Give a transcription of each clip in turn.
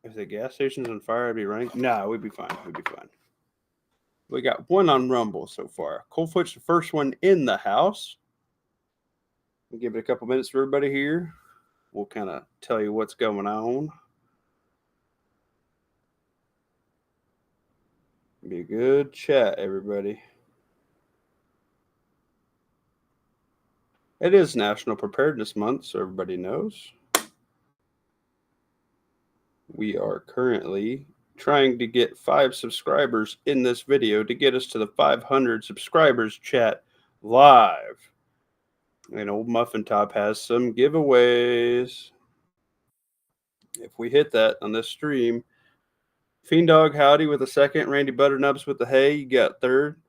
If the gas station's on fire, I'd be running. Nah, we'd be fine. We'd be fine. We got one on Rumble so far. Coldfoot's the first one in the house. We'll give it a couple minutes for everybody here. We'll kind of tell you what's going on. Be a good chat, everybody. It is National Preparedness Month, so everybody knows. We are currently trying to get 5 subscribers in this video to get us to the 500 subscribers chat live. And Old Muffin Top has some giveaways. If we hit that on this stream, Fiend Dog Howdy with a second, Randy Butternubs with the hey, you got third.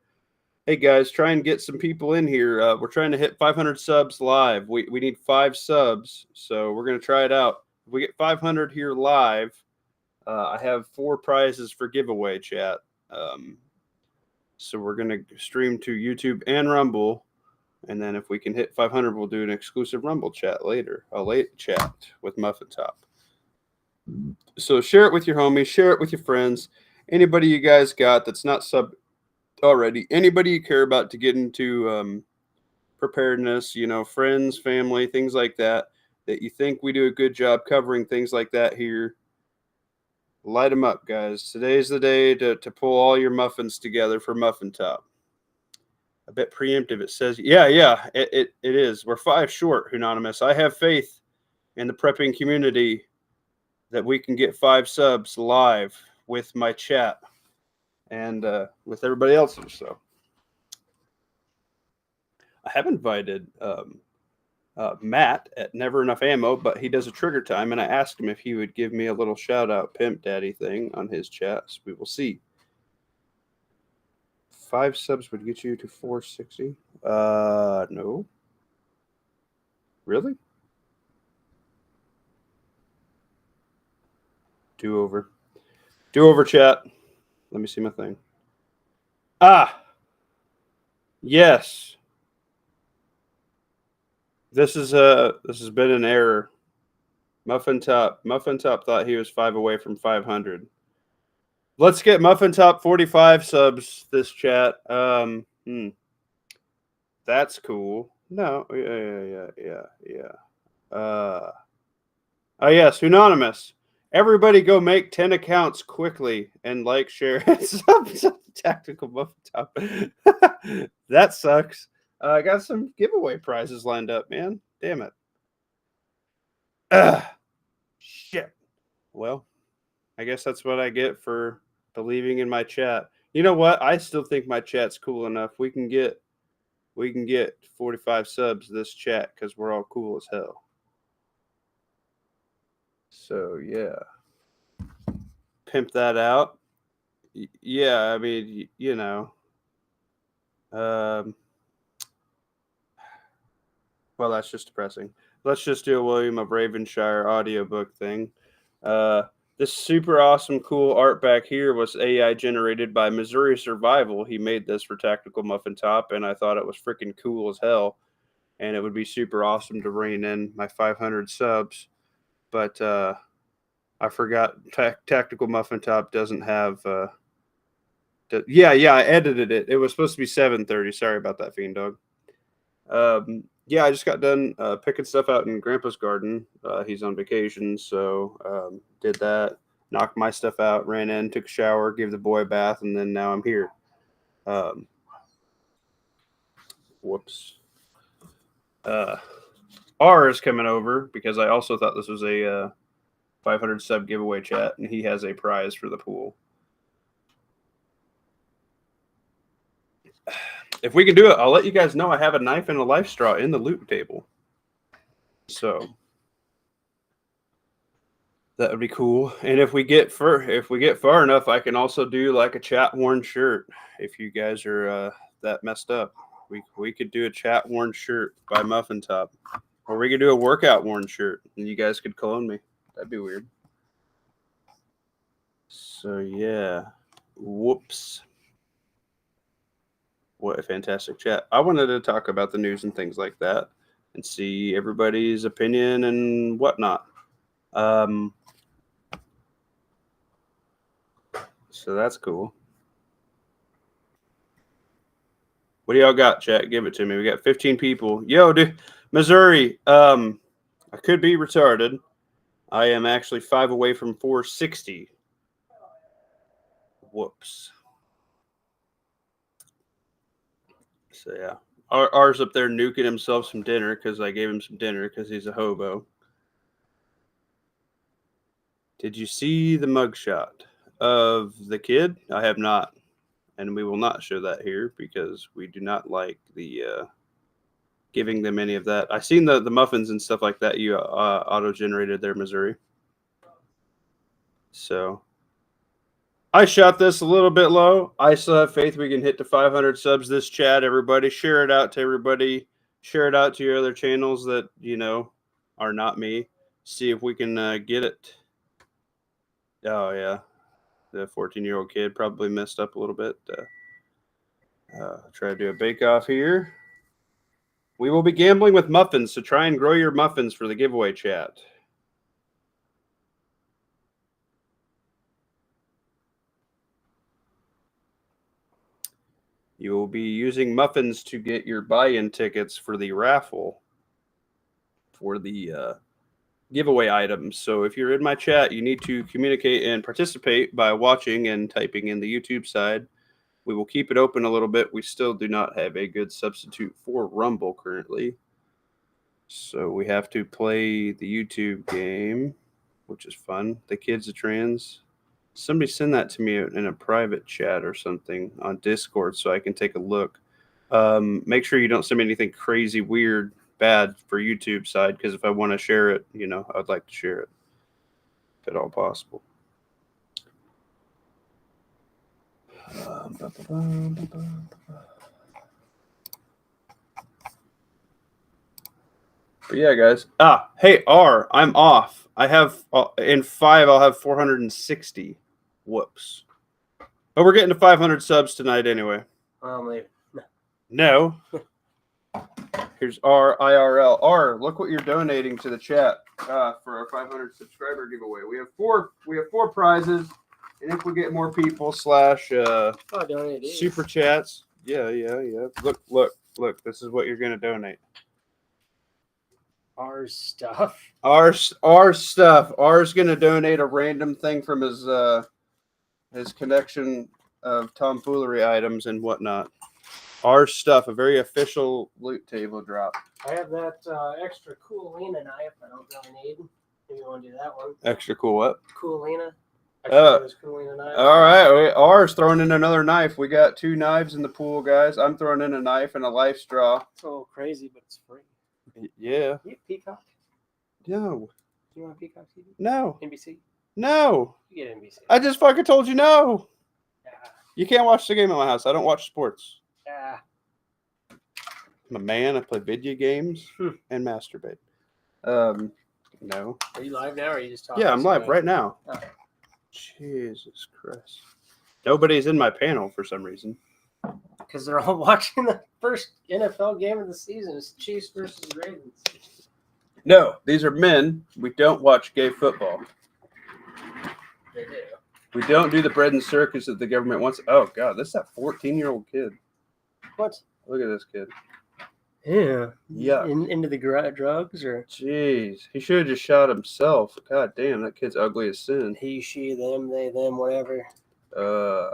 Hey guys, try and get some people in here. We're trying to hit 500 subs live. We need 5 subs, so we're going to try it out. If we get 500 here live, I have 4 prizes for giveaway, chat. So we're going to stream to YouTube and Rumble. And then if we can hit 500, we'll do an exclusive Rumble chat later. A late chat with Muffin Top. So share it with your homies. Share it with your friends. Anybody you guys got that's not subbed already. Anybody you care about to get into preparedness, you know, friends, family, things like that, that you think we do a good job covering things like that here. Light them up, guys. Today's the day to pull all your muffins together for Muffin Top. A bit preemptive. It says, yeah, it is. We're 5 short, Anonymous. I have faith in the prepping community that we can get 5 subs live with my chat and with everybody else. So I have invited Matt at Never Enough Ammo, but he does a trigger time, and I asked him if he would give me a little shout out Pimp Daddy thing on his chat. So we will see. 5 subs would get you to 460. No. Really? Do over, chat. Let me see my thing. Yes. This has been an error. Muffin Top thought he was 5 away from 500. Let's get Muffin Top 45 subs this chat. That's cool. No, yeah. Oh yes, Anonymous. Everybody go make 10 accounts quickly and like, share, and sub Tactical Muffin Top. That sucks. I got some giveaway prizes lined up, man. Damn it. Shit. Well, I guess that's what I get for believing in my chat. You know what? I still think my chat's cool enough. We can get 45 subs this chat because we're all cool as hell. So yeah, pimp that out. Yeah, I mean, you know. Well, that's just depressing. Let's just do a William of Ravenshire audiobook thing. This super awesome, cool art back here was AI generated by Missouri Survival. He made this for Tactical Muffin Top, and I thought it was freaking cool as hell. And it would be super awesome to rein in my 500 subs. But I forgot Tactical Muffin Top doesn't have... Yeah, I edited it. It was supposed to be 7:30. Sorry about that, Fiend Dog. Yeah, I just got done picking stuff out in Grandpa's garden. He's on vacation, so did that. Knocked my stuff out, ran in, took a shower, gave the boy a bath, and then now I'm here. Whoops. R is coming over because I also thought this was a 500 sub giveaway chat, and he has a prize for the pool. If we can do it, I'll let you guys know I have a knife and a life straw in the loot table. So that would be cool. And if we get far enough, I can also do like a chat worn shirt. If you guys are that messed up, we could do a chat worn shirt by Muffin Top, or we could do a workout worn shirt, and you guys could clone me. That'd be weird. So yeah, whoops. What a fantastic chat. I wanted to talk about the news and things like that and see everybody's opinion and whatnot. So that's cool. What do y'all got, chat? Give it to me. We got 15 people. Yo, dude, Missouri. I could be retarded. I am actually 5 away from 460. Whoops. So yeah, ours up there nuking himself some dinner because I gave him some dinner because he's a hobo. Did you see the mugshot of the kid? I have not, and we will not show that here because we do not like the giving them any of that. I seen the muffins and stuff like that you auto-generated there, Missouri. So I shot this a little bit low. I still have faith we can hit to 500 subs this chat. Everybody share it out to everybody. Share it out to your other channels that, you know, are not me. See if we can get it. Oh, yeah. The 14-year-old kid probably messed up a little bit. Try to do a bake-off here. We will be gambling with muffins, so try and grow your muffins for the giveaway chat. You will be using muffins to get your buy-in tickets for the raffle for the giveaway items. So if you're in my chat, you need to communicate and participate by watching and typing in the YouTube side. We will keep it open a little bit. We still do not have a good substitute for Rumble currently. So we have to play the YouTube game, which is fun. The Kids of Trans. Somebody send that to me in a private chat or something on Discord so I can take a look. Make sure you don't send me anything crazy, weird, bad for YouTube side, because if I want to share it, you know, I'd like to share it if at all possible. But yeah, guys. Hey, R, I'm off. I have, in 5, I'll have 460. Whoops. But we're getting to 500 subs tonight anyway. Maybe. No. Here's R IRL. R, look what you're donating to the chat for our 500 subscriber giveaway. We have four prizes, and if we get more people / super chats. Yeah. Look. This is what you're gonna donate. Our stuff. Our stuff. R's gonna donate a random thing from his collection of tomfoolery items and whatnot. Our stuff, a very official loot table drop. I have that extra Coolina knife I don't really need. If you want to do that one. Extra cool what? Coolina. Coolina knife. All right. R's throwing in another knife. We got 2 knives in the pool, guys. I'm throwing in a knife and a life straw. It's a little crazy, but it's free. Yeah. You Peacock? No. You want Peacock TV? No. NBC? No. You get NBC. I just fucking told you no. Yeah. You can't watch the game at my house. I don't watch sports. Yeah. I'm a man. I play video games and masturbate. No. Are you live now, or are you just talking? Yeah, I'm live right now. Oh. Jesus Christ. Nobody's in my panel for some reason. Because they're all watching the first NFL game of the season. It's Chiefs versus Ravens. No, these are men. We don't watch gay football. They do. We don't do the bread and circus that the government wants. Oh, God, this is that 14-year-old kid. What? Look at this kid. Yeah. Yeah. Into the drugs, or? Jeez. He should have just shot himself. God damn, that kid's ugly as sin. He, she, them, they, them, whatever. Yeah.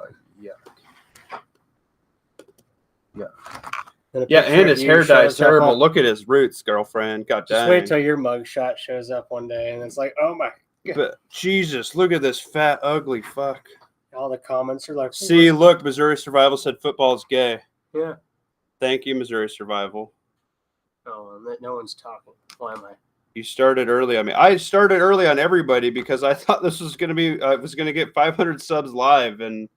And Yeah, and his hair dye is terrible. Look at his roots, girlfriend. God damn. Just wait till your mugshot shows up one day, and it's like, oh my God. But Jesus, look at this fat, ugly fuck. All the comments are like, See, look, Missouri Survival said football is gay. Yeah. Thank you, Missouri Survival. Oh, no one's talking. Why am I? You started early on me. I started early on everybody because I thought this was going to be, I was going to get 500 subs live, and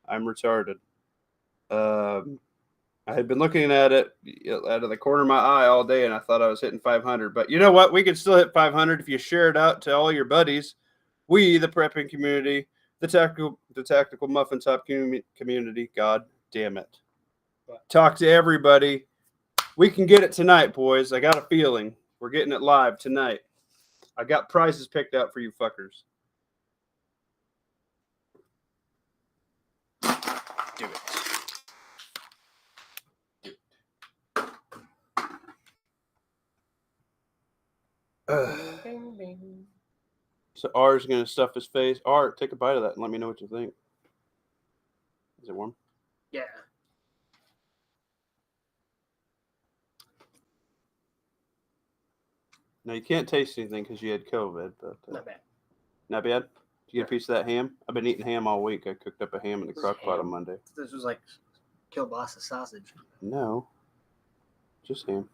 I'm retarded. I had been looking at it out of the corner of my eye all day, and I thought I was hitting 500. But you know what? We can still hit 500 if you share it out to all your buddies. We, the prepping community, the tactical muffin top community. God damn it! Talk to everybody. We can get it tonight, boys. I got a feeling we're getting it live tonight. I got prizes picked out for you fuckers. Bing, bing. So R's going to stuff his face. R, take a bite of that and let me know what you think. Is it warm? Yeah. No, you can't taste anything because you had COVID. But Not bad. not bad. Did you get a piece of that ham? I've been eating ham all week. I cooked up a ham in the This is crock pot ham? on Monday. This was like kielbasa sausage. No, just ham.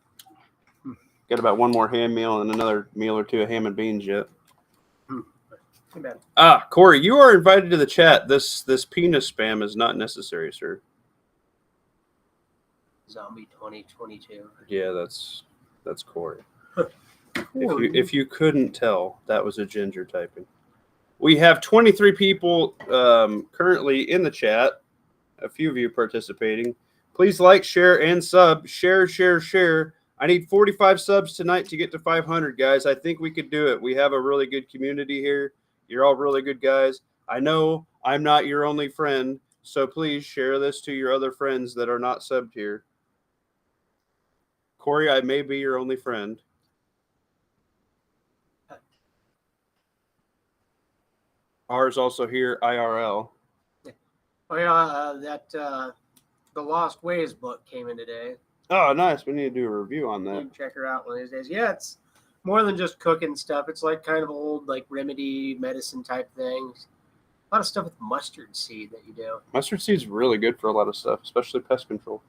Hmm. Got about one more ham meal and another meal or two of ham and beans yet. Too bad. Corey, you are invited to the chat. This penis spam is not necessary, sir. Zombie 2022. Yeah, that's Corey. If you couldn't tell, that was a ginger typing. We have 23 people currently in the chat. A few of you participating. Please like, share, and sub. Share. I need 45 subs tonight to get to 500, guys. I think we could do it. We have a really good community here. You're all really good guys. I know I'm not your only friend, so please share this to your other friends that are not subbed here. Corey, I may be your only friend. R's also here, IRL. Oh yeah, the Lost Ways book came in today. Oh, nice. We need to do a review on You that. can check her out one of these days. Yeah, it's more than just cooking stuff. It's like kind of old like remedy medicine type things. A lot of stuff with mustard seed that you do. Mustard seed's really good for a lot of stuff, especially pest control.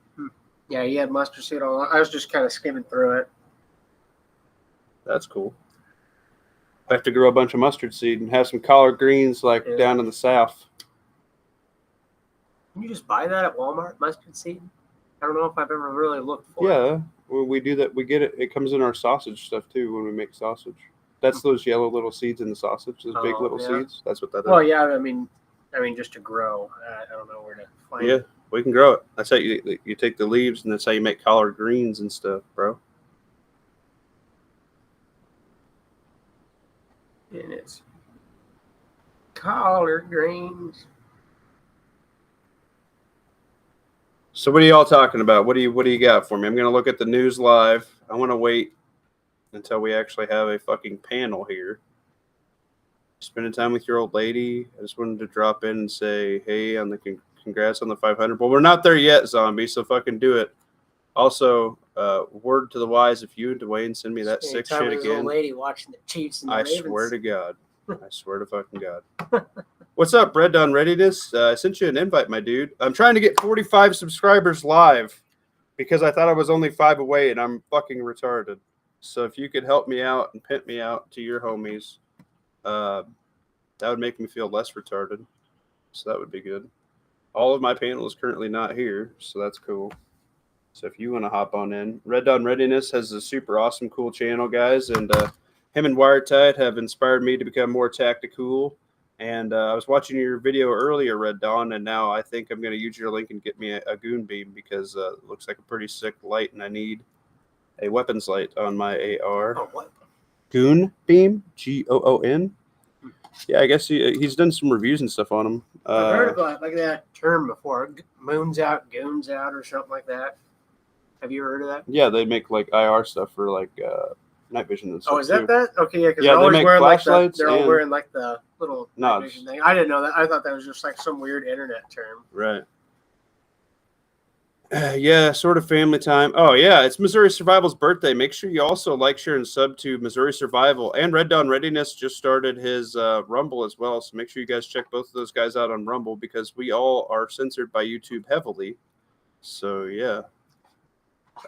Yeah, you had mustard seed on. I was just kind of skimming through it. That's cool. I have to grow a bunch of mustard seed and have some collard greens like down in the south. Can you just buy that at Walmart, mustard seed? I don't know if I've ever really looked for it. Yeah, when we do that, we get it. It comes in our sausage stuff too when we make sausage. That's those yellow little seeds in the sausage, those big little seeds. That's what that is. Well, yeah, I mean, just to grow. I don't know where to find it. Yeah, we can grow it. That's how you take the leaves, and that's how you make collard greens and stuff, bro. And it's collard greens. So what are y'all talking about? What do you got for me? I'm gonna look at the news live. I want to wait until we actually have a fucking panel here. Spending time with your old lady. I just wanted to drop in and say, hey, on the congrats on the 500. Well, we're not there yet, zombie. So fucking do it. Also, word to the wise: if you and Dwayne send me that sick shit again, old lady watching the Chiefs and the Ravens. swear to God. I swear to fucking God. What's up, Bread Done Readiness? I sent you an invite, my dude. I'm trying to get 45 subscribers live because I thought I was only 5 away, and I'm fucking retarded. So if you could help me out and pimp me out to your homies, that would make me feel less retarded. So that would be good. All of my panel is currently not here, so that's cool. So if you want to hop on in, Red Dawn Readiness has a super awesome, cool channel, guys, and him and Wiretide have inspired me to become more tactical. And I was watching your video earlier, Red Dawn, and now I think I'm going to use your link and get me a goon beam because it looks like a pretty sick light, and I need a weapons light on my AR. Oh, what? Goon beam? Goon? Yeah, I guess he's done some reviews and stuff on them. I've heard about like that term before. Moon's out, goons out, or something like that. Have you heard of that? Yeah, they make like IR stuff for like night vision and stuff. Oh, is that too. that? Okay, yeah, because Yeah, they're they always make wearing like flashlights they're all and wearing like the little night nods. vision thing. I didn't know that. I thought that was just like some weird internet term. Right. Yeah, sort of family time. Oh, yeah, it's Missouri Survival's birthday. Make sure you also like, share, and sub to Missouri Survival. And Red Dawn Readiness just started his Rumble as well. So make sure you guys check both of those guys out on Rumble because we all are censored by YouTube heavily. So, yeah.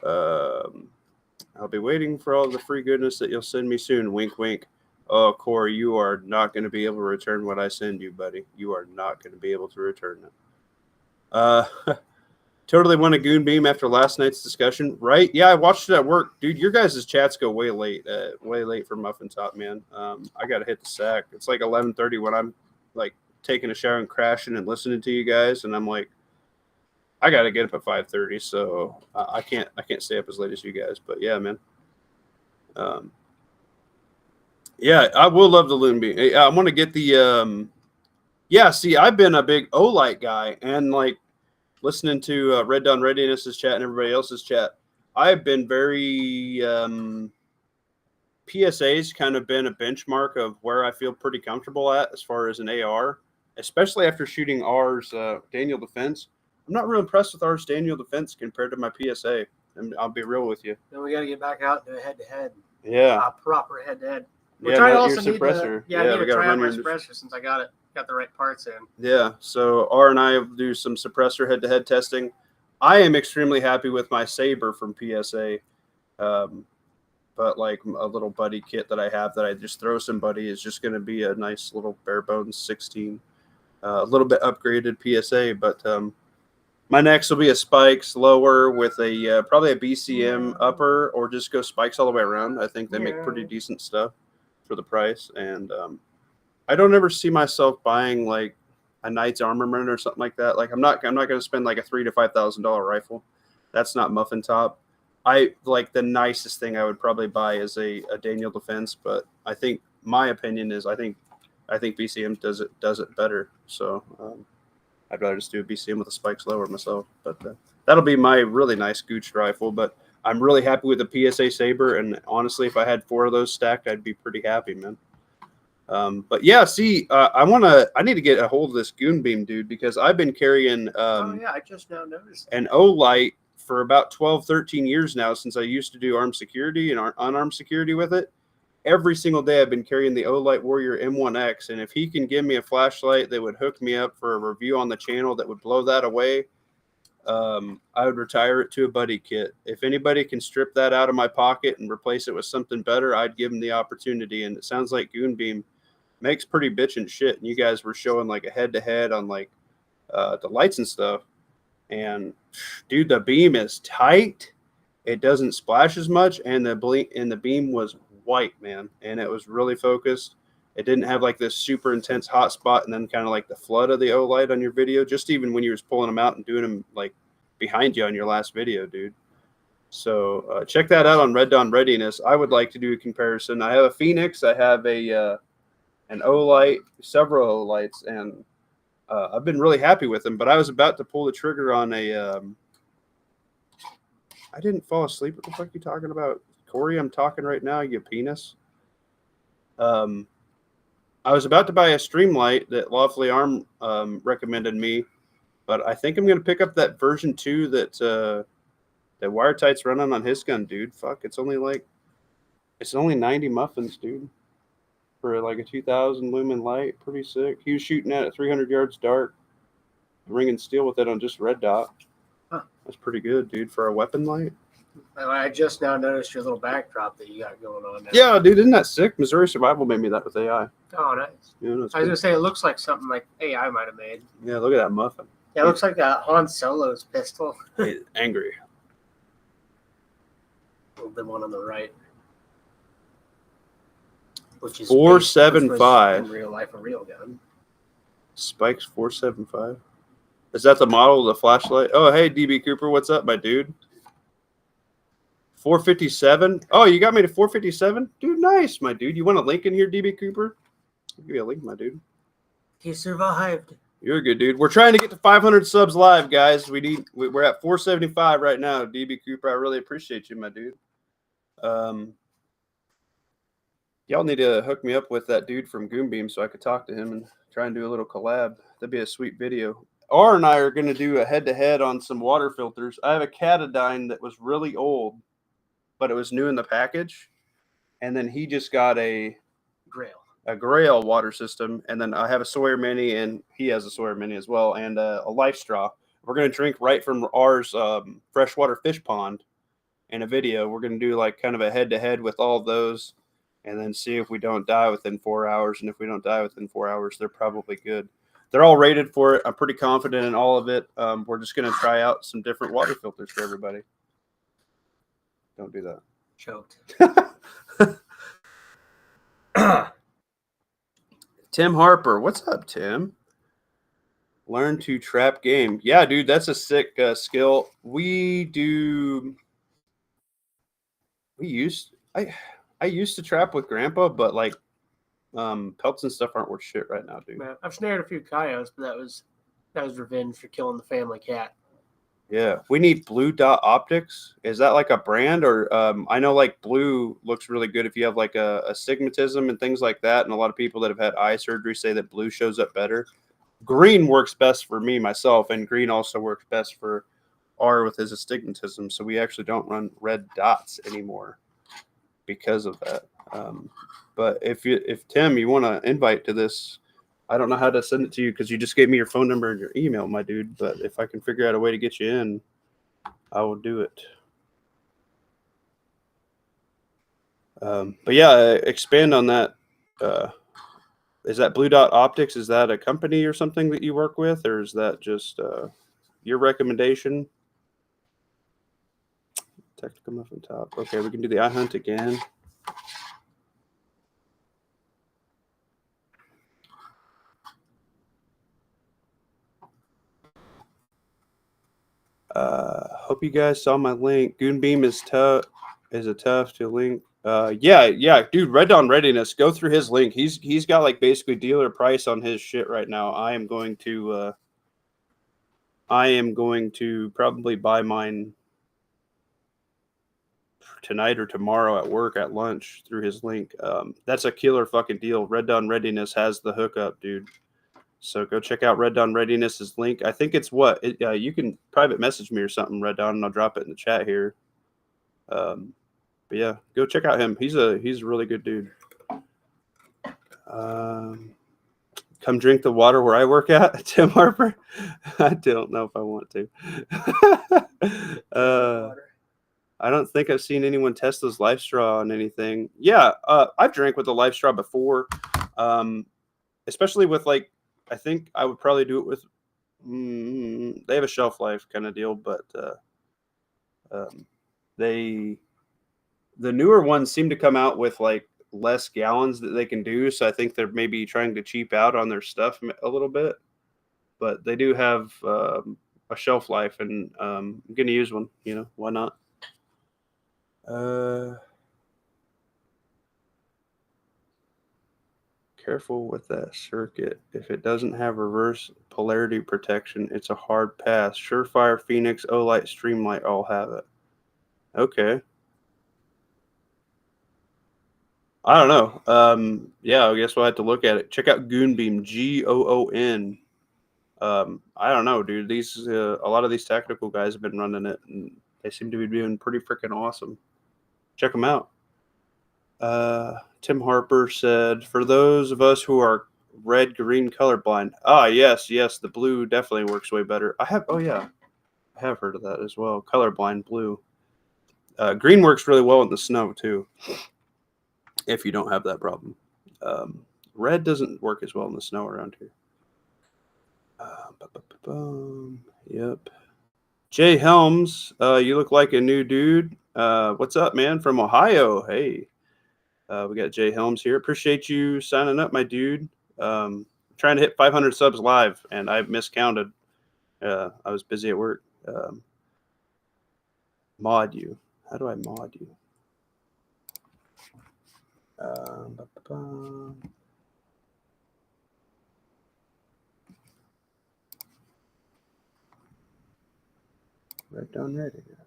I'll be waiting for all the free goodness that you'll send me soon. Wink, wink. Oh, Corey, you are not going to be able to return what I send you, buddy. You are not going to be able to return it. Totally won a goon beam after last night's discussion, right? Yeah, I watched it at work. Dude, your guys' chats go way late for Muffin Top, man. I got to hit the sack. It's like 11:30 when I'm like taking a shower and crashing and listening to you guys, and I'm like, I got to get up at 5:30, so I can't stay up as late as you guys. But yeah, man. Yeah, I will love the loon beam. I want to get the see, I've been a big Olight guy, and like listening to Red Dawn Readiness's chat and everybody else's chat, I've been very PSA's kind of been a benchmark of where I feel pretty comfortable at as far as an AR, especially after shooting ours Daniel Defense. I'm not real impressed with ours Daniel Defense compared to my PSA. And I'll be real with you. Then we got to get back out and do a head-to-head. Yeah. Proper head-to-head. Which Yeah, I your also need suppressor. to, I need we to gotta try out run my your suppressor since I got the right parts in. Yeah, so R and I will do some suppressor head-to-head testing. I am extremely happy with my Saber from PSA, but like a little buddy kit that I have that I just throw somebody is just going to be a nice little bare bones 16, a little bit upgraded PSA. But my next will be a spikes lower with a probably a BCM upper, or just go spikes all the way around. I think they make pretty decent stuff for the price, and I don't ever see myself buying like a Knight's Armament or something like that. Like I'm not going to spend like a $3,000 to $5,000 rifle. That's not muffin top. I like the nicest thing I would probably buy is a Daniel Defense, but I think my opinion is I think BCM does it better. So I'd rather just do a BCM with the spikes lower myself. But that'll be my really nice Gooch rifle. But I'm really happy with the PSA Saber, and honestly, if I had 4 of those stacked, I'd be pretty happy, man. But yeah, see, I need to get a hold of this Goon Beam dude because I've been carrying I just now noticed an Olight for about 12, 13 years now, since I used to do armed security and unarmed security with it. Every single day I've been carrying the Olight Warrior M1X, and if he can give me a flashlight that would hook me up for a review on the channel that would blow that away, I would retire it to a buddy kit. If anybody can strip that out of my pocket and replace it with something better, I'd give them the opportunity. And it sounds like Goon Beam makes pretty bitchin' shit. And you guys were showing like a head-to-head on like the lights and stuff. And dude, the beam is tight. It doesn't splash as much, and the beam was white, man, and it was really focused. It didn't have like this super intense hot spot and then kind of like the flood of the Olight on your video, just even when you was pulling them out and doing them like behind you on your last video, dude. So check that out on Red Dawn Readiness. I would like to do a comparison. I have a Phoenix, I have a an Olight, several Olights, and I've been really happy with them. But I was about to pull the trigger on a I didn't fall asleep. What the fuck are you talking about? Corey, I'm talking right now, you penis. I was about to buy a Streamlight that Lawfully Arm recommended me, but I think I'm going to pick up that version 2 that Wiretight's running on his gun, dude. Fuck, it's only 90 muffins, dude, for like a 2000 lumen light. Pretty sick. He was shooting at 300 yards dark, ringing steel with it on just red dot. Huh. That's pretty good, dude, for a weapon light. I just now noticed your little backdrop that you got going on now. Yeah, dude, isn't that sick? Missouri Survival made me that with AI. Oh, nice. Yeah, I was going to say, it looks like something like AI might have made. Yeah, look at that muffin. Yeah, it looks like Han Solo's pistol. He's angry. The one on the right. Which is 475. in real life a real gun. Spikes 475. Is that the model of the flashlight? Oh, hey, DB Cooper, what's up, my dude? 457. Oh, you got me to 457? Dude, nice, my dude. You want a link in here, DB Cooper? I'll give you a link, my dude. He survived. You're a good dude. We're trying to get to 500 subs live, guys. We're at 475 right now. DB Cooper, I really appreciate you, my dude. Y'all need to hook me up with that dude from Goon Beam so I could talk to him and try and do a little collab. That'd be a sweet video. R and I are going to do a head-to-head on some water filters. I have a Katadyn that was really old, but it was new in the package. And then he just got a Grail water system. And then I have a Sawyer Mini, and he has a Sawyer Mini as well, and a Life Straw. We're going to drink right from ours freshwater fish pond in a video. We're going to do like kind of a head-to-head with all of those and then see if we don't die within 4 hours. And if we don't die within 4 hours, they're probably good. They're all rated for it. I'm pretty confident in all of it. We're just going to try out some different water filters for everybody. Don't do that. Choked. Tim Harper. What's up, Tim? Learn to trap game. Yeah, dude, that's a sick skill. I used to trap with Grandpa, but like pelts and stuff aren't worth shit right now, dude. Man, I've snared a few coyotes, but that was revenge for killing the family cat. Yeah, we need Blue Dot Optics. Is that like a brand, or I know like blue looks really good if you have like a astigmatism and things like that. And a lot of people that have had eye surgery say that blue shows up better. Green works best for me myself, and green also works best for R with his astigmatism. So we actually don't run red dots anymore because of that. But if Tim, you want to invite to this, I don't know how to send it to you because you just gave me your phone number and your email, my dude. But if I can figure out a way to get you in, I will do it. But yeah, expand on that. Is that Blue Dot Optics? Is that a company or something that you work with, or is that just your recommendation? Technical muffin top. Okay, we can do the iHunt again. Hope you guys saw my link. Goonbeam is tough. Is a tough to link. Yeah, dude. Red Dawn Readiness. Go through his link. He's got like basically dealer price on his shit right now. I am going to probably buy mine tonight or tomorrow at work at lunch through his link. That's a killer fucking deal. Red Dawn Readiness has the hookup, dude. So go check out Red Dawn Readiness's link. I think it's you can private message me or something, Red Dawn, and I'll drop it in the chat here. But yeah, go check out him. He's a really good dude. Come drink the water where I work at, Tim Harper. I don't know if I want to. I don't think I've seen anyone test those Life Straw on anything. Yeah, I've drank with the Life Straw before, especially with like. I think I would probably do it with. They have a shelf life kind of deal, but the newer ones seem to come out with like less gallons that they can do. So I think they're maybe trying to cheap out on their stuff a little bit, but they do have a shelf life, and I'm gonna use one. You know, why not? Careful with that circuit. If it doesn't have reverse polarity protection, it's a hard pass. Surefire, Phoenix, Olight, Streamlight all have it. Okay. I don't know. Yeah, I guess we'll have to look at it. Check out Goonbeam, Goon. I don't know, dude. These a lot of these technical guys have been running it, and they seem to be doing pretty freaking awesome. Check them out. Tim Harper said, for those of us who are red-green colorblind. Yes, the blue definitely works way better. I have heard of that as well. Colorblind blue. Green works really well in the snow too, if you don't have that problem. Red doesn't work as well in the snow around here. Yep. Jay Helms, you look like a new dude. What's up, man? From Ohio. Hey. We got Jay Helms here. Appreciate you signing up, my dude. Trying to hit 500 subs live, and I've miscounted. I was busy at work. Mod you. How do I mod you? Red Dawn Readiness.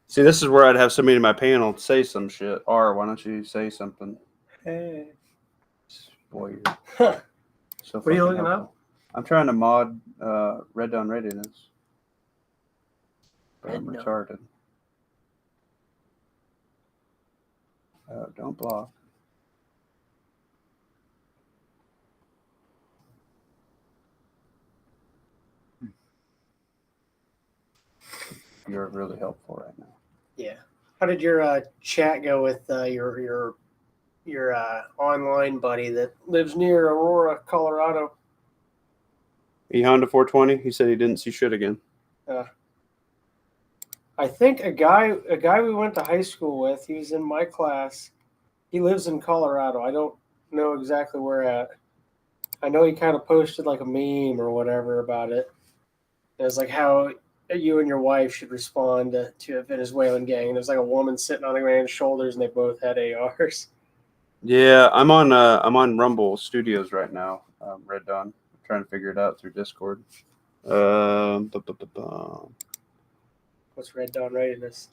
See, this is where I'd have somebody in my panel say some shit. R, why don't you say something? Hey. Boy, Huh. so What are you looking up? I'm trying to mod Red Dawn Readiness. But I'm Red Dawn. retarded. Don't block. You're really helpful right now. Yeah. How did your chat go with your online buddy that lives near Aurora, Colorado? Honda 420. He said he didn't see shit again. I think a guy we went to high school with. He was in my class. He lives in Colorado. I don't know exactly where at. I know he kind of posted like a meme or whatever about it. It was like how you and your wife should respond to a Venezuelan gang. There's like a woman sitting on a man's shoulders, and they both had ARs. Yeah, I'm on Rumble Studios right now. Red Dawn. I'm trying to figure it out through Discord. Um, bu- bu- bu- bu- What's Red Dawn Readiness?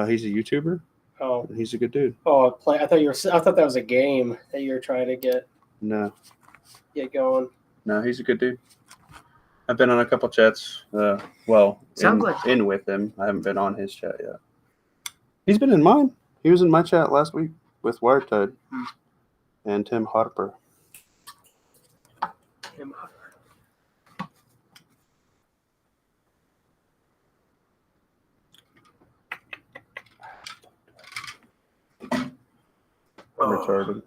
he's a YouTuber. Oh, He's a good dude. oh, play. I thought that was a game that you were trying to get going. No, he's a good dude. I've been on a couple chats. In with him. I haven't been on his chat yet. He's been in mine. He was in my chat last week with Wiretide and Tim Harper. I'm retarded.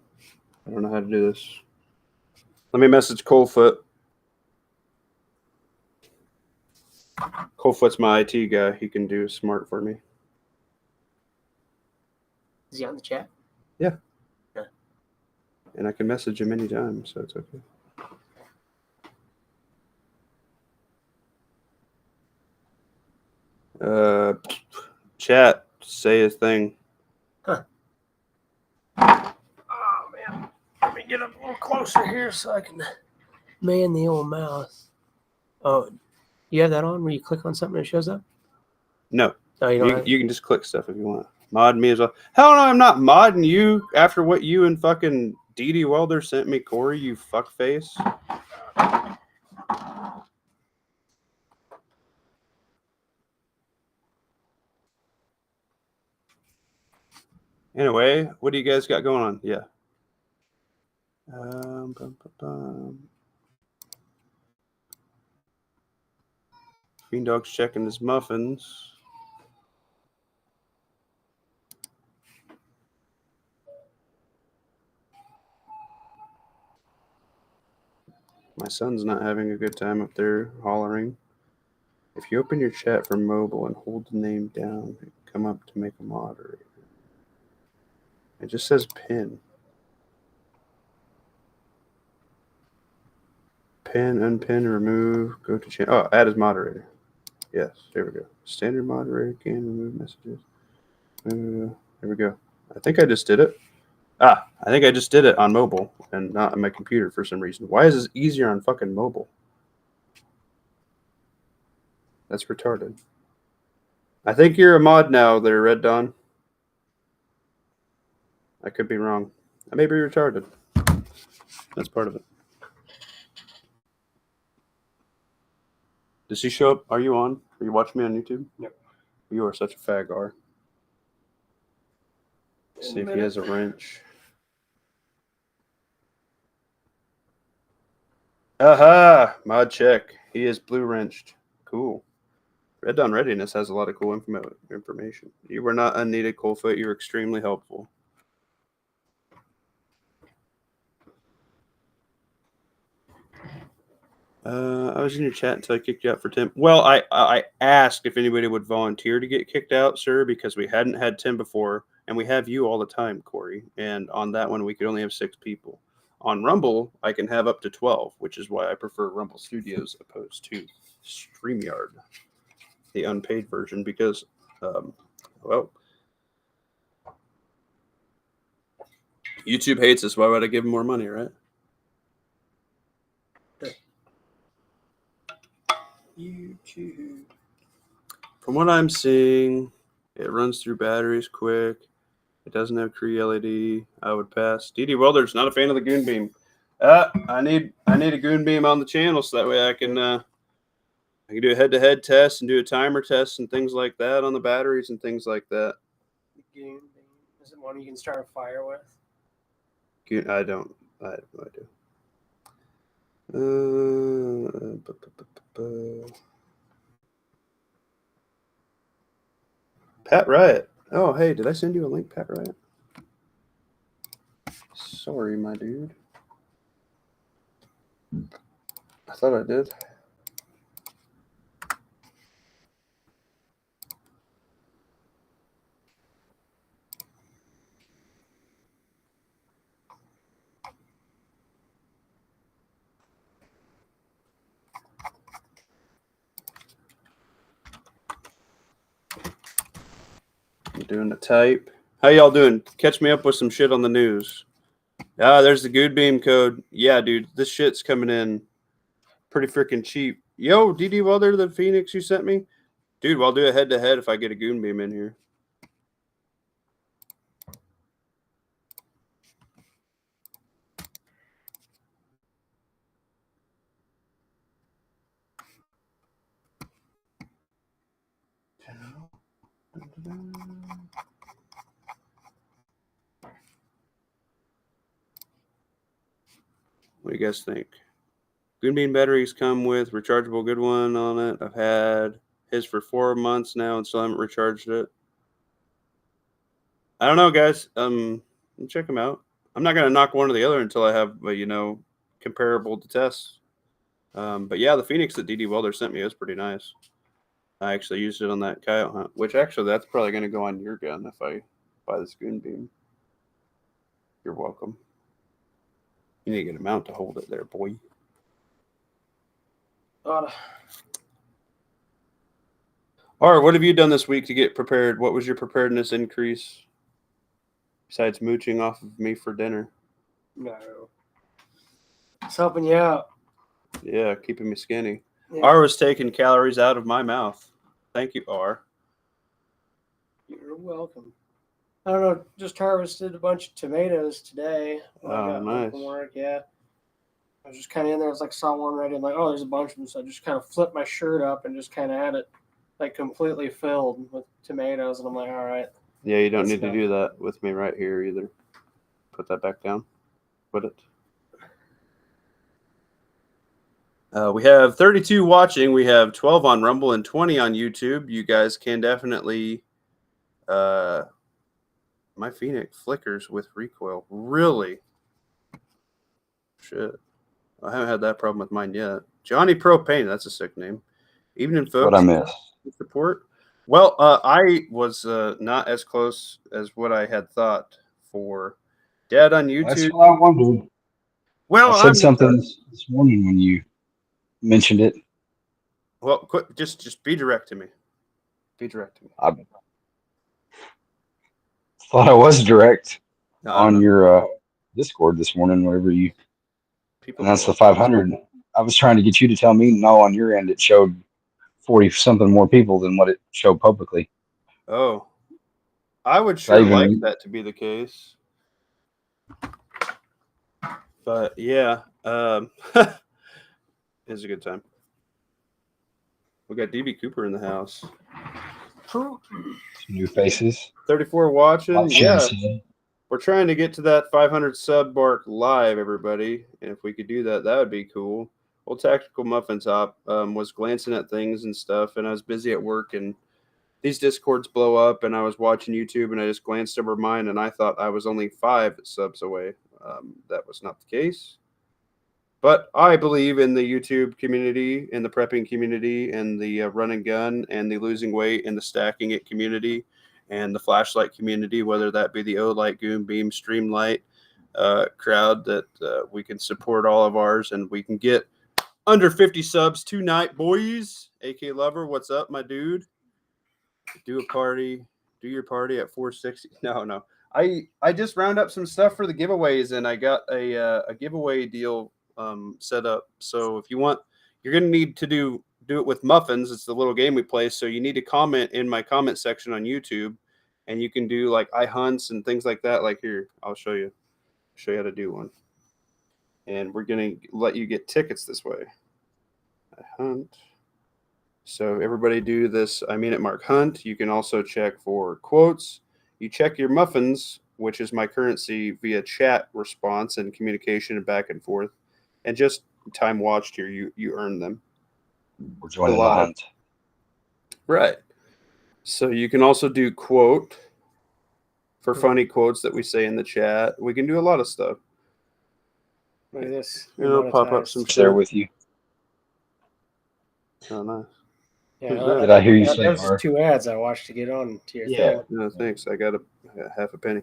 I don't know how to do this. Let me message Coldfoot. Coldfoot's my IT guy. He can do smart for me. Is he on the chat? Yeah. Yeah. And I can message him anytime, so it's okay. Chat, say a thing. Huh. Oh man, let me get up a little closer here so I can man the old mouse. Oh, you have that on where you click on something and it shows up? No. No, you don't. You can just click stuff if you want. Mod me as well. Hell no, I'm not modding you after what you and fucking DD Welder sent me, Corey, you fuckface. Anyway, what do you guys got going on? Yeah. Green Dog's checking his muffins. My son's not having a good time up there hollering. If you open your chat from mobile and hold the name down, come up to make a moderator. It just says pin. Pin, unpin, remove, go to channel. Oh, add as moderator. Yes, there we go. Standard moderator can remove messages. There we go. I think I just did it. I think I just did it on mobile and not on my computer for some reason. Why is this easier on fucking mobile? That's retarded. I think you're a mod now there, Red Dawn. I could be wrong. I may be retarded. That's part of it. Does he show up? Are you on? Are you watching me on YouTube? Yep. You are such a fag, R. See if he has a wrench. Aha! Mod check. He is blue wrenched. Cool. Red Dawn Readiness has a lot of cool information. You were not unneeded, Coldfoot. You were extremely helpful. I was in your chat until I kicked you out for Tim. Well, I asked if anybody would volunteer to get kicked out, sir, because we hadn't had Tim before, and we have you all the time, Corey. And on that one, we could only have 6 people. On Rumble, I can have up to 12, which is why I prefer Rumble Studios opposed to StreamYard, the unpaid version, because, YouTube hates us. Why would I give them more money, right? YouTube. From what I'm seeing, it runs through batteries quick. It doesn't have Cree LED. I would pass. DD Welder's not a fan of the Goon Beam. I need a Goon Beam on the channel so that way I can do a head-to-head test and do a timer test and things like that on the batteries and things like that. Goon Beam. Is it one you can start a fire with? I have no idea. Pat Riot. Oh, hey, did I send you a link, Pat Riot? Sorry, my dude. I thought I did. doing the type. How y'all doing? Catch me up with some shit on the news. Ah, there's the Good Beam code. Yeah, dude, this shit's coming in pretty freaking cheap. Yo, DD Welder, the Phoenix you sent me? Dude, I'll do a head-to-head if I get a Goon Beam in here. What do you guys think? Goon Beam batteries come with rechargeable good one on it. I've had his for 4 months now and still haven't recharged it. I don't know, guys. Check them out. I'm not gonna knock one or the other until I have comparable to test. But yeah, the Phoenix that DD Welder sent me was pretty nice. I actually used it on that coyote hunt, which actually that's probably gonna go on your gun if I buy this Goon Beam. You're welcome. You need to get a mount to hold it there, boy. All right, what have you done this week to get prepared? What was your preparedness increase besides mooching off of me for dinner? No. It's helping you out. Yeah, keeping me skinny. Yeah. R was taking calories out of my mouth. Thank you, R. You're welcome. I don't know, just harvested a bunch of tomatoes today. Oh, nice. From work, yeah. I was just kind of in there. I was like, saw one ready. I'm like, oh, there's a bunch of them. So I just kind of flipped my shirt up and just kind of had it like completely filled with tomatoes. And I'm like, all right. Yeah, you don't need to do that with me right here either. Put that back down. Put it. We have 32 watching. We have 12 on Rumble and 20 on YouTube. You guys can definitely... my Phoenix flickers with recoil. Really? Shit. I haven't had that problem with mine yet. Johnny Propane, that's a sick name. Evening, folks. What I missed? Support. Well, I was not as close as what I had thought for Dad on YouTube. That's what I wondered. Well, I said something this morning when you mentioned it. Well, quick, just be direct to me. Be direct to me. I thought I was direct on your Discord this morning, whenever you announced the 500. I was trying to get you to tell me no, on your end it showed 40 something more people than what it showed publicly. Oh, I would sure like that to be the case. But yeah, it's a good time. We got DB Cooper in the house. Some new faces. 34 watching. Yeah. We're trying to get to that 500 sub mark live, everybody. And if we could do that, that would be cool. Old Tactical Muffin Top was glancing at things and stuff, and I was busy at work, and these Discords blow up, and I was watching YouTube, and I just glanced over mine, and I thought I was only 5 subs away. That was not the case. But I believe in the YouTube community, in the prepping community, and the run and gun, and the losing weight, and the stacking it community, and the flashlight community, whether that be the Olight, Goon Beam, Streamlight crowd, that we can support all of ours, and we can get under 50 subs tonight, boys. AK Lover, what's up, my dude? Do your party at 460. No. I just round up some stuff for the giveaways, and I got a giveaway deal set up. So if you want, you're gonna need to do it with muffins. It's the little game we play. So you need to comment in my comment section on YouTube, and you can do like hunts and things like that. Like here, I'll show you how to do one. And we're gonna let you get tickets this way. I hunt. So everybody do this. I mean it, Mark Hunt. You can also check for quotes. You check your muffins, which is my currency, via chat response and communication and back and forth. And just time watched here, you earn them. We're joining the hunt. Right. So you can also do quote for funny quotes that we say in the chat. We can do a lot of stuff. Look at this. It'll pop up some shit. There with you. Oh, nice. Yeah, did I hear you say? Those are 2 ads I watched to get on to your thing. No, thanks. I got a half a penny.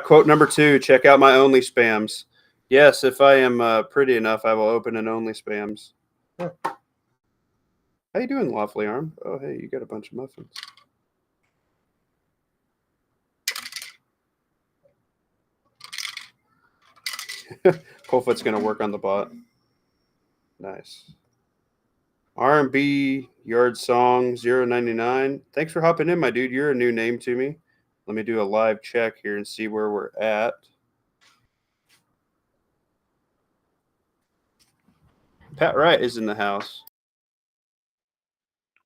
Quote number 2. Check out my only spams. Yes, if I am pretty enough, I will open an only spams. Huh. How you doing, Lawfully Armed? Oh, hey, you got a bunch of muffins. Coldfoot's going to work on the bot. Nice. R&B Yard Song 099. Thanks for hopping in, my dude. You're a new name to me. Let me do a live check here and see where we're at. Pat Wright is in the house.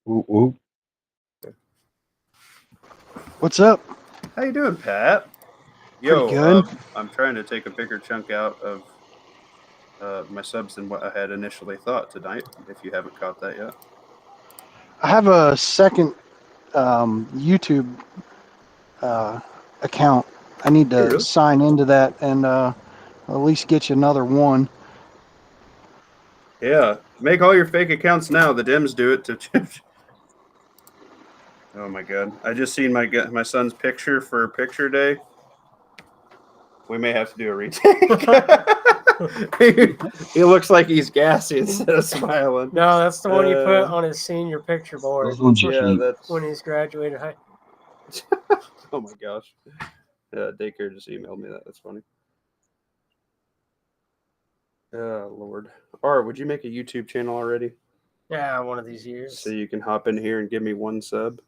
Ooh, ooh. What's up? How you doing, Pat? Yo, Pretty good. I'm trying to take a bigger chunk out of my subs than what I had initially thought tonight, if you haven't caught that yet. I have a second YouTube account. I need to Really? sign into that and at least get you another one. Yeah, make all your fake accounts now. The Dems do it to. Oh my god! I just seen my son's picture for picture day. We may have to do a retake. He looks like he's gassy instead of smiling. No, that's the one you put on his senior picture board Those ones you Yeah, keep. that's. when he's graduated high. Oh my gosh! Daycare just emailed me that. That's funny. Lord. Art, would you make a YouTube channel already? Yeah, one of these years. So you can hop in here and give me one sub.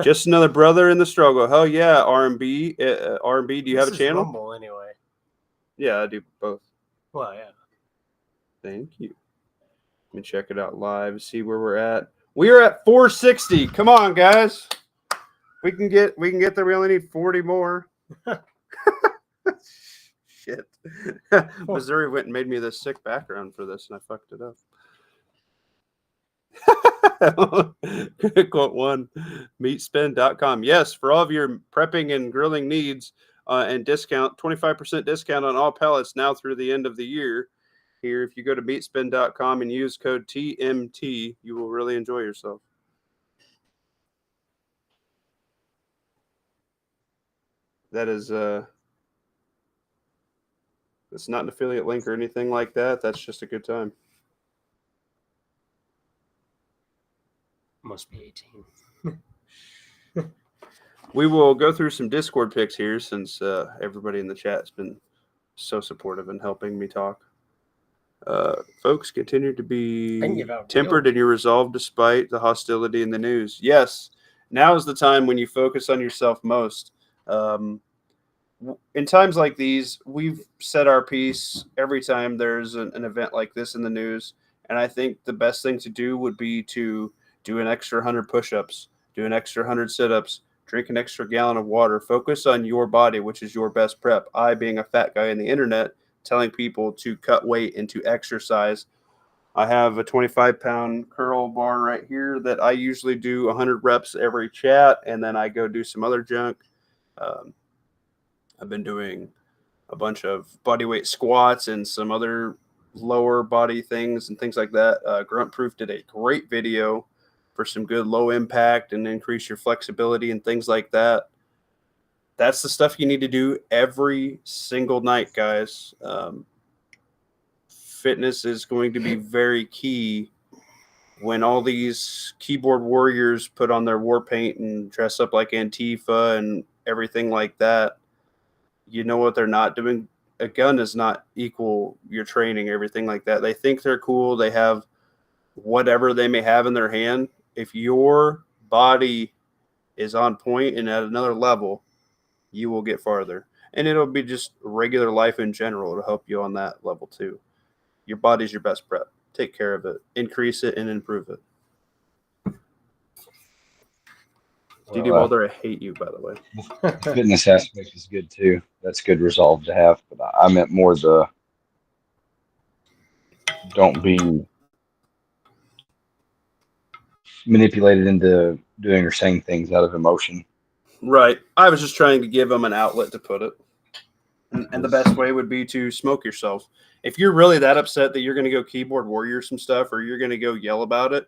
Just another brother in the struggle. Hell yeah, R&B. R&B, do you have a This is channel? Rumble anyway. Yeah, I do both. Well, yeah. Thank you. Let me check it out live, see where we're at. We are at 460. Come on, guys. We can get there. We only need 40 more. Shit. Missouri went and made me this sick background for this, and I fucked it up. Quote one, meatspin.com. Yes, for all of your prepping and grilling needs and discount, 25% discount on all pellets now through the end of the year. Here, if you go to meatspin.com and use code TMT, you will really enjoy yourself. That is it's not an affiliate link or anything like that. That's just a good time. Must be 18. We will go through some Discord picks here since everybody in the chat has been so supportive in helping me talk. Folks, continue to be tempered in your resolve despite the hostility in the news. Yes, now is the time when you focus on yourself most. In times like these, we've said our piece every time there's an event like this in the news. And I think the best thing to do would be to do an extra 100 push-ups, do an extra 100 sit-ups, drink an extra gallon of water. Focus on your body, which is your best prep. I, being a fat guy on the internet, telling people to cut weight and to exercise. I have a 25-pound curl bar right here that I usually do 100 reps every chat, and then I go do some other junk. I've been doing a bunch of bodyweight squats and some other lower body things and things like that. Grunt Proof did a great video for some good low impact and increase your flexibility and things like that. That's the stuff you need to do every single night, guys. Fitness is going to be very key when all these keyboard warriors put on their war paint and dress up like Antifa and everything like that. You know what they're not doing? A gun does not equal your training, everything like that. They think they're cool. They have whatever they may have in their hand. If your body is on point and at another level, you will get farther. And it'll be just regular life in general. It'll help you on that level too. Your body's your best prep. Take care of it. Increase it and improve it. DD Walder, I hate you, by the way. Fitness aspect is good too. That's good resolve to have. But I meant more the don't be manipulated into doing or saying things out of emotion. Right. I was just trying to give them an outlet to put it. And the best way would be to smoke yourself. If you're really that upset that you're going to go keyboard warrior some stuff or you're going to go yell about it,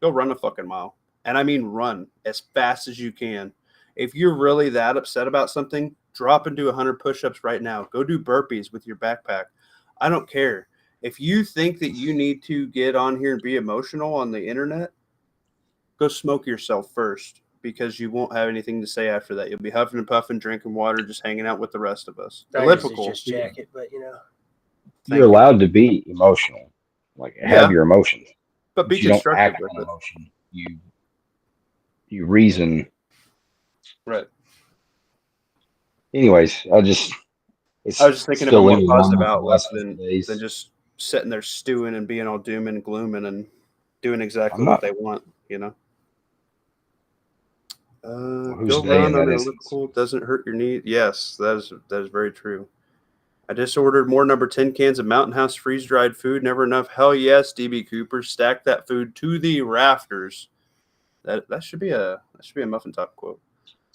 go run a fucking mile. And I mean run as fast as you can. If you're really that upset about something, drop and do 100 push-ups right now. Go do burpees with your backpack. I don't care. If you think that you need to get on here and be emotional on the internet, go smoke yourself first because you won't have anything to say after that. You'll be huffing and puffing, drinking water, just hanging out with the rest of us. Elliptical. Just jacket, but you know. You're allowed to be emotional, like have your emotions, but be you don't constructive act with on it. emotion. You reason. Right. Anyways, I was just thinking of a more positive outlook than just sitting there stewing and being all doom and glooming and doing exactly what they want, you know. Go run on elliptical doesn't hurt your knee. Yes, that is very true. I just ordered more number 10 cans of Mountain House freeze dried food. Never enough. Hell yes, DB Cooper. Stack that food to the rafters. That should be a Muffin Top quote.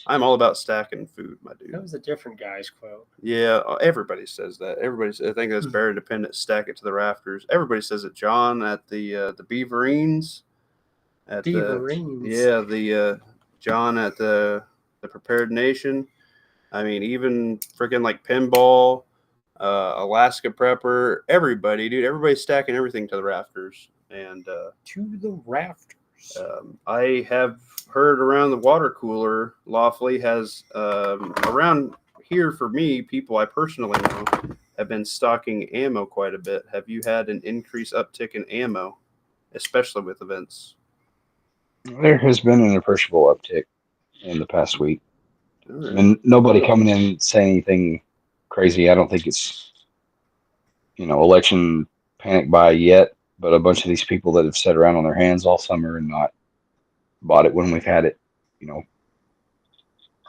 I'm all about stacking food, my dude. That was a different guy's quote. Yeah, everybody says that. I think that's Bear Independent. Stack it to the rafters. Everybody says it. John at the Beaverines. Beaverines. John at the Prepared Nation. I mean, even freaking like Pinball, Alaska Prepper, everybody, dude. Everybody's stacking everything to the rafters. And to the rafters. I have heard around the water cooler, Lawfully has around here for me, people I personally know have been stocking ammo quite a bit. Have you had an increased uptick in ammo, especially with events? There has been an appreciable uptick in the past week. Right. And nobody coming in saying anything crazy. I don't think it's, election panic buy yet, but a bunch of these people that have sat around on their hands all summer and not bought it when we've had it, are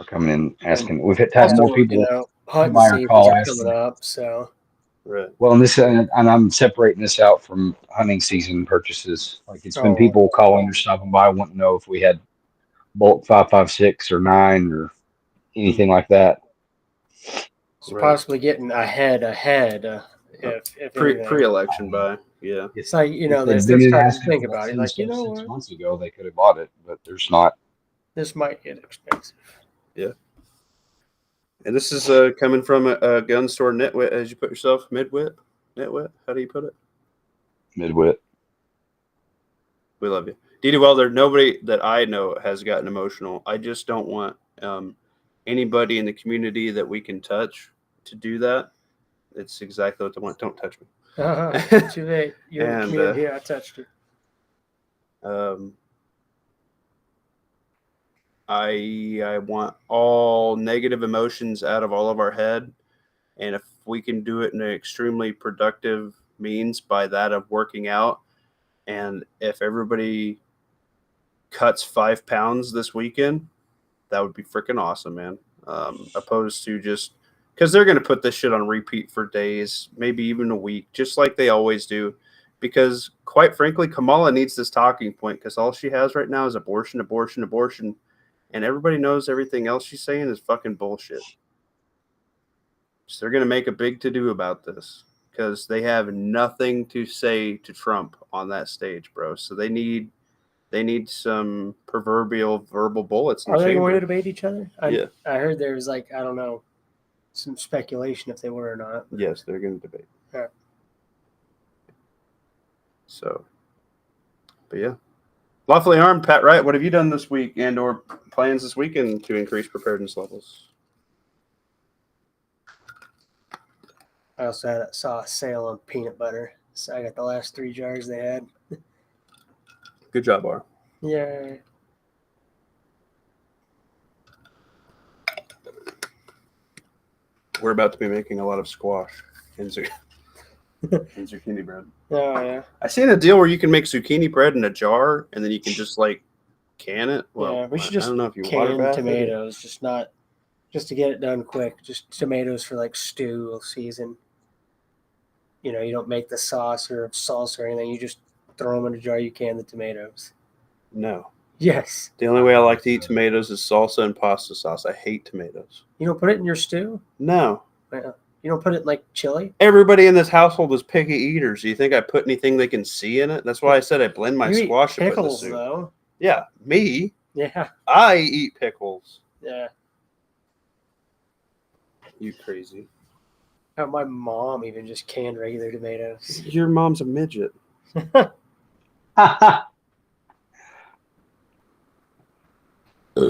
coming in asking. We've had more people hunting seasons are coming up, so. Right. Well, and I'm separating this out from hunting season purchases. Like it's been people calling or stopping by wanting to know if we had bulk 5.56 or 9 or anything like that. So possibly getting ahead. If pre-election buy, yeah. It's like they're starting to think about it. Like 6 months ago they could have bought it, but there's not. This might get expensive. Yeah. And this is coming from a gun store nitwit, as you put yourself, nitwit. How do you put it? Midwit. We love you, Didi Welder. Nobody that I know has gotten emotional. I just don't want anybody in the community that we can touch to do that. It's exactly what I want. Don't touch me. Too late. You're in the community. I touched you. I want all negative emotions out of all of our head. And if we can do it in an extremely productive means by that of working out, and if everybody cuts 5 pounds this weekend, that would be freaking awesome, man. Opposed to just because they're going to put this shit on repeat for days, maybe even a week, just like they always do. Because quite frankly, Kamala needs this talking point because all she has right now is abortion. And everybody knows everything else she's saying is fucking bullshit. So they're going to make a big to-do about this because they have nothing to say to Trump on that stage, bro. So they need some proverbial verbal bullets. Are they going to debate each other? Yeah. I heard there was some speculation if they were or not. Yes, they're going to debate. Yeah. So, but yeah. Lawfully armed, Pat Wright, what have you done this week and or plans this weekend to increase preparedness levels? I also saw a sale on peanut butter, so I got the last 3 jars they had. Good job, R. Yeah. We're about to be making a lot of squash and zucchini bread. Oh, yeah. I seen a deal where you can make zucchini bread in a jar and then you can just can it. Well, yeah, we should just I don't know if you can tomatoes, just to get it done quick. Just tomatoes for stew season. You don't make the sauce or salsa or anything. You just throw them in a jar. You can the tomatoes. No. Yes. The only way I like to eat tomatoes is salsa and pasta sauce. I hate tomatoes. You don't put it in your stew? No. You don't put it in chili? Everybody in this household is picky eaters. Do you think I put anything they can see in it? That's why I said I blend my squash. You eat pickles, though. Yeah, me. Yeah. I eat pickles. Yeah. You crazy. My mom even just canned regular tomatoes. Your mom's a midget.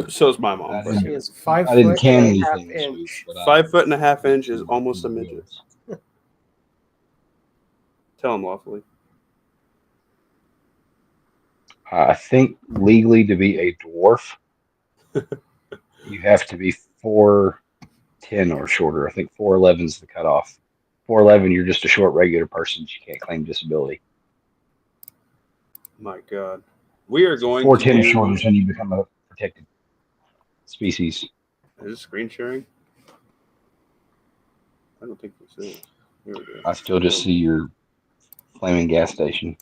So is my mom. She is 5 I didn't foot can and a half anything this inch. week, but 5'1.5" is almost a midget. Tell him lawfully. I think legally to be a dwarf, you have to be 4'10" or shorter. I think 4'11" is the cutoff. 4'11", you're just a short regular person. You can't claim disability. My God. We are going 4'10" or to shorter is when you become a protected species. Is this screen sharing? I don't think this is. Here we go. I still just see your flaming gas station.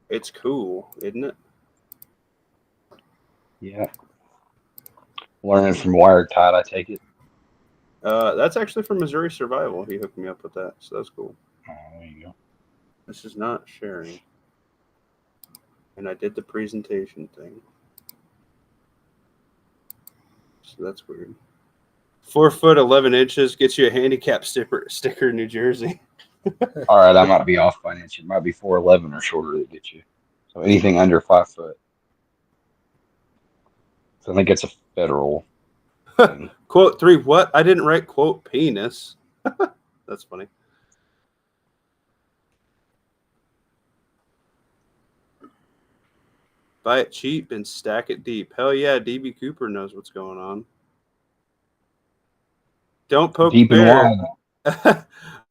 It's cool, isn't it? Yeah. Learning from Wired Tide, I take it. That's actually from Missouri Survival. He hooked me up with that, so that's cool. Oh, there you go. This is not sharing. And I did the presentation thing. So that's weird. 4 foot 11 inches gets you a handicap sticker in New Jersey. All right, I might be off by an inch. It might be 4'11" or shorter that gets you. So anything under 5 foot. So I think it's a federal thing. Quote 3, what? I didn't write quote penis. That's funny. Buy it cheap and stack it deep. Hell yeah, DB Cooper knows what's going on. Don't poke Deep the bear. and wide.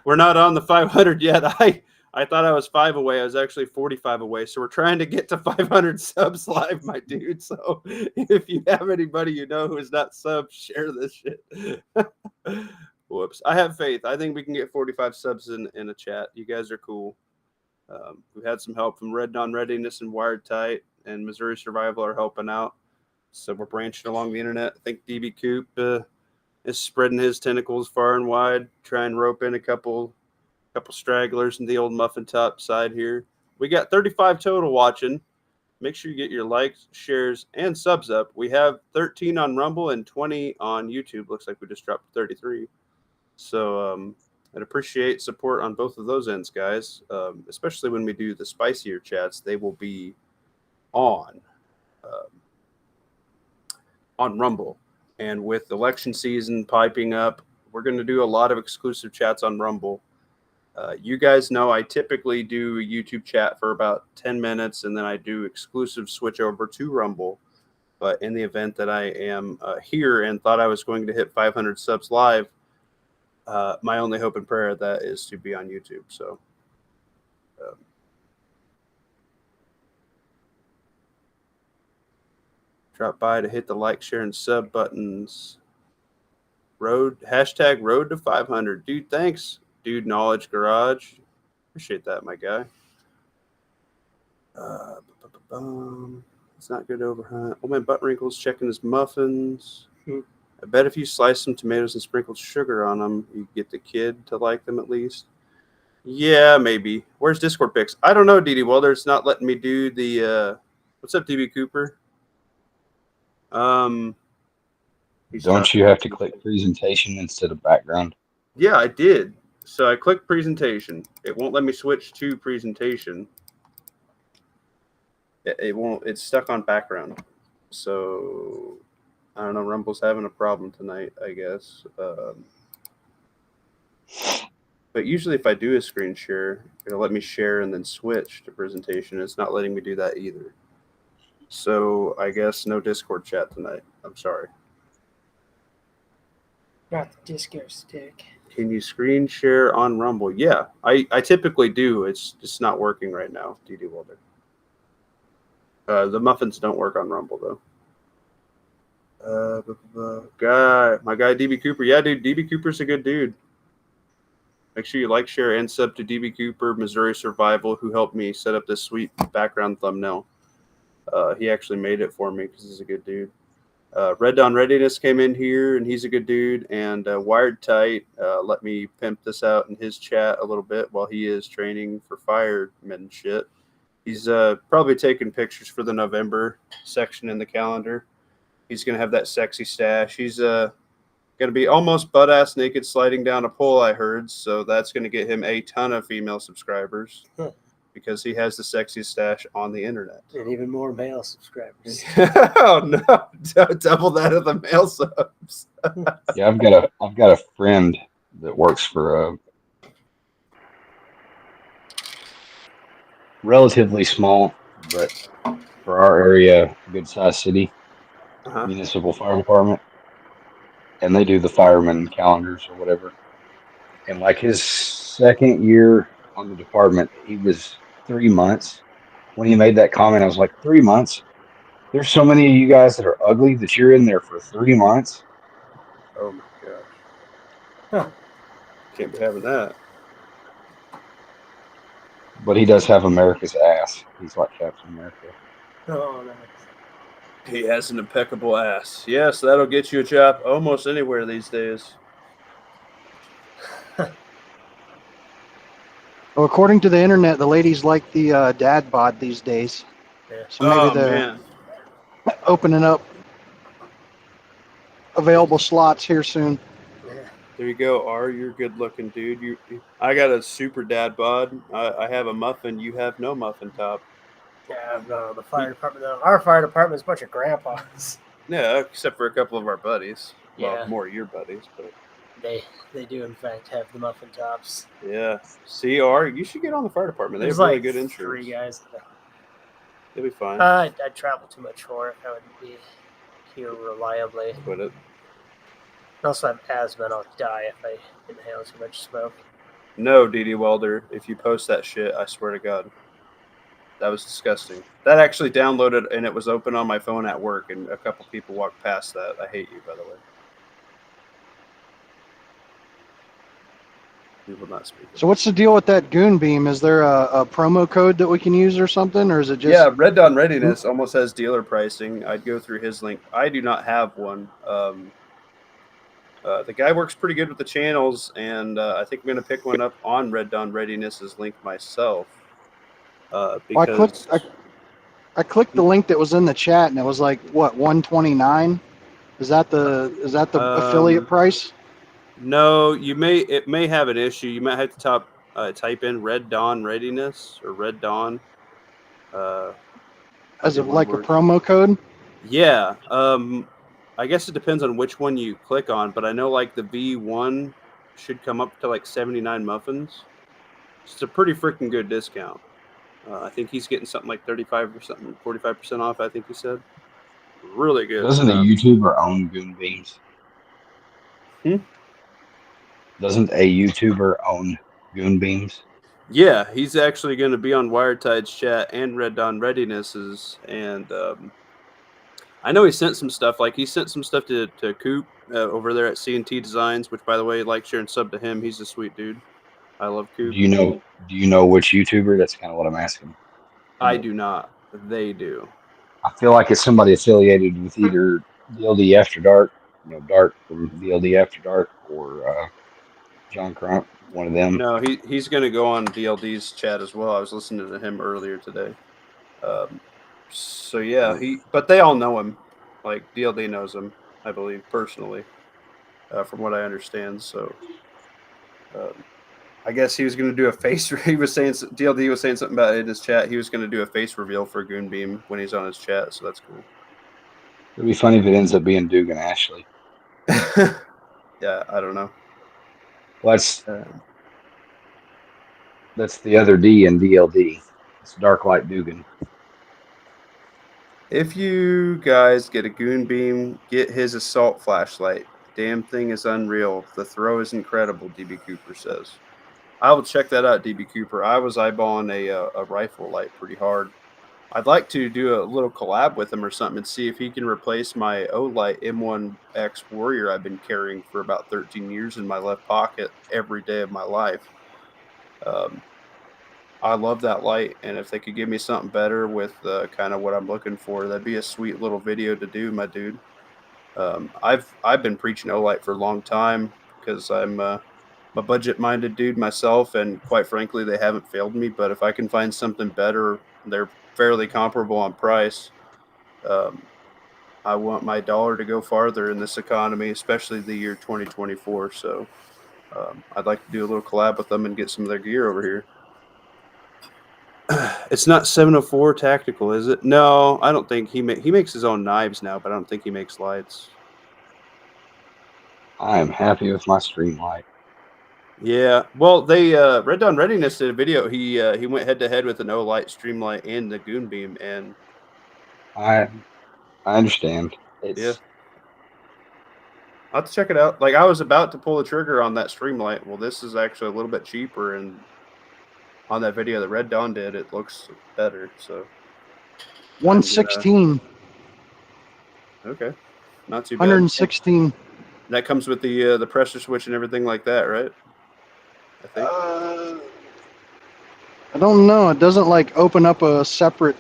We're not on the 500 yet. I thought I was 5 away. I was actually 45 away. So we're trying to get to 500 subs live, my dude. So if you have anybody you know who is not subbed, share this shit. Whoops. I have faith. I think we can get 45 subs in a chat. You guys are cool. We've had some help from Red Dawn Readiness and Wired Tight, and Missouri Survival are helping out. So we're branching along the internet. I think DB Coop is spreading his tentacles far and wide, trying to rope in a couple stragglers in the old muffin top side here. We got 35 total watching. Make sure you get your likes, shares, and subs up. We have 13 on Rumble and 20 on YouTube. Looks like we just dropped 33. So I'd appreciate support on both of those ends, guys, especially when we do the spicier chats. They will be on Rumble. And with election season piping up, we're going to do a lot of exclusive chats on Rumble. You guys know I typically do a YouTube chat for about 10 minutes, and then I do exclusive switch over to Rumble. But in the event that I am here and thought I was going to hit 500 subs live, my only hope and prayer of that is to be on YouTube. So drop by to hit the like, share, and sub buttons. Hashtag road to 500. Dude, thanks. Dude, Knowledge Garage. Appreciate that, my guy. It's not good overhunt. Oh, man, Butt Wrinkle's checking his muffins. I bet if you slice some tomatoes and sprinkled sugar on them, you get the kid to like them at least. Yeah, maybe. Where's Discord pics? I don't know, DD Welder. It's not letting me do the... What's up, DB Cooper? Don't you have to click presentation instead of background? Yeah, I did. So I clicked presentation. It won't let me switch to presentation. It won't. It's stuck on background. So I don't know. Rumble's having a problem tonight, I guess. But usually if I do a screen share, it'll let me share and then switch to presentation. It's not letting me do that either. So I guess no Discord chat tonight. I'm sorry. Got the Discord stick. Can you screen share on Rumble? Yeah, I typically do. It's just not working right now, DD Wilder. The muffins don't work on Rumble, though. My guy, DB Cooper. Yeah, dude, DB Cooper's a good dude. Make sure you like, share, and sub to DB Cooper, Missouri Survival, who helped me set up this sweet background thumbnail. He actually made it for me because he's a good dude. Red Dawn Readiness came in here, and he's a good dude. And Wired Tight let me pimp this out in his chat a little bit while he is training for firemen shit. He's probably taking pictures for the November section in the calendar. He's going to have that sexy stash. He's going to be almost butt-ass naked sliding down a pole, I heard. So that's going to get him a ton of female subscribers. Because he has the sexiest stash on the internet. And even more male subscribers. Oh no! Double that of the male subs. Yeah, I've got a friend that works for relatively small, but for our area, good sized city, Uh-huh. municipal fire department, and they do the fireman calendars or whatever. And like his second year on the department, he was 3 months. When he made that comment, I was like, 3 months? There's so many of you guys that are ugly that you're in there for 3 months. Oh my gosh. Huh. Can't be having that. But he does have America's ass. He's like Captain America. Oh, nice. He has an impeccable ass. Yes, that'll get you a job almost anywhere these days. Well, according to the internet, the ladies like the dad bod these days. Yeah. So maybe Oh, they're man. opening up available slots here soon. Yeah. There you go. You're a good looking dude. I got a super dad bod. I have a muffin. You have no muffin top. Yeah, no, the fire department. No. Our fire department is a bunch of grandpas. Yeah, except for a couple of our buddies. Yeah. Well, more your buddies, but They do in fact have the muffin tops. yeah. CR, you should get on the fire department. They There's have really like good insurance. 3 guys. They'll be fine. I'd travel too much for it. I wouldn't be here reliably. But I also have asthma and I'll die if I inhale too much smoke. no, DD Welder, if you post that shit, I swear to God. That was disgusting. That actually downloaded and it was open on my phone at work, and a couple people walked past that. I hate you, by the way. People not speaking. So what's the deal with that goon beam? Is there a promo code that we can use or something, or is it just? Yeah, Red Dawn Readiness almost has dealer pricing. I'd go through his link. I do not have one. The guy works pretty good with the channels, and I think I'm going to pick one up on Red Dawn Readiness's link myself. Because I clicked the link that was in the chat, and it was like what, 129? Is that the affiliate price? no, it may have an issue. You might have to type in Red Dawn Readiness or Red Dawn. As of like word. a promo code? Yeah. I guess it depends on which one you click on, but I know like the V1 should come up to like 79 muffins. It's a pretty freaking good discount. I think he's getting something like 35 or something, 45% off, I think he said. Really good. Doesn't a YouTuber own Goon Beams? Doesn't a YouTuber own Goon Beams? Yeah, he's actually going to be on Wiretide's chat and Red Dawn Readiness's, and I know he sent some stuff. Like he sent some stuff to Coop over there at C&T Designs, which, by the way, like, share, and sub to him. He's a sweet dude. I love Coop. Do you know which YouTuber? That's kind of what I'm asking. I do not. They do. I feel like it's somebody affiliated with either DLD After Dark, Dark from DLD After Dark, or John Crump, one of them. No, he's going to go on DLD's chat as well. I was listening to him earlier today. So yeah, but they all know him. Like DLD knows him, I believe, personally, from what I understand. So I guess he was going to do a face. He was saying DLD was saying something about it in his chat. He was going to do a face reveal for Goon Beam when he's on his chat. So that's cool. It'd be funny if it ends up being Dugan Ashley. Yeah, I don't know. Well, that's the other D in DLD. It's Darklight Dugan. If you guys get a Goon Beam, get his assault flashlight. Damn thing is unreal. The throw is incredible, DB Cooper says. I will check that out, DB Cooper. I was eyeballing a rifle light pretty hard. I'd like to do a little collab with him or something and see if he can replace my Olight M1X Warrior I've been carrying for about 13 years in my left pocket every day of my life. I love that light, and if they could give me something better with kind of what I'm looking for, that'd be a sweet little video to do, my dude. I've been preaching Olight for a long time because I'm a budget-minded dude myself, and quite frankly, they haven't failed me. But if I can find something better, they're fairly comparable on price. I want my dollar to go farther in this economy, especially the year 2024. So I'd like to do a little collab with them and get some of their gear over here. It's not 704 Tactical, is it? No, I don't think he makes his own knives now, but I don't think he makes lights. I am happy with my stream light. Yeah, well, they Red Dawn Readiness did a video. He went head to head with an Olight, Streamlight, and the Goon Beam, and I understand. yeah, It's I'll have to check it out. Like I was about to pull the trigger on that Streamlight. Well, this is actually a little bit cheaper, and on that video that Red Dawn did, it looks better. So 116. Okay, not too bad. 116. That comes with the pressure switch and everything like that, right? I think. I don't know. It doesn't like open up a separate.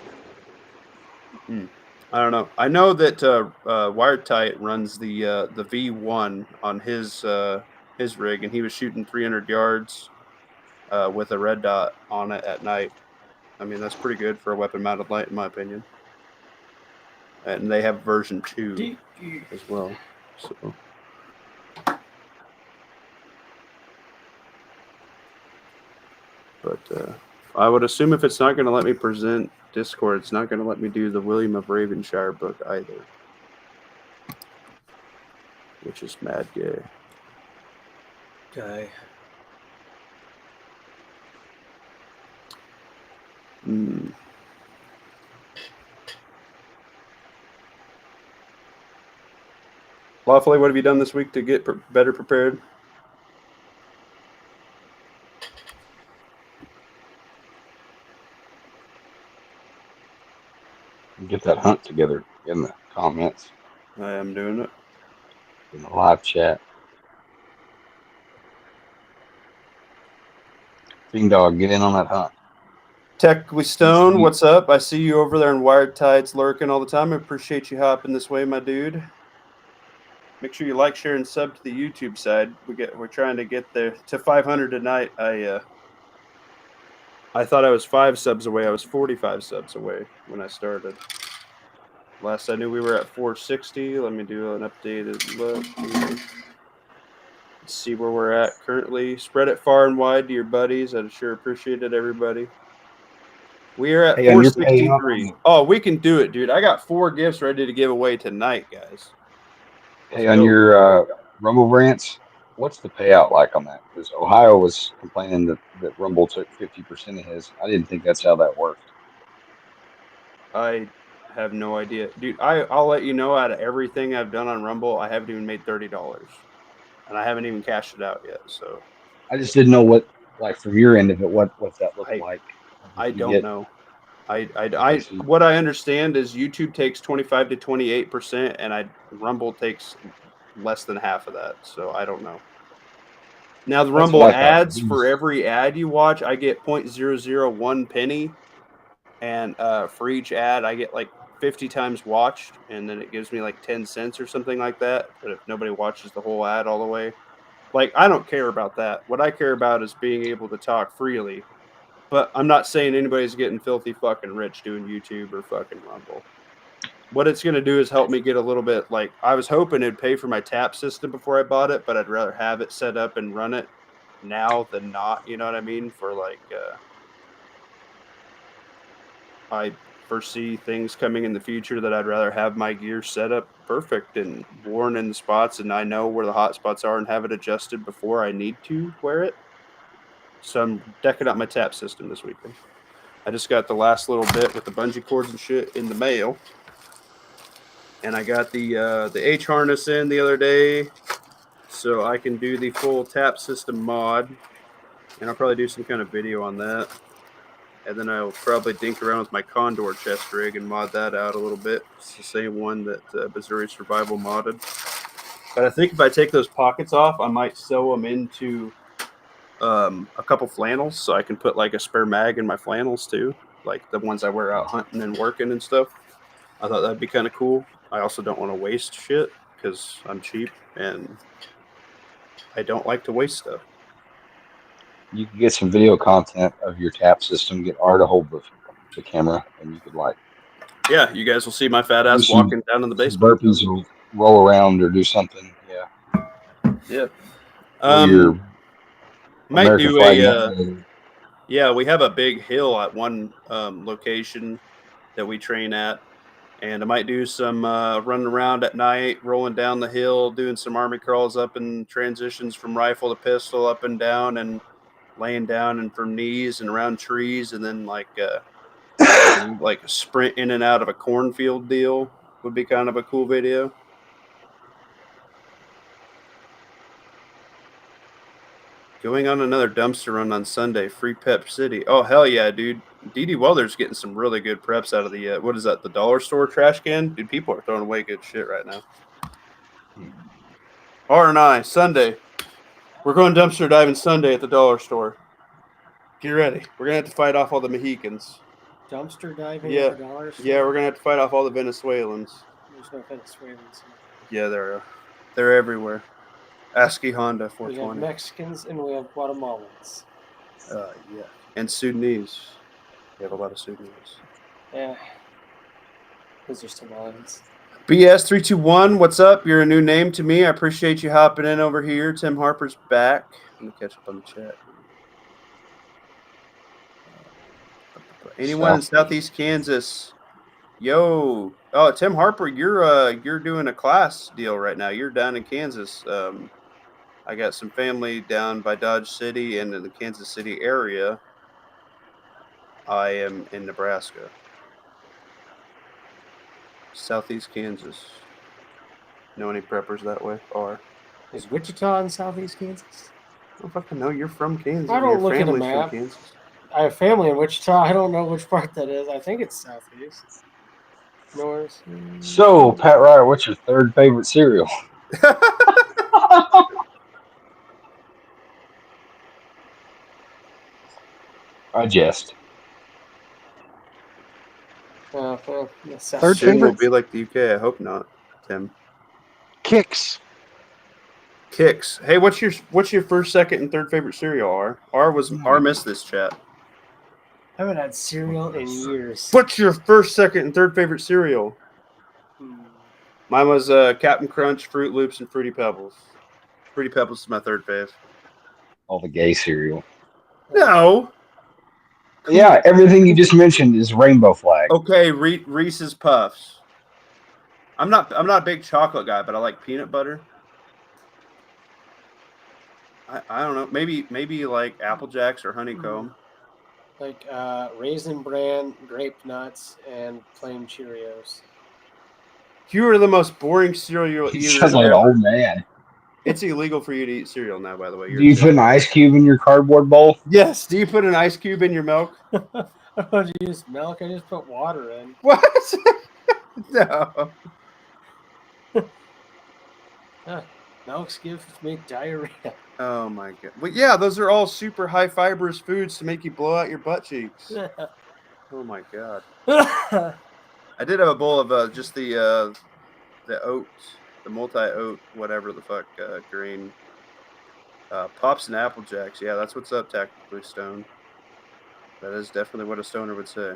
I don't know. I know that Wiretight runs the V1 on his rig, and he was shooting 300 yards with a red dot on it at night. I mean, that's pretty good for a weapon-mounted light, in my opinion. And they have version 2 as well. So. But I would assume if it's not going to let me present Discord, it's not going to let me do the William of Ravenshire book either. Which is mad gay. Okay. Lawfully, what have you done this week to get better prepared? get that hunt together in the comments. I am doing it. In the live chat. Bing Dog, get in on that hunt. Technically Stone, what's up? I see you over there in Wired Tides lurking all the time. I appreciate you hopping this way, my dude. Make sure you like, share, and sub to the YouTube side. We're trying to get there to 500 tonight. I thought I was 5 subs away. I was 45 subs away when I started. Last I knew we were at 460. Let me do an updated look. Let's see where we're at currently. Spread it far and wide to your buddies. I'd sure appreciate it, everybody. We are at 463. Oh, we can do it, dude. I got 4 gifts ready to give away tonight, guys. Hey, on your Rumble rants, what's the payout like on that? Because Ohio was complaining that Rumble took 50% of his. I didn't think that's how that worked. I have no idea. Dude, I'll let you know, out of everything I've done on Rumble, I haven't even made $30. And I haven't even cashed it out yet. So I just didn't know what, like, from your end of it, what that looked like. I don't know. What I understand is YouTube takes 25 to 28%, and Rumble takes less than half of that. So I don't know. Now the Rumble ads, for every ad you watch, I get 0.001 penny, and for each ad I get like 50 times watched, and then it gives me like 10 cents or something like that. But if nobody watches the whole ad all the way, like, I don't care about that. What I care about is being able to talk freely. But I'm not saying anybody's getting filthy fucking rich doing YouTube or fucking Rumble. What it's going to do is help me get a little bit, like, I was hoping it'd pay for my tap system before I bought it, but I'd rather have it set up and run it now than not, you know what I mean? For like, I foresee things coming in the future that I'd rather have my gear set up perfect and worn in the spots, and I know where the hot spots are and have it adjusted before I need to wear it. So I'm decking out my tap system this weekend. I just got the last little bit with the bungee cords and shit in the mail. And I got the H harness in the other day, so I can do the full tap system mod. And I'll probably do some kind of video on that. And then I'll probably dink around with my Condor chest rig and mod that out a little bit. It's the same one that Missouri Survival modded. But I think if I take those pockets off, I might sew them into a couple flannels, so I can put like a spare mag in my flannels too, like the ones I wear out hunting and working and stuff. I thought that'd be kind of cool. I also don't want to waste shit because I'm cheap and I don't like to waste stuff. You can get some video content of your tap system, get R to hold the camera, and you could, like, yeah, you guys will see my fat ass walking down in the basement. Burpees will roll around or do something. Yeah. Might do a yeah, we have a big hill at one location that we train at, And I might do some running around at night, rolling down the hill, doing some army crawls up and transitions from rifle to pistol, up and down, and laying down and from knees and around trees, and then like a sprint in and out of a cornfield deal would be kind of a cool video. Going on another dumpster run on Sunday, free Pep City. Oh, hell yeah, dude. D.D. Welder's getting some really good preps out of the, what is that, the dollar store trash can? Dude, people are throwing away good shit right now. R&I, Sunday. We're going dumpster diving Sunday at the dollar store. Get ready. We're going to have to fight off all the Mexicans. Dumpster diving Yeah. at the dollar store? Yeah, we're going to have to fight off all the Venezuelans. There's no Venezuelans. Yeah, they're everywhere. ASCII Honda We have 420. Mexicans and we have Guatemalans. Yeah. And Sudanese. We have a lot of Sudanese. Yeah. Those are Somalians. BS321, what's up? You're a new name to me. I appreciate you hopping in over here. Tim Harper's back. I'm going to catch up on the chat. Anyone in Southeast Kansas? Yo. Oh, Tim Harper, you're doing a class deal right now. You're down in Kansas. I got some family down by Dodge City and in the Kansas City area. I am in Nebraska. Southeast Kansas. Know any preppers that way? Is Wichita in Southeast Kansas? I don't fucking know. You're from Kansas. I don't Your look at a family's map. from Kansas. I have family in Wichita. I don't know which part that is. I think it's Southeast. North. So, Pat Ryder, what's your third favorite cereal? I jest. Third Soon favorite? will be like the UK. I hope not, Tim. Kicks. Kicks. Hey, what's your first, second, and third favorite cereal? R missed this chat. I haven't had cereal in years. What's your first, second, and third favorite cereal? Mine was Captain Crunch, Fruit Loops, and Fruity Pebbles. Fruity Pebbles is my third fave. All the gay cereal. No. Yeah, everything you just mentioned is rainbow flag. Okay, Reese's Puffs. I'm not a big chocolate guy, but I like peanut butter. I don't know. Maybe like Apple Jacks or Honeycomb. Like Raisin Bran, Grape Nuts, and plain Cheerios. You are the most boring cereal He eater sounds like an ever. old man. It's illegal for you to eat cereal now, by the way. Do you put an ice cube in your cardboard bowl? Yes. Do you put an ice cube in your milk? I don't use milk. I just put water in. What? No. Milk gives me diarrhea. Oh my god. Well, yeah, those are all super high fibrous foods to make you blow out your butt cheeks. Oh my god. I did have a bowl of just the oats, the multi-oat, whatever the fuck, green. Pops and Apple Jacks. Yeah, that's what's up, Tactically Stone. That is definitely what a stoner would say.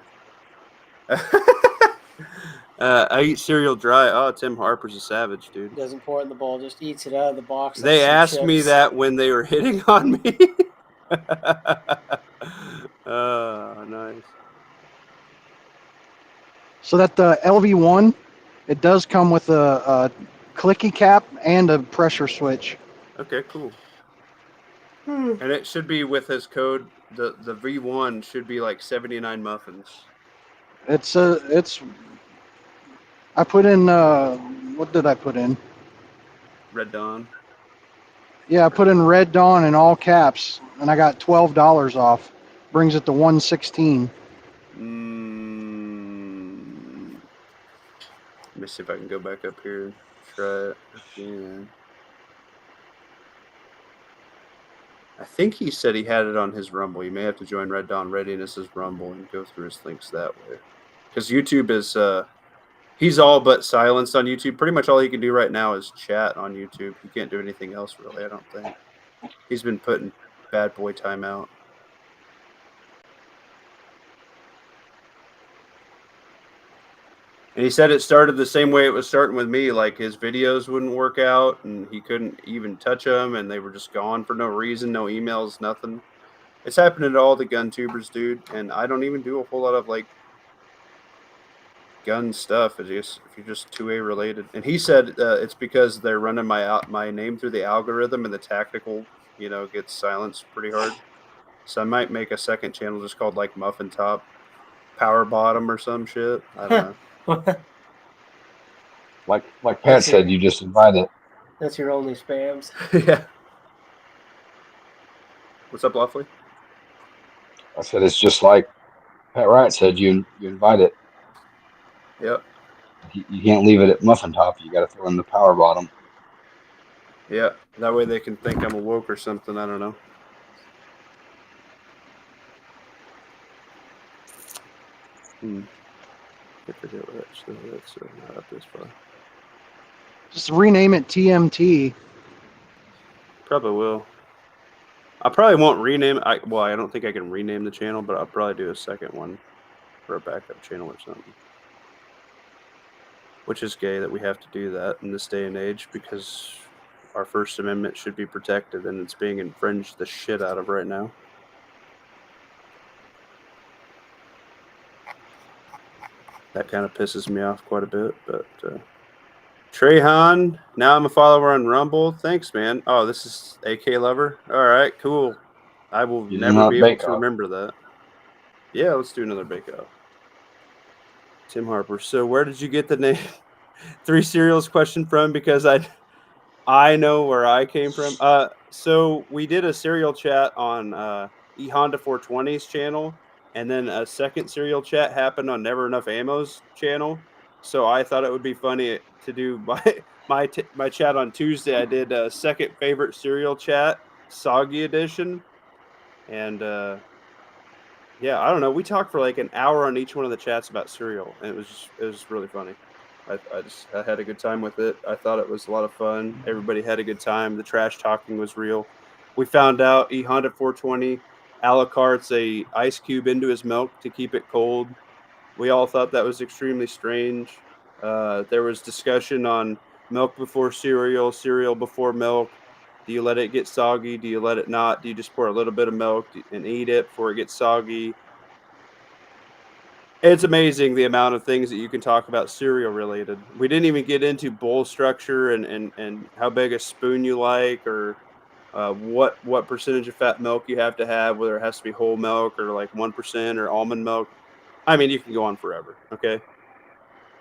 I eat cereal dry. Oh, Tim Harper's a savage, dude. Doesn't pour it in the bowl, just eats it out of the box. They like some asked me chips. that when they were hitting on me. Oh, nice. So that the LV1, it does come with a clicky cap and a pressure switch. Okay, cool. And it should be with his code. The V1 should be like 79 muffins. It's I put in what did I put in? Red Dawn. Yeah, I put in Red Dawn in all caps, and I got $12 off. Brings it to 116. Let me see if I can go back up here and try it again. I think he said he had it on his Rumble. You may have to join Red Dawn Readiness's Rumble and go through his links that way. Because YouTube is, he's all but silenced on YouTube. Pretty much all he can do right now is chat on YouTube. He can't do anything else, really, I don't think. He's been put in bad boy timeout. And he said it started the same way it was starting with me. Like his videos wouldn't work out and he couldn't even touch them and they were just gone for no reason, no emails, nothing. It's happening to all the gun tubers, dude. And I don't even do a whole lot of like gun stuff. It's just if you're just 2A related. And he said it's because they're running my name through the algorithm and the tactical, gets silenced pretty hard. So I might make a second channel just called like Muffin Top Power Bottom or some shit. I don't know. Like Pat said, you just invite it. That's your only spams. Yeah. What's up, Lawfully? I said it's just like Pat Wright said. You invite it. Yep. You can't leave it at Muffin Top. You got to throw in the Power Bottom. Yeah. That way they can think I'm awoke or something. I don't know. I forget what that's not up this far. Just rename it TMT. Probably will. I probably won't rename it. I don't think I can rename the channel, but I'll probably do a second one for a backup channel or something. Which is gay that we have to do that in this day and age because our First Amendment should be protected and it's being infringed the shit out of right now. That kind of pisses me off quite a bit, but Trehan, now I'm a follower on Rumble. Thanks, man. Oh, this is AK Lover. All right, cool. I will never be able to remember that. Yeah, let's do another Bake Off. Tim Harper. So where did you get the name 3 Cereals question from? Because I know where I came from. So we did a cereal chat on E Honda 420's channel, and then a second cereal chat happened on Never Enough Ammo's channel. So I thought it would be funny to do my chat on Tuesday. I did a second favorite cereal chat, Soggy Edition, and yeah, I don't know. We talked for like an hour on each one of the chats about cereal, and it was really funny. I had a good time with it. I thought it was a lot of fun. Everybody had a good time. The trash talking was real. We found out E Honda 420 a la carte's a ice cube into his milk to keep it cold. We all thought that was extremely strange. There was discussion on milk before cereal, cereal before milk. Do you let it get soggy? Do you let it not? Do you just pour a little bit of milk and eat it before it gets soggy? It's amazing the amount of things that you can talk about cereal related. We didn't even get into bowl structure and how big a spoon you like or what percentage of fat milk you have to have, whether it has to be whole milk or like 1% or almond milk. I mean, you can go on forever, okay?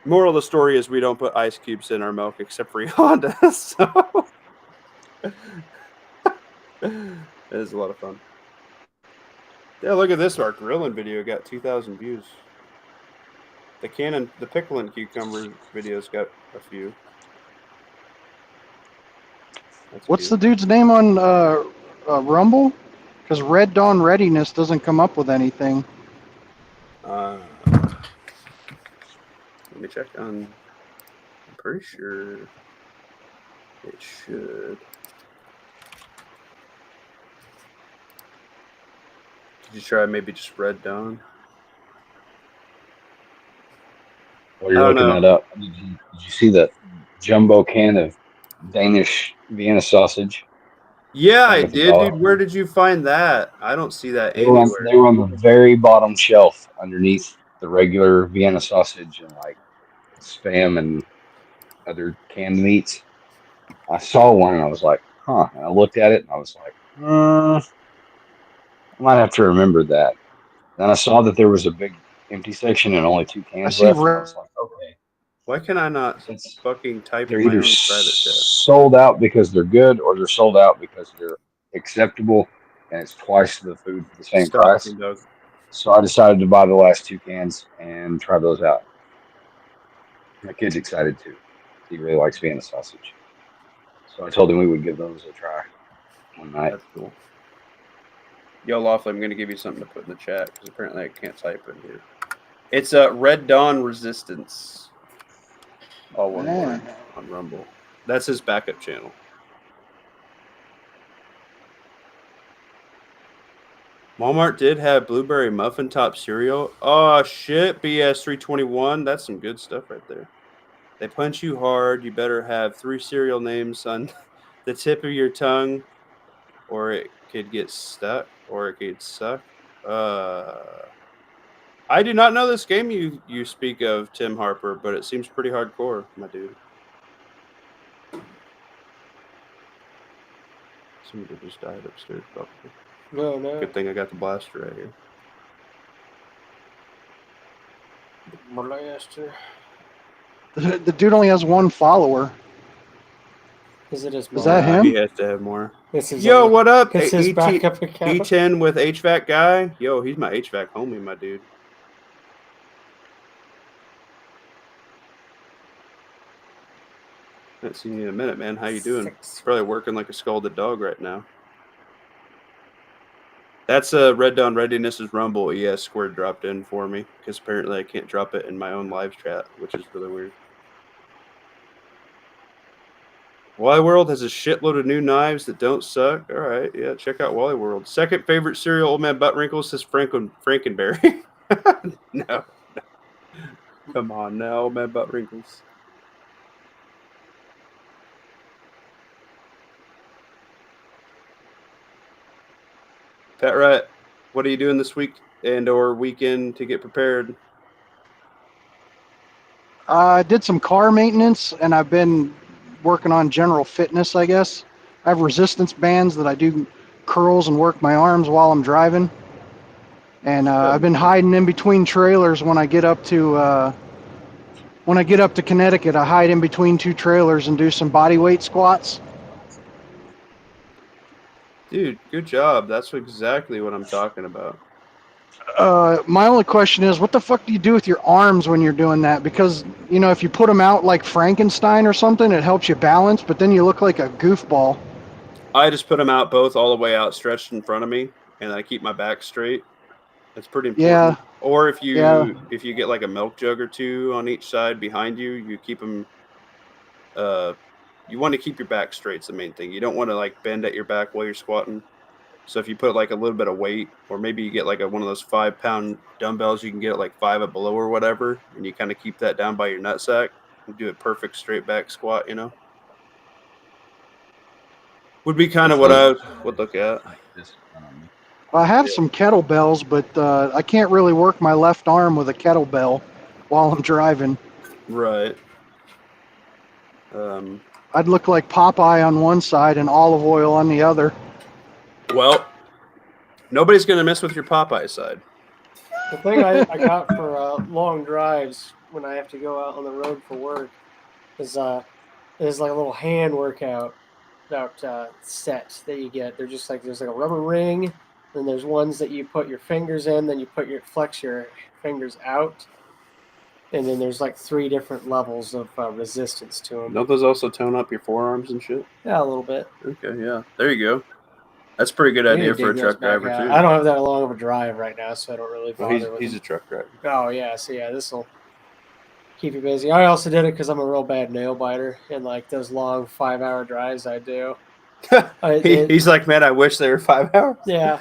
Moral of the story is we don't put ice cubes in our milk except for Honda. So it is a lot of fun. Yeah, look at this. Our grilling video got 2,000 views. The pickle and cucumber videos got a few. What's the dude's name on Rumble? Because Red Dawn Readiness doesn't come up with anything. Let me check on. I'm pretty sure it should. Did you try maybe just Red Dawn? While you're looking that up, did you see that jumbo can of Danish Vienna sausage? Yeah, I did, dude. Where did you find that? I don't see that anywhere. They were on the very bottom shelf underneath the regular Vienna sausage and like Spam and other canned meats. I saw one and I was like, huh. And I looked at it and I was like, I might have to remember that. Then I saw that there was a big empty section and only 2 cans left. And I was like, okay. Why can I not fucking type they're in my either own private chat? Sold out because they're good or they're sold out because they're acceptable and it's twice the food for the same price. Doug. So I decided to buy the last 2 cans and try those out. My kid's excited too. He really likes Vienna sausage. So I told him we would give those a try one night. That's cool. Yo, Lawful, I'm going to give you something to put in the chat because apparently I can't type in here. It's a Red Dawn Resistance. All one word on Rumble. That's his backup channel. Walmart did have blueberry muffin top cereal. Oh, shit. BS 321. That's some good stuff right there. They punch you hard. You better have 3 cereal names on the tip of your tongue or it could get stuck or it could suck. I do not know this game you speak of, Tim Harper, but it seems pretty hardcore, my dude. Somebody just died upstairs, probably. No, no. Good thing I got the blaster right here. Blaster. The dude only has one follower. Is it his Is that mom? him? He has to have more. This is Yo, what up? It's his E10 backup account. E10 with HVAC guy. Yo, he's my HVAC homie, my dude. Haven't seen you in a minute, man. How you doing? Probably working like a scalded dog right now. That's Red Dawn Readiness's Rumble ES squared dropped in for me because apparently I can't drop it in my own live chat, which is really weird. Wally World has a shitload of new knives that don't suck. All right, yeah, check out Wally World. Second favorite cereal, Old Man Buttwrinkle, says Frankenberry. No. Come on now, Old Man Buttwrinkles. Pat Rat, what are you doing this week and or weekend to get prepared? I did some car maintenance, and I've been working on general fitness, I guess. I have resistance bands that I do curls and work my arms while I'm driving. And I've been hiding in between trailers when I get up to Connecticut. I hide in between two trailers and do some body weight squats. Dude, good job. That's exactly what I'm talking about. My only question is, what the fuck do you do with your arms when you're doing that? Because, you know, if you put them out like Frankenstein or something, it helps you balance, but then you look like a goofball. I just put them out both all the way out stretched in front of me, and I keep my back straight. That's pretty important. Yeah. Or if you get like a milk jug or two on each side behind you, you keep them. You want to keep your back straight. It's the main thing. You don't want to like bend at your back while you're squatting. So if you put like a little bit of weight, or maybe you get like one of those 5-pound dumbbells, you can get at like 5 and below or whatever, and you kind of keep that down by your nutsack and do a perfect straight back squat. You know, would be kind of what I would look at. I have some kettlebells, but I can't really work my left arm with a kettlebell while I'm driving. Right. I'd look like Popeye on one side and olive oil on the other. Well, nobody's going to mess with your Popeye side. The thing I got for long drives when I have to go out on the road for work is like a little hand workout set that you get. They're just like, there's like a rubber ring, then there's ones that you put your fingers in, then you flex your fingers out, and then there's like 3 different levels of resistance to them. Don't those also tone up your forearms and shit? Yeah, a little bit. Okay, yeah. There you go. That's a pretty good idea for a truck driver, too. I don't have that long of a drive right now, so I don't really bother with he's it. a truck driver. Oh, yeah. So, yeah, this will keep you busy. I also did it because I'm a real bad nail biter, and like those long 5-hour drives I do. He's like, man, I wish they were 5 hours. Yeah.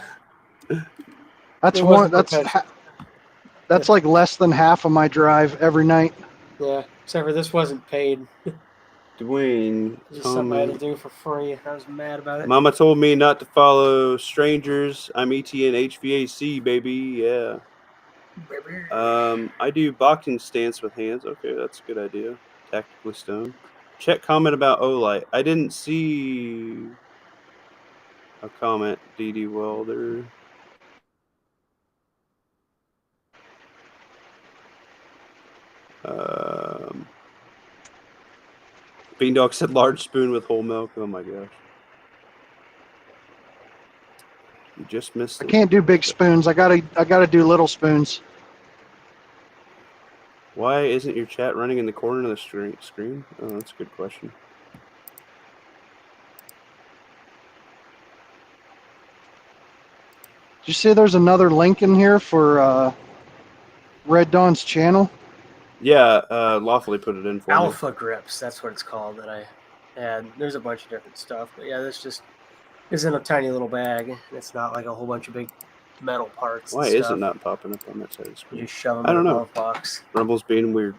That's like less than half of my drive every night. Yeah, except for this wasn't paid. Dwayne, Just something I had to do for free. I was mad about it. Mama told me not to follow strangers. I'm ETN HVAC, baby. Yeah. I do boxing stance with hands. Okay, that's a good idea. Tactically stone. Check comment about Olight. I didn't see a comment, DD Welder. Beandog said large spoon with whole milk. Oh my gosh. You just missed it. I can't do big spoons. I gotta do little spoons. Why isn't your chat running in the corner of the screen? Oh, that's a good question. Did you say there's another link in here for Red Dawn's channel? Yeah, Lawfully put it in for Alpha Grips, that's what it's called that I had. There's a bunch of different stuff, but yeah, this just is in a tiny little bag. It's not like a whole bunch of big metal parts. Why is it not popping up on that side of the screen? You just shove them I don't in a know. glove box. Rumble's being weird.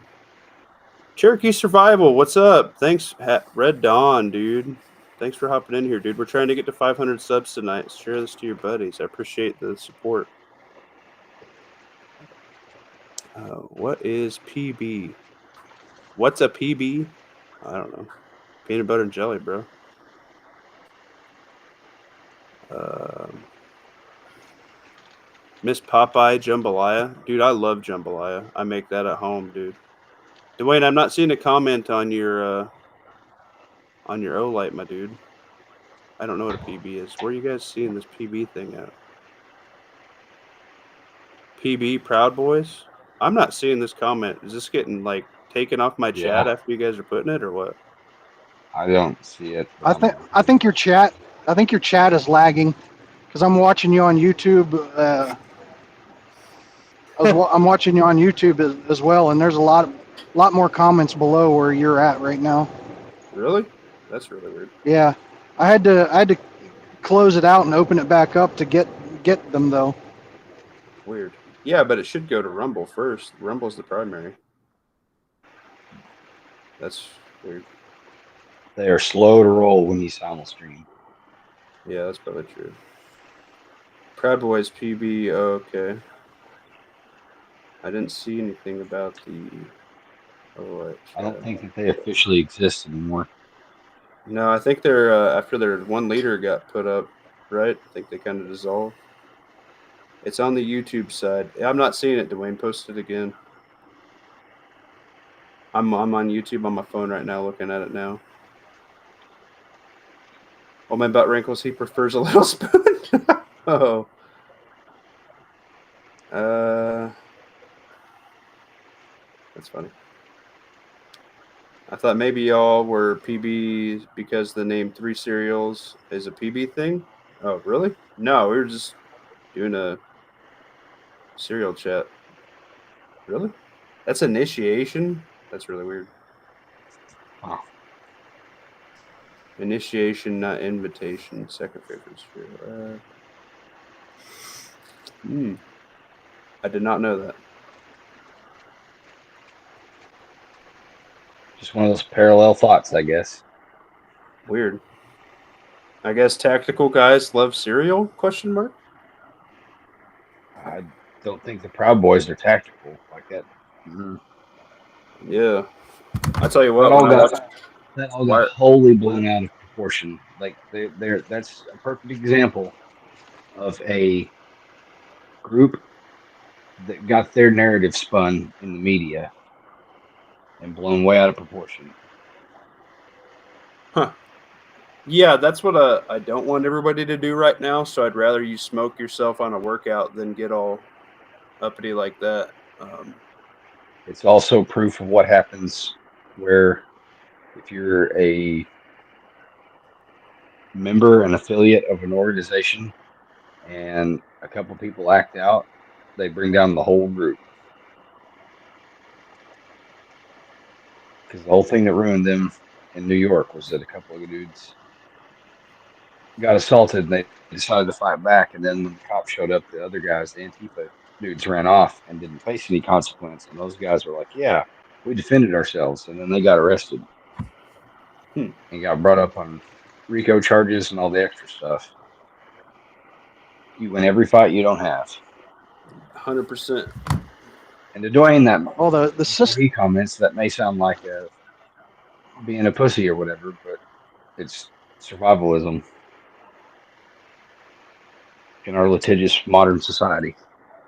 Cherokee Survival, what's up? Thanks, Red Dawn, dude. Thanks for hopping in here, dude. We're trying to get to 500 subs tonight. Share this to your buddies. I appreciate the support. What is PB? What's a PB? I don't know. Peanut butter and jelly, bro. Miss Popeye jambalaya. Dude, I love jambalaya. I make that at home, dude. Dwayne, I'm not seeing a comment on your Olight, my dude. I don't know what a PB is. Where are you guys seeing this PB thing at? PB Proud Boys? I'm not seeing this comment. Is this getting like taken off my chat after you guys are putting it, or what? I don't see it. I think your chat is lagging because I'm watching you on YouTube. I'm watching you on YouTube as well, and there's a lot more comments below where you're at right now. Really? That's really weird. Yeah, I had to close it out and open it back up to get them though. Weird. Yeah, but it should go to Rumble first. Rumble's the primary. That's weird. They are slow to roll when you simul stream. Yeah, that's probably true. Proud Boys PB. Oh, okay. I didn't see anything about the. I don't think that they officially exist anymore. No, I think they're after their one leader got put up, right? I think they kind of dissolved. It's on the YouTube side. I'm not seeing it. Dwayne, post it again. I'm on YouTube on my phone right now, looking at it now. Oh, my butt wrinkles. He prefers a little spoon. Oh. That's funny. I thought maybe y'all were PB because the name Three Cereals is a PB thing. Oh, really? No, we were just doing a cereal chat. Really? That's initiation? That's really weird. Wow. Initiation, not invitation. Second favorite cereal. I did not know that. Just one of those parallel thoughts, I guess. Weird. I guess tactical guys love cereal? Question mark. I don't think the Proud Boys are tactical like that. Mm-hmm. Yeah, I tell you what. That all got wholly blown out of proportion. Like that's a perfect example of a group that got their narrative spun in the media and blown way out of proportion. Huh. Yeah, that's what I don't want everybody to do right now. So I'd rather you smoke yourself on a workout than get all uppity like that. It's also proof of what happens where if you're a member and affiliate of an organization and a couple people act out, they bring down the whole group. Because the whole thing that ruined them in New York was that a couple of dudes got assaulted and they decided to fight back. And then when the cops showed up, the other guys, the Antifa dudes, ran off and didn't face any consequence. And those guys were like, yeah, we defended ourselves. And then they got arrested and got brought up on RICO charges and all the extra stuff. You win every fight you don't have. 100%. And to Dwayne, that the system, he comments that may sound like being a pussy or whatever, but it's survivalism in our litigious modern society.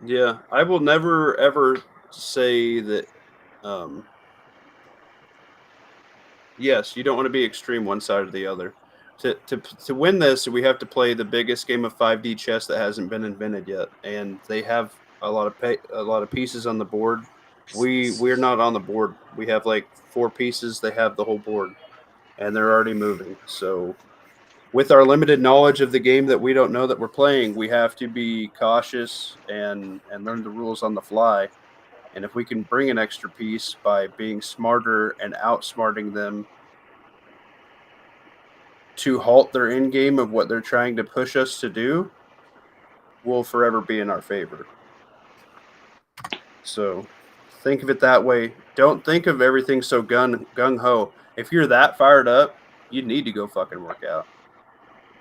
Yeah, I will never ever say that. Yes, you don't want to be extreme one side or the other. To win this, we have to play the biggest game of 5D chess that hasn't been invented yet, and they have a lot of pieces on the board. We're not on the board. We have like 4 pieces. They have the whole board, and they're already moving. So, with our limited knowledge of the game that we don't know that we're playing, we have to be cautious and learn the rules on the fly. And if we can bring an extra piece by being smarter and outsmarting them to halt their end game of what they're trying to push us to do, will forever be in our favor. So think of it that way. Don't think of everything so gung-ho. If you're that fired up, you need to go fucking work out.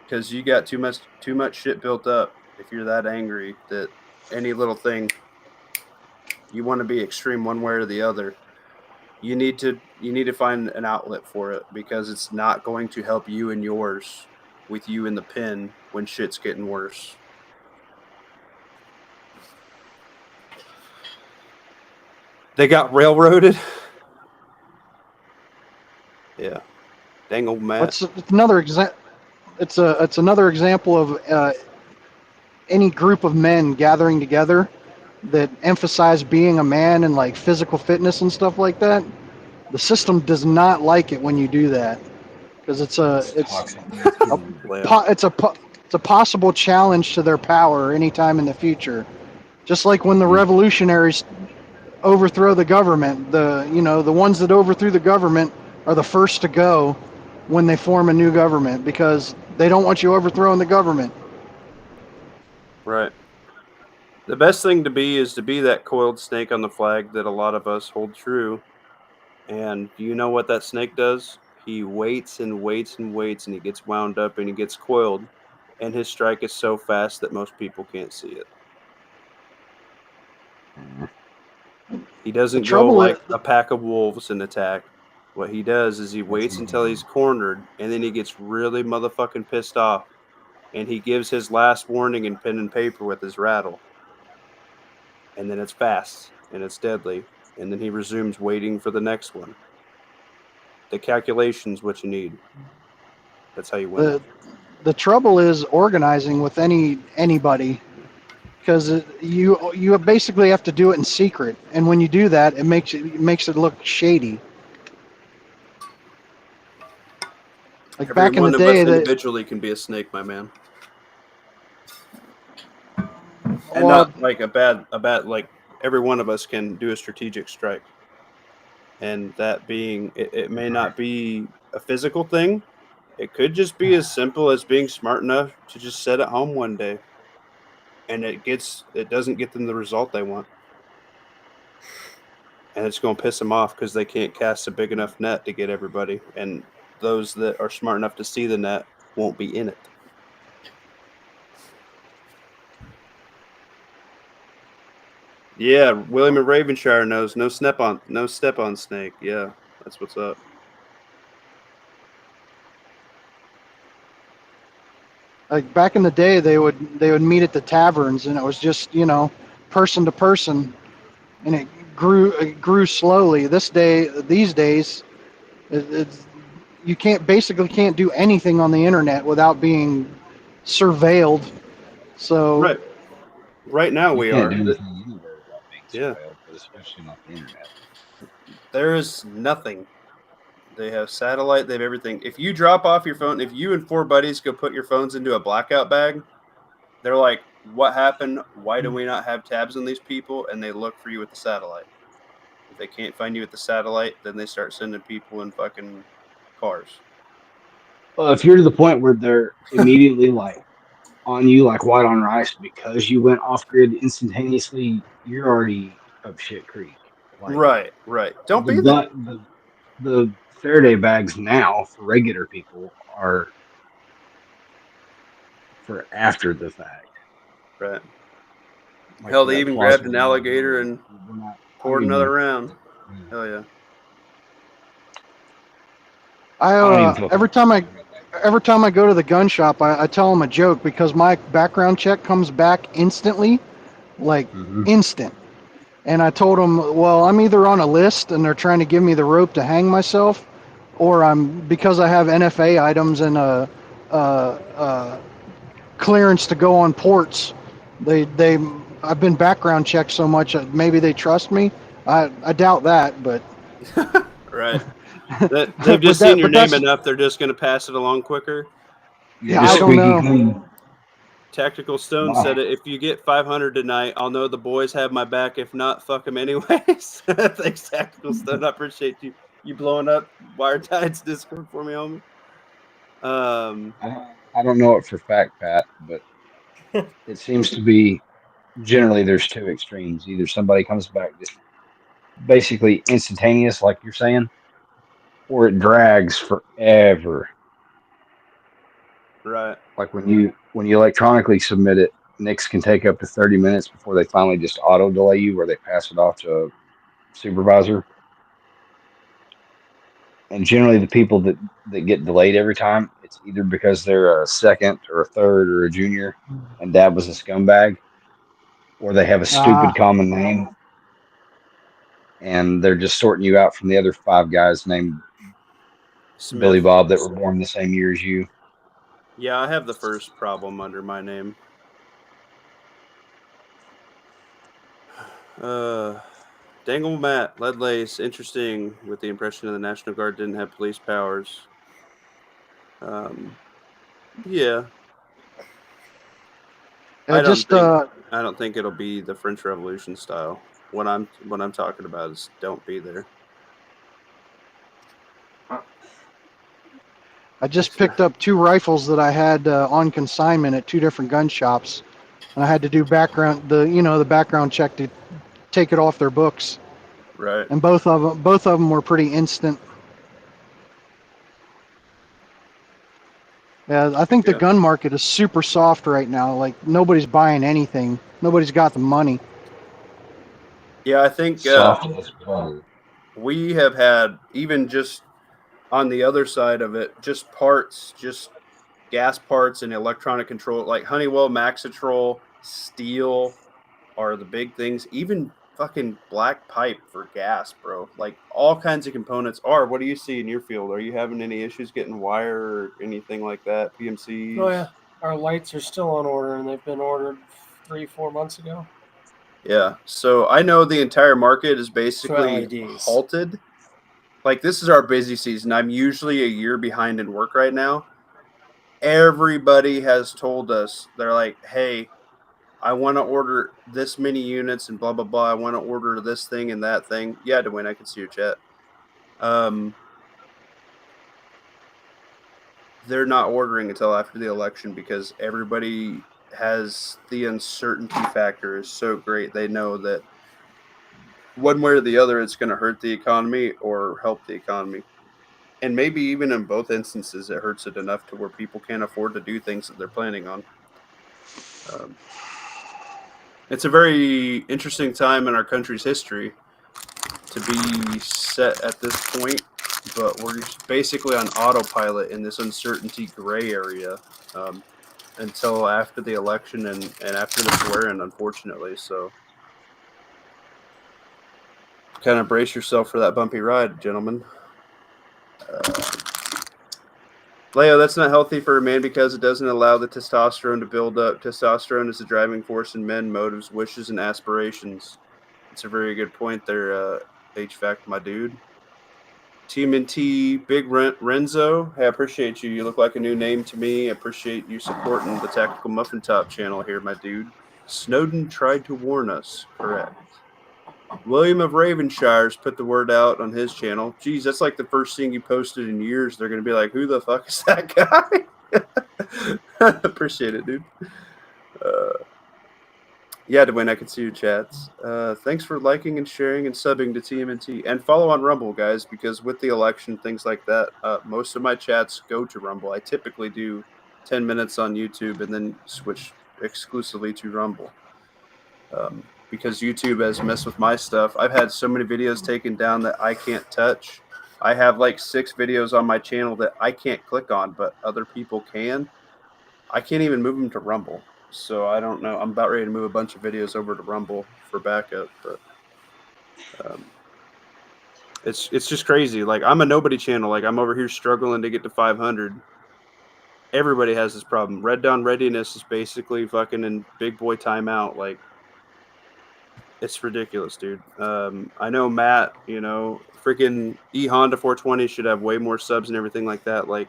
Because you got too much shit built up if you're that angry that any little thing you want to be extreme one way or the other, you need to find an outlet for it, because it's not going to help you and yours with you in the pen when shit's getting worse. They got railroaded. Yeah. Dang old Matt. It's another example. It's another example of any group of men gathering together that emphasize being a man and like physical fitness and stuff like that. The system does not like it when you do that, because it's a possible challenge to their power anytime in the future. Just like when the revolutionaries overthrow the government, the ones that overthrew the government are the first to go when they form a new government, because they don't want you overthrowing the government. Right. The best thing to be is to be that coiled snake on the flag that a lot of us hold true. And do you know what that snake does? He waits and waits and waits, and he gets wound up and he gets coiled. And his strike is so fast that most people can't see it. He doesn't go like a pack of wolves and attack. What he does is he waits until he's cornered, and then he gets really motherfucking pissed off. And he gives his last warning in pen and paper with his rattle. And then it's fast, and it's deadly. And then he resumes waiting for the next one. The calculation's what you need. That's how you win. The trouble is organizing with anybody, because you basically have to do it in secret, and when you do that, it makes it look shady. Like Every back in one the of day, us individually can be a snake, my man. And not like a bad like every one of us can do a strategic strike. And that being, it may not be a physical thing. It could just be as simple as being smart enough to just sit at home one day, and it doesn't get them the result they want. And it's going to piss them off because they can't cast a big enough net to get everybody. And those that are smart enough to see the net won't be in it. Yeah, William and Ravenshire knows no step on snake. Yeah, that's what's up. Like back in the day, they would meet at the taverns, and it was just person to person, and it grew slowly. These days, you basically can't do anything on the internet without being surveilled. So right now we are. Yeah, but especially not the internet. There is nothing. They have satellite. They have everything. If you drop off your phone, if you and 4 buddies go put your phones into a blackout bag, they're like, "What happened? Why do we not have tabs on these people?" And they look for you with the satellite. If they can't find you with the satellite, then they start sending people in fucking cars. Well, if you're to the point where they're immediately like on you like white on rice because you went off grid instantaneously, you're already up shit creek. Like, right. Don't be that. The Faraday bags now for regular people are for after the fact. Right. Like hell, they even grabbed an alligator and poured another round. Hell yeah. Every time I go to the gun shop, I tell them a joke, because my background check comes back instantly, like instant. And I told them, well, I'm either on a list and they're trying to give me the rope to hang myself, or because I have NFA items and clearance to go on ports. I've been background checked so much, maybe they trust me. I doubt that, but right. They've just seen your name enough. They're just going to pass it along quicker. Yeah, I don't know. Tactical Stone said it. If you get 500 tonight, I'll know the boys have my back. If not, fuck them anyways. Thanks, Tactical Stone. I appreciate you blowing up Wire Tides Discord for me, homie. I don't know it for fact, Pat, but it seems to be generally there's 2 extremes. Either somebody comes back just basically instantaneous, like you're saying, or it drags forever. Right. Like when you electronically submit it, NICS can take up to 30 minutes before they finally just auto delay you, where they pass it off to a supervisor. And generally, the people that get delayed every time, it's either because they're a second or a third or a junior, and dad was a scumbag, or they have a stupid common name, and they're just sorting you out from the other 5 guys named Smith. Billy Bob that were born the same year as you. Yeah, I have the first problem under my name. Dangle Matt, Lead Lace, interesting with the impression of the National Guard didn't have police powers. Yeah. I don't think it'll be the French Revolution style. What I'm talking about is don't be there. I just picked up 2 rifles that I had on consignment at 2 different gun shops, and I had to do the background check to take it off their books. Right. And both of them were pretty instant. Yeah, I think the gun market is super soft right now. Like, nobody's buying anything. Nobody's got the money. Yeah, I think we have had, even just on the other side of it, just parts, just gas parts and electronic control, like Honeywell, Maxitrol, steel are the big things. Even fucking black pipe for gas, bro. Like, all kinds of components are. What do you see in your field? Are you having any issues getting wire or anything like that? PMCs? Oh yeah, our lights are still on order, and they've been ordered 3-4 months ago. Yeah, so I know the entire market is basically halted. Like, this is our busy season. I'm usually a year behind in work right now. Everybody has told us, they're like, hey, I want to order this many units and blah, blah, blah. I want to order this thing and that thing. Yeah, Dwayne, I can see your chat. They're not ordering until after the election because everybody has the uncertainty factor is so great. They know that one way or the other, it's going to hurt the economy or help the economy. And maybe even in both instances, it hurts it enough to where people can't afford to do things that they're planning on. It's a very interesting time in our country's history to be set at this point, but we're basically on autopilot in this uncertainty gray area until after the election and after the swearing, unfortunately. So kind of brace yourself for that bumpy ride, gentlemen. Leo, that's not healthy for a man because it doesn't allow the testosterone to build up. Testosterone is the driving force in men, motives, wishes, and aspirations. It's a very good point there, HVAC, my dude. TMNT, Big Renzo. Hey, I appreciate you. You look like a new name to me. I appreciate you supporting the Tactical Muffin Top channel here, my dude. Snowden tried to warn us. Correct. William of Ravenshire's put the word out on his channel. Geez, that's like the first thing you posted in years. They're going to be like, who the fuck is that guy? Appreciate it, dude. Yeah, Dwayne, I can see your chats. Thanks for liking and sharing and subbing to TMNT. And follow on Rumble, guys, because with the election, things like that, most of my chats go to Rumble. I typically do 10 minutes on YouTube and then switch exclusively to Rumble. Because YouTube has messed with my stuff. I've had so many videos taken down that I can't touch. I have like 6 videos on my channel that I can't click on, but other people can. I can't even move them to Rumble. So I don't know. I'm about ready to move a bunch of videos over to Rumble for backup, but it's just crazy. Like, I'm a nobody channel. Like, I'm over here struggling to get to 500. Everybody has this problem. Red Dawn Readiness is basically fucking in big boy timeout. Like, it's ridiculous, dude. I know Matt, freaking Honda 420 should have way more subs and everything like that. Like,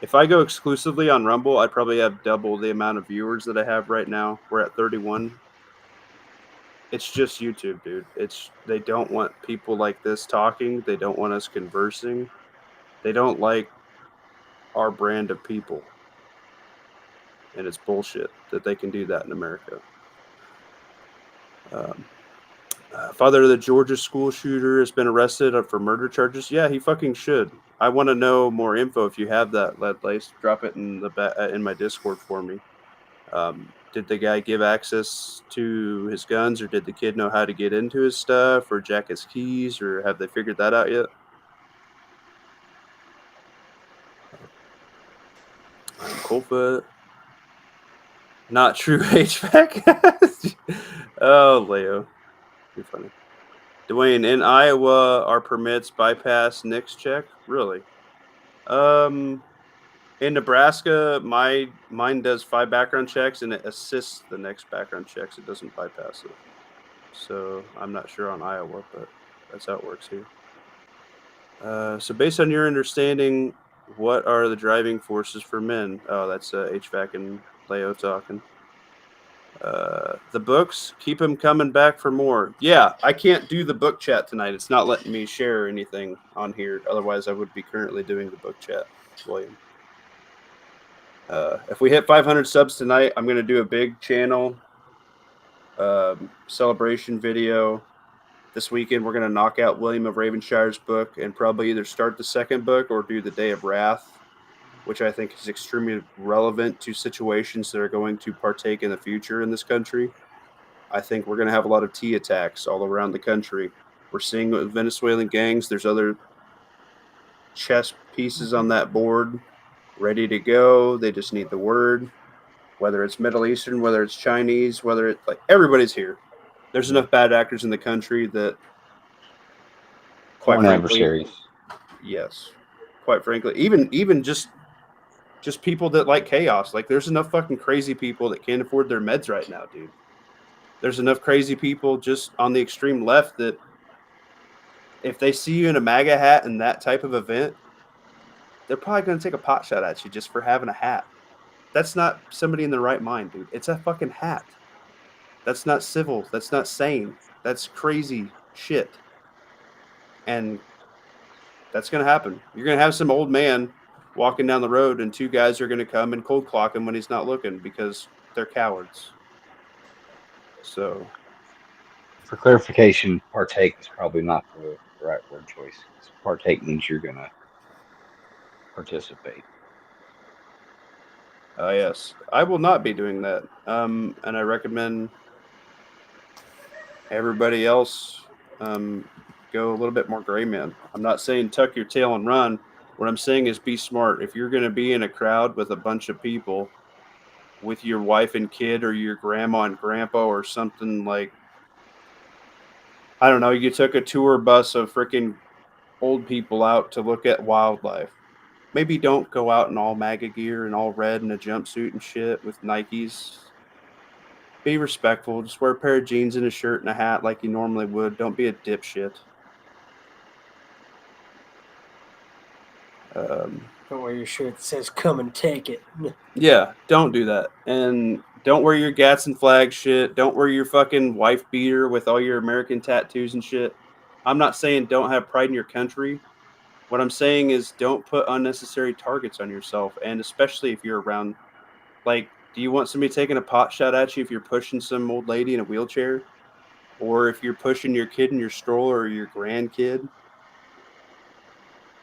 if I go exclusively on Rumble, I'd probably have double the amount of viewers that I have right now. We're at 31. It's just YouTube, dude. They don't want people like this talking. They don't want us conversing. They don't like our brand of people. And it's bullshit that they can do that in America. Father of the Georgia school shooter has been arrested for murder charges. Yeah, he fucking should. I want to know more info. If you have that, Lead Lace, drop it in my Discord for me. Did the guy give access to his guns, or did the kid know how to get into his stuff, or jack his keys, or have they figured that out yet? Coldfoot. Not true HVAC. Oh, Leo. You're funny. Dwayne, in Iowa, our permits bypass NICS check? Really? In Nebraska, mine does 5 background checks, and it assists the next background checks. It doesn't bypass it. So I'm not sure on Iowa, but that's how it works here. So based on your understanding, what are the driving forces for men? Oh, that's HVAC and Leo talking. The books, keep them coming back for more. Yeah, I can't do the book chat tonight. It's not letting me share anything on here. Otherwise, I would be currently doing the book chat, William. If we hit 500 subs tonight, I'm going to do a big channel celebration video. This weekend, we're going to knock out William of Ravenshire's book and probably either start the second book or do the Day of Wrath, which I think is extremely relevant to situations that are going to partake in the future in this country. I think we're going to have a lot of T attacks all around the country. We're seeing with Venezuelan gangs. There's other chess pieces on that board ready to go. They just need the word, whether it's Middle Eastern, whether it's Chinese, whether it's like everybody's here. There's enough bad actors in the country that quite frankly, adversaries. Yes. Quite frankly, even just people that like chaos. Like there's enough fucking crazy people that can't afford their meds right now, dude. There's enough crazy people just on the extreme left that if they see you in a MAGA hat in that type of event, they're probably going to take a pot shot at you just for having a hat. That's not somebody in the right mind, dude. It's a fucking hat. That's not civil. That's not sane. That's crazy shit. And that's going to happen. You're going to have some old man walking down the road and 2 guys are going to come and cold clock him when he's not looking because they're cowards. So, for clarification, partake is probably not the right word choice. Partake means you're going to participate. Yes, I will not be doing that. And I recommend everybody else go a little bit more gray man. I'm not saying tuck your tail and run. What I'm saying is be smart. If you're going to be in a crowd with a bunch of people, with your wife and kid or your grandma and grandpa or something like, I don't know, you took a tour bus of freaking old people out to look at wildlife. Maybe don't go out in all MAGA gear and all red and a jumpsuit and shit with Nikes. Be respectful. Just wear a pair of jeans and a shirt and a hat like you normally would. Don't be a dipshit. Don't wear your shirt that says "Come and take it." Yeah, don't do that. And don't wear your Gadsden flag shit. Don't wear your fucking wife beater with all your American tattoos and shit. I'm not saying don't have pride in your country. What I'm saying is don't put unnecessary targets on yourself, and especially if you're around, like, do you want somebody taking a pot shot at you if you're pushing some old lady in a wheelchair? Or if you're pushing your kid in your stroller or your grandkid?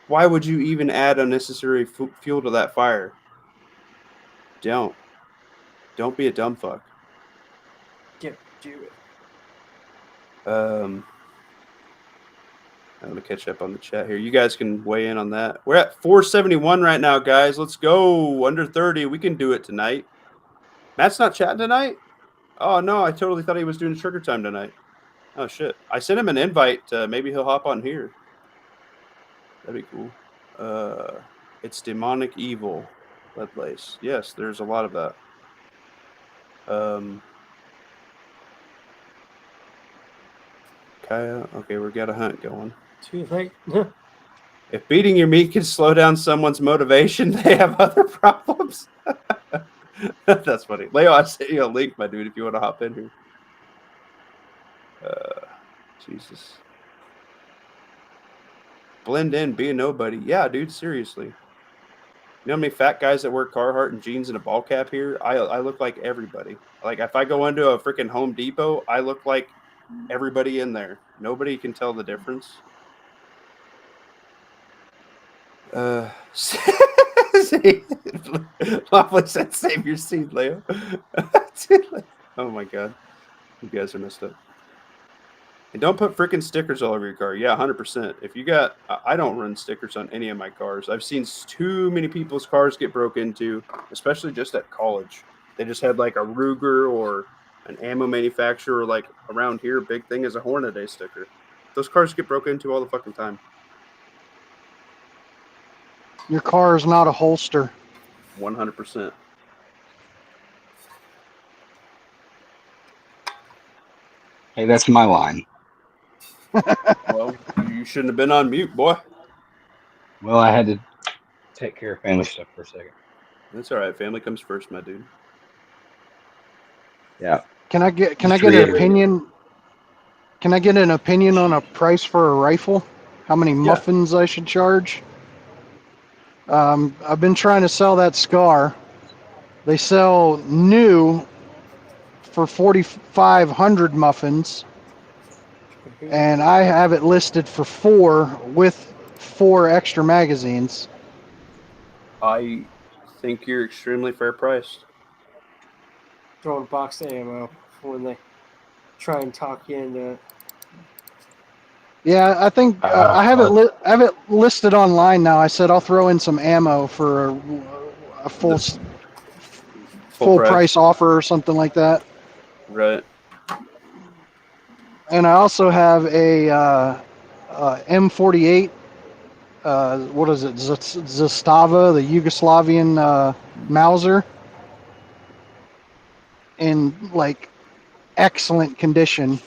Why would you even add unnecessary fuel to that fire? Don't be a dumb fuck. Do it. I'm going to catch up on the chat here. You guys can weigh in on that. We're at 471 right now, guys. Let's go. Under 30. We can do it tonight. Matt's not chatting tonight? Oh, no. I totally thought he was doing trigger time tonight. Oh, shit. I sent him an invite. Maybe he'll hop on here. That'd be cool. It's demonic evil. Lead lace. Yes, there's a lot of that. Kaya. Okay, we got a hunt going. Too late. If beating your meat can slow down someone's motivation, they have other problems. That's funny. Leo, I sent you a link, my dude, if you want to hop in here. Jesus. Blend in, be a nobody. Yeah, dude, seriously. You know how many fat guys that wear Carhartt and jeans and a ball cap here? I look like everybody. Like, if I go into a freaking Home Depot, I look like everybody in there. Nobody can tell the difference. See, Lovely said, "Save your seat, Leo." Oh my god, you guys are messed up. And don't put freaking stickers all over your car. Yeah, 100%. If you got, I don't run stickers on any of my cars. I've seen too many people's cars get broke into, especially just at college. They just had like a Ruger or an ammo manufacturer, like around here. Big thing is a Hornady sticker. Those cars get broke into all the fucking time. Your car is not a holster. 100%. Hey, that's my line. Well, you shouldn't have been on mute, boy. Well, I had to take care of family stuff for a second. That's all right. Family comes first, my dude. Yeah. Can I get an opinion? Can I get an opinion on a price for a rifle? How many muffins I should charge? I've been trying to sell that Scar. They sell new for 4,500 muffins, and I have it listed for 4 with 4 extra magazines. I think you're extremely fair priced. Throwing a box of ammo when they try and talk you into it. Yeah, I think I have it listed online now. I said I'll throw in some ammo for a full price offer or something like that. Right. And I also have a M48. What is it? Zastava, the Yugoslavian Mauser, in like excellent condition.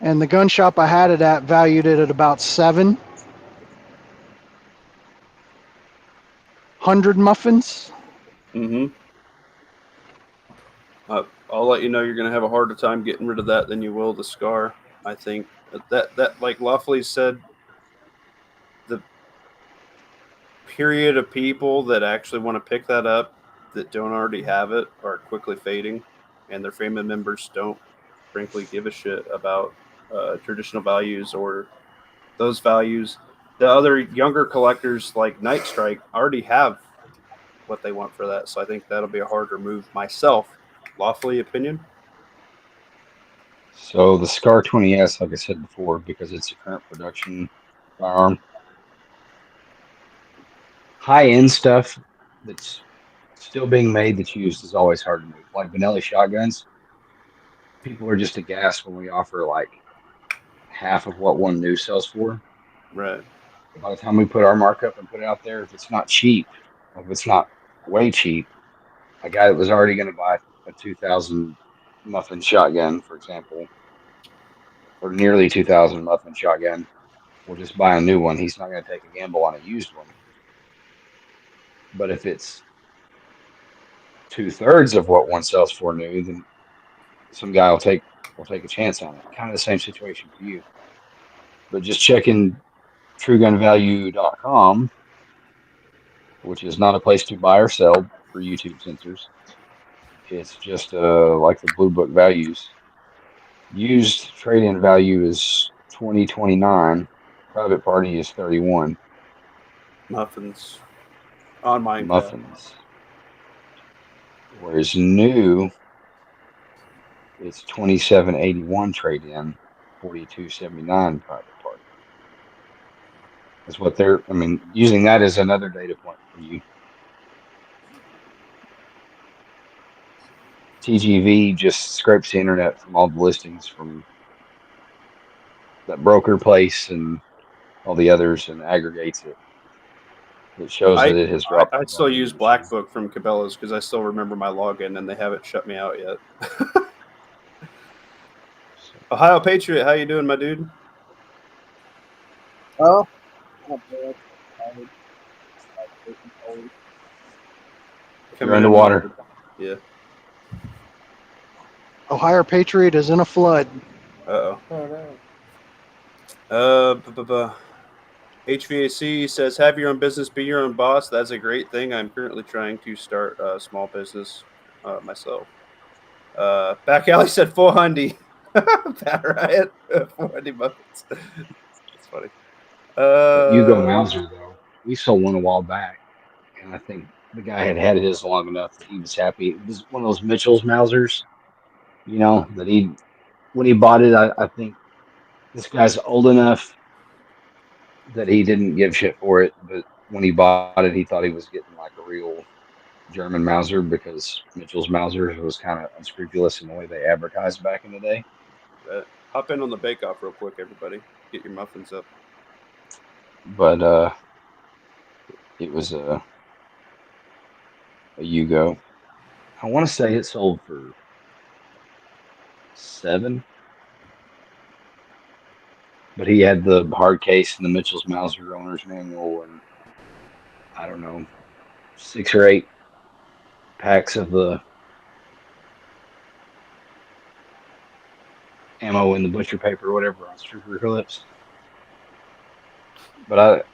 And the gun shop I had it at valued it at about 700 muffins. Mm-hmm. I'll let you know you're going to have a harder time getting rid of that than you will the Scar. I think that like Lawfully said, the period of people that actually want to pick that up that don't already have it are quickly fading, and their family members don't frankly give a shit about traditional values or those values. The other younger collectors like Night Strike already have what they want for that, so I think that'll be a harder move myself. Lawfully opinion? So the Scar 20S, like I said before, because it's a current production firearm, high-end stuff that's still being made that's used is always hard to move. Like Benelli shotguns, people are just aghast when we offer like half of what one new sells for. Right. By the time we put our markup and put it out there, if it's not cheap, if it's not way cheap, a guy that was already going to buy a 2,000 muffin shotgun, for example, or nearly 2,000 muffin shotgun, will just buy a new one. He's not going to take a gamble on a used one. But if it's 2/3 of what one sells for new, then some guy will take a chance on it. Kind of the same situation for you. But just checking TrueGunValue.com, which is not a place to buy or sell for YouTube censors. It's just like the Blue Book values. Used trade-in value is $20.29. Private party is $31. Muffins. On mine. Muffins. Whereas new, it's $27.81 trade-in, $42.79 private party. That's what they're. I mean, using that as another data point for you. TGV just scrapes the internet from all the listings from that broker place and all the others and aggregates it. It shows that it has dropped. I still use Black Book from Cabela's because I still remember my login and they haven't shut me out yet. Ohio Patriot, how you doing, my dude? Oh, not bad. You're underwater. Yeah. Ohio Patriot is in a flood. Uh-oh. Oh no. HVAC says, have your own business, be your own boss. That's a great thing. I'm currently trying to start a small business myself. Back Alley said 400. Pat Riot, 400 bucks. That's funny. You go Mauser, though. we sold one a while back, and I think the guy had his long enough that he was happy. It was one of those Mitchell's Mausers, that when he bought it, I think this guy's old enough that he didn't give shit for it, but when he bought it, he thought he was getting like a real German Mauser because Mitchell's Mausers was kind of unscrupulous in the way they advertised back in the day. Hop in on the bake-off real quick, everybody. Get your muffins up. But it was a Yugo. I want to say it sold for $7, but he had the hard case and the Mitchell's Mauser owner's manual, and I don't know, 6 or 8 packs of the ammo in the butcher paper or whatever on stripper clips. But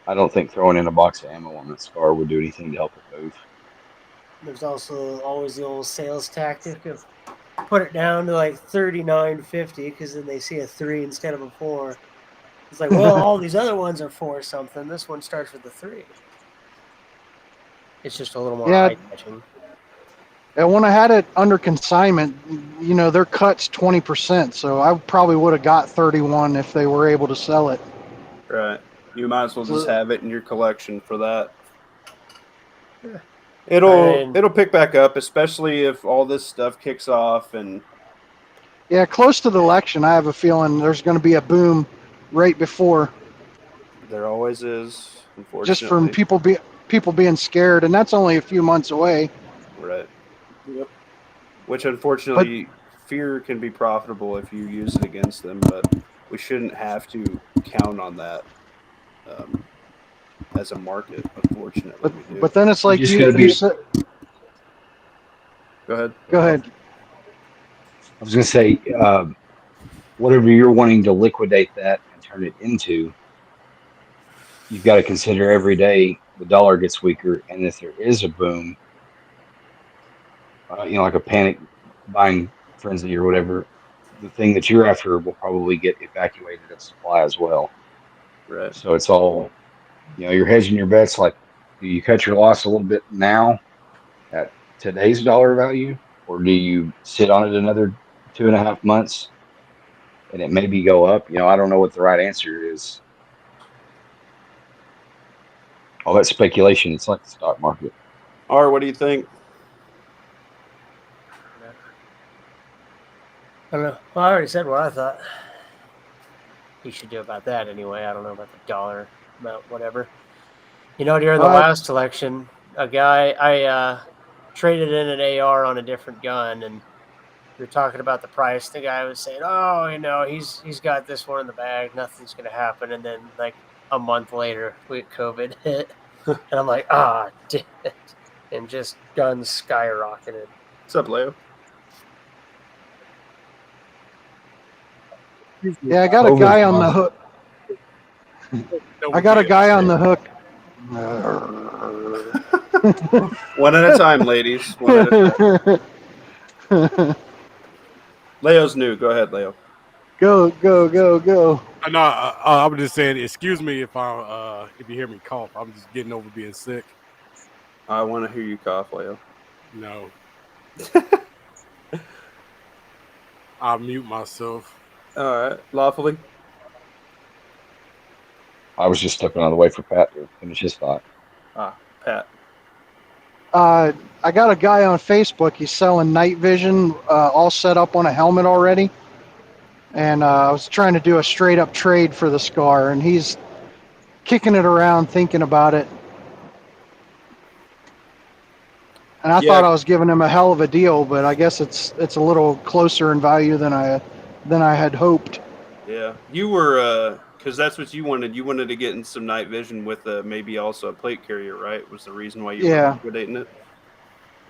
I don't think throwing in a box of ammo on that Scar would do anything to help it move. There's also always the old sales tactic of put it down to like $39.50 because then they see a 3 instead of a 4. It's like, well, all these other ones are 4 something. This one starts with a 3. It's just a little more eye-catching. And when I had it under consignment, their cut's 20%, so I probably would have got 31 if they were able to sell it. Right. You might as well just have it in your collection for that. Yeah. It'll pick back up, especially if all this stuff kicks off and. Yeah, close to the election, I have a feeling there's going to be a boom right before. There always is, unfortunately. Just from people being scared, and that's only a few months away. Right. Yep. Which, unfortunately, fear can be profitable if you use it against them, but we shouldn't have to count on that as a market, unfortunately. But then it's like you said. Go Go ahead. I was going to say, whatever you're wanting to liquidate that and turn it into, you've got to consider every day the dollar gets weaker, and if there is a boom, like a panic buying frenzy or whatever, the thing that you're after will probably get evacuated of supply as well. Right. So it's all, you're hedging your bets. Like, do you cut your loss a little bit now at today's dollar value, or do you sit on it another 2.5 months and it maybe go up? I don't know what the right answer is. All that speculation, it's like the stock market. Art, what do you think? I don't know. Well, I already said what I thought he should do about that anyway. I don't know about the dollar amount, whatever. During the last election, a guy, I traded in an AR on a different gun, and we were talking about the price. The guy was saying, oh, he's got this one in the bag. Nothing's going to happen. And then, like, a month later, COVID hit. And I'm like, damn it. And just guns skyrocketed. What's up, Leo? Yeah, I got a guy on the hook. I got a guy on the hook. One at a time, ladies. One at a time. Leo's new. Go ahead, Leo. Go. No, I was just saying, excuse me if you hear me cough. I'm just getting over being sick. I want to hear you cough, Leo. No. I'll mute myself. All right. Lawfully? I was just stepping out of the way for Pat to finish his thought. Pat. I got a guy on Facebook. He's selling night vision all set up on a helmet already. And I was trying to do a straight up trade for the Scar, and he's kicking it around thinking about it. And I thought I was giving him a hell of a deal, but I guess it's a little closer in value than I had hoped. Yeah, you were because that's what you wanted. You wanted to get in some night vision with maybe also a plate carrier, right? Was the reason why you were liquidating it?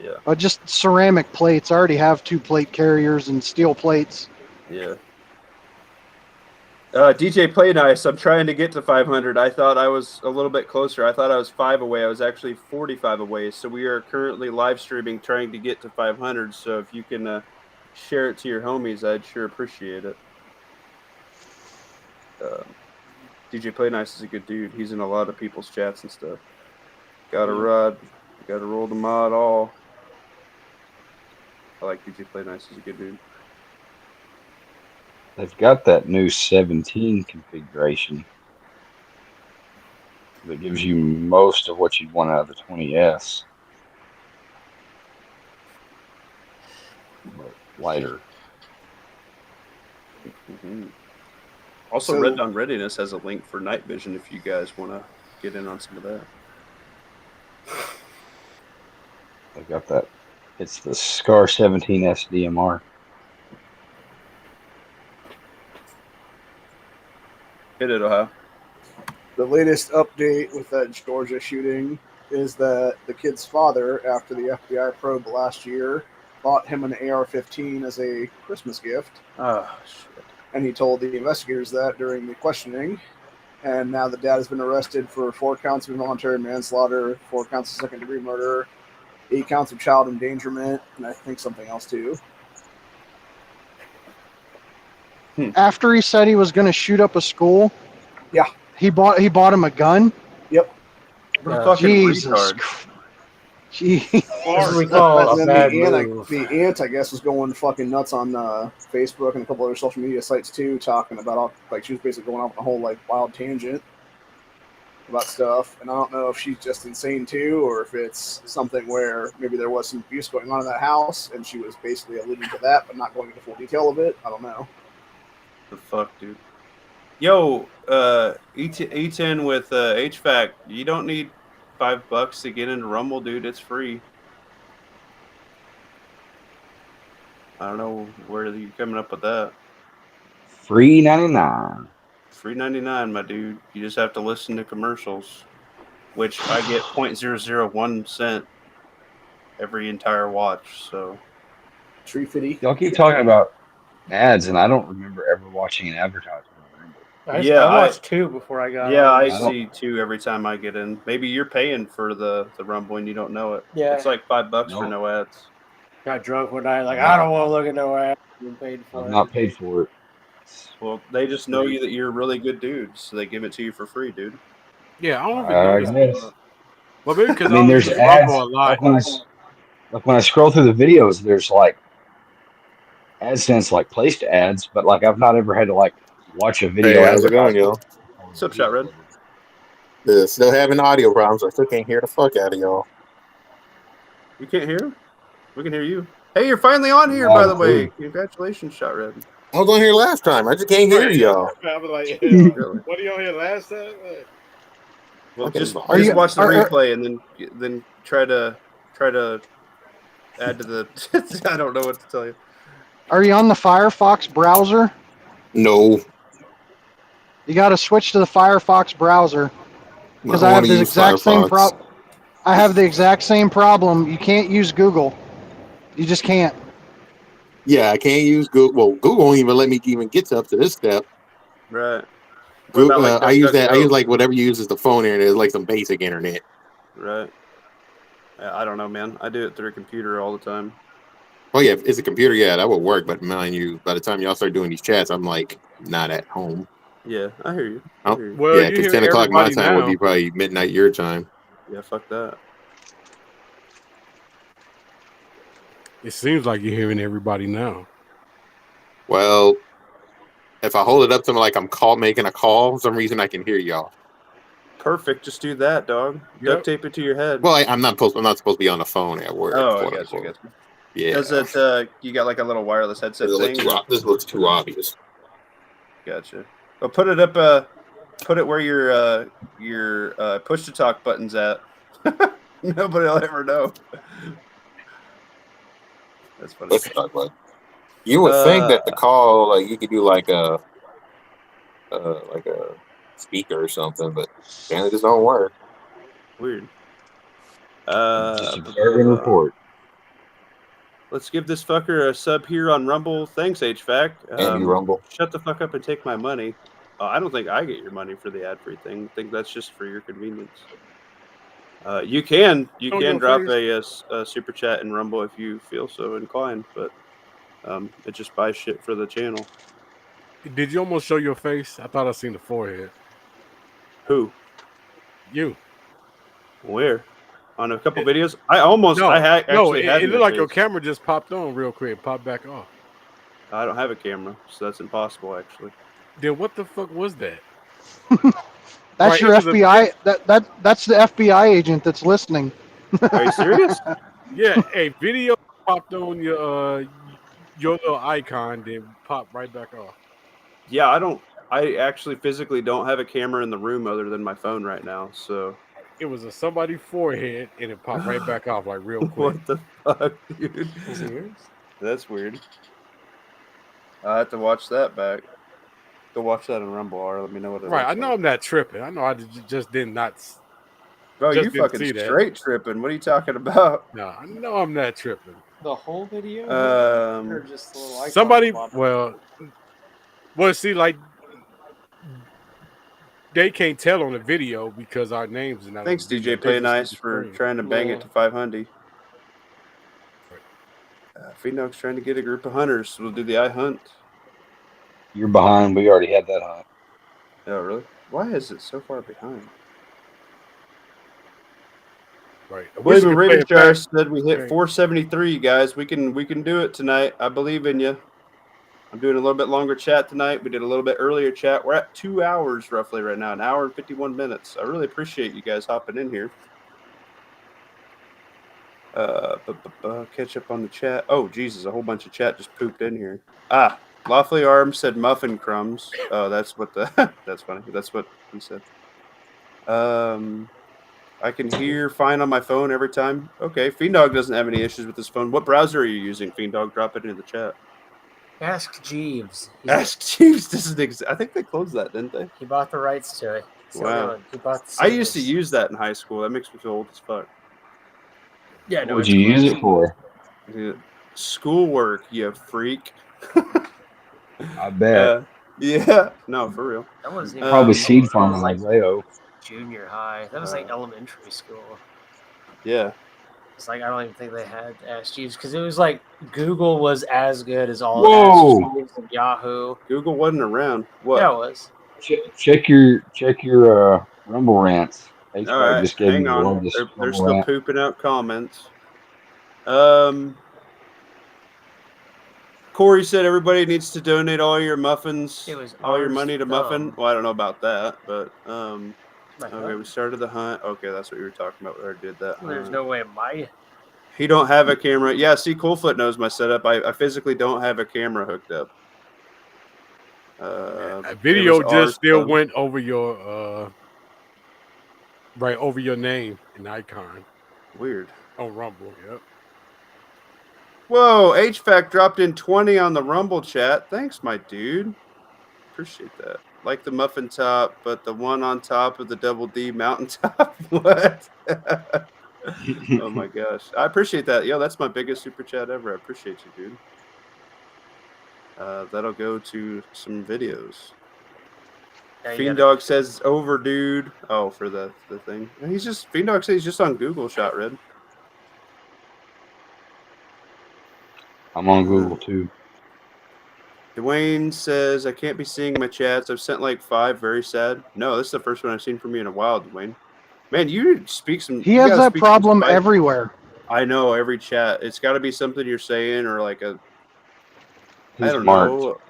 Yeah. Just ceramic plates. I already have 2 plate carriers and steel plates. Yeah. DJ Play Nice, I'm trying to get to 500. I thought I was a little bit closer. I thought I was 5 away. I was actually 45 away. So we are currently live streaming trying to get to 500. So if you can share it to your homies, I'd sure appreciate it. DJ Play Nice is a good dude. He's in a lot of people's chats and stuff. Got a rod. Got to roll the mod all. I like DJ Play Nice. He's a good dude. They've got that new 17 configuration that gives you most of what you'd want out of the 20S. But lighter. Mm-hmm. Also, Red Dawn Readiness has a link for night vision if you guys want to get in on some of that. They've got that. It's the Scar 17 SDMR. Hit it, Ohio. The latest update with that Georgia shooting is that the kid's father, after the FBI probe last year, bought him an AR-15 as a Christmas gift. Oh, shit. And he told the investigators that during the questioning. And now the dad has been arrested for 4 counts of involuntary manslaughter, 4 counts of second-degree murder, 8 counts of child endangerment, and I think something else too. After he said he was going to shoot up a school, yeah, he bought him a gun. Yep. Jesus. What we call a bad move. The aunt, I guess, was going fucking nuts on Facebook and a couple other social media sites too, talking about all, like, she was basically going off on a whole like wild tangent about stuff. And I don't know if she's just insane too, or if it's something where maybe there was some abuse going on in that house, and she was basically alluding to that, but not going into full detail of it. I don't know. The fuck, dude. Yo, E10 with HVAC. You don't need $5 to get into Rumble, dude. It's free. I don't know where you're coming up with that. Free 99. Free 99, my dude. You just have to listen to commercials, which I get 0.001 cent every entire watch. So, Tree Fitty. Y'all keep talking about ads, and I don't remember ever watching an advertisement. I watched 2 before I got Yeah, on. I see 2 every time I get in. Maybe you're paying for the Rumble and you don't know it. Yeah. It's like $5 for no ads. Got drunk one night, like, I don't want to look at no ads. Paid for I've it. not paid for it. Well, they just know you that you're a really good dude, so they give it to you for free, dude. Yeah, I don't know if I guess. Well, maybe because I mean, there's ads. a lot. Like when I scroll through the videos, there's like AdSense like placed ads, but like I've not ever had to like watch a video. Hey, how's it going, yo? What's up, Shot Red? Still having audio problems. I still can't hear the fuck out of y'all. You can't hear? We can hear you. Hey, you're finally on here, by the way. Congratulations, Shot Red. I was on here last time. I just can't hear y'all. I was like, what are you on here last time? Well, Okay, just are you- watch the replay and then try to add to the. I don't know what to tell you. Are you on the Firefox browser? No. You got to switch to the Firefox browser because I have the exact same problem. I have the exact same problem. You can't use Google. You just can't. Yeah, I can't use Google. Well, Google won't even let me even get up to this step. Right. Google, What about, like, I use that. I DuckDuckGo? use like whatever you use as the phone internet. It's like some basic internet. Right. I don't know, man. I do it through a computer all the time. Oh yeah, if it's a computer. Yeah, that would work. But mind you, by the time y'all start doing these chats, I'm like not at home. Yeah, I hear you. Oh, hear you. Well, yeah, you because hear 10 o'clock my everybody time would now. be probably midnight your time. Yeah, fuck that. It seems like you're hearing everybody now. Well, if I hold it up to me like I'm making a call, for some reason I can hear y'all. Perfect. Just do that, dog. Yep. Duct tape it to your head. Well, I'm not supposed to be on the phone at work. Oh, I quote, got unquote. you. Yeah. Does it? You got like a little wireless headset thing? This looks too obvious. Gotcha. Well, put it up. Put it where your push to talk button's at. Nobody will ever know. That's funny. Let's talk about. You would think that the call, like you could do like a speaker or something, but apparently it just don't work. Weird. Just observe and report. Let's give this fucker a sub here on Rumble. Thanks, HVAC. And you Rumble. Shut the fuck up and take my money. I don't think I get your money for the ad-free thing. I think that's just for your convenience. You can drop a super chat in Rumble if you feel so inclined, but it just buys shit for the channel. Did you almost show your face? I thought I seen the forehead. Who? You. Where? On a couple videos? I almost. I had actually had. It looked like your camera just popped on real quick, popped back off. I don't have a camera, so that's impossible. Actually. Then what the fuck was that? That's your FBI. That's the FBI agent that's listening. Are you serious? Yeah, a video popped on your little icon, then popped right back off. Yeah, I actually physically don't have a camera in the room other than my phone right now. So It was somebody's forehead, and it popped right back off like real quick. what the fuck, dude? Is it yours? That's weird. I have to watch that back. Go watch that on Rumble or let me know what it Right, looks I know like. I'm not tripping. I know I just did not. Bro, just you didn't fucking see that. straight tripping. What are you talking about? No, I know I'm not tripping. The whole video? Or just the little icon Somebody, flop? well, see, like they can't tell on the video because our names are not. Thanks, on the video. DJ Play They just Nice, see the for screen. trying to bang it to 500. Phoenix trying to get a group of hunters. We'll do the I hunt. You're behind. We already had that hunt. Oh, really? Why is it so far behind? Right. William We should play it Ravenshire back. said we hit Okay. 473, guys. We can do it tonight. I believe in you. I'm doing a little bit longer chat tonight. We did a little bit earlier chat. We're at 2 hours roughly right now, an hour and 51 minutes. I really appreciate you guys hopping in here. Catch up on the chat. Oh, Jesus, a whole bunch of chat just pooped in here. Lawfully Arms said muffin crumbs. Oh, that's what that's funny. That's what he said. I can hear fine on my phone every time. Okay, Fiendog doesn't have any issues with his phone. What browser are you using, Fiendog? Drop it into the chat. Ask Jeeves. Ask Jeeves doesn't exist. I think they closed that, didn't they? He bought the rights to it. Wow. He bought the I used to service. use that in high school. That makes me feel old as fuck. Yeah, What no, would it's you use closed. it for? Yeah. Schoolwork, you freak. I bet. Yeah. No, for real. That wasn't even Probably um, seed farming like Leo. junior high. That was like elementary school. Yeah. It's like I don't even think they had Ask Jeeves because it was like Google was as good as all Whoa. Ask Jeeves and Yahoo. Google wasn't around. What? Yeah, it was. Check your Rumble rants. All H-Back right, just gave hang me the on. longest They're Rumble still rant. pooping out comments. Corey said everybody needs to donate all your muffins, It was all your ours money to Muffin. thumb. Well, I don't know about that, but My okay, phone. we started the hunt. Okay, that's what you were talking about. We already did that. There's hunt. no way my He don't have a camera. Yeah, see, Coolfoot knows my setup. I physically don't have a camera hooked up. A video it was just ours still thumb. went over your right over your name and icon Weird. on Rumble. Yep. Whoa, HVAC dropped in 20 on the Rumble chat. Thanks, my dude. Appreciate that. Like the muffin top, but the one on top of the double D mountaintop. What? Oh my gosh. I appreciate that. Yo, that's my biggest super chat ever. I appreciate you, dude. That'll go to some videos. Yeah, you Fiend gotta- Dog says over, dude. Oh, for the thing. He's just Fiend Dog says he's just on Google Shot Red. I'm on Google too. Dwayne says I can't be seeing my chats. I've sent like 5. Very sad. No, this is the first one I've seen from you in a while, Dwayne. Man, you speak some. He you has gotta that speak some problem spice. everywhere. I know every chat. It's got to be something you're saying or like a. He's I don't marked. know.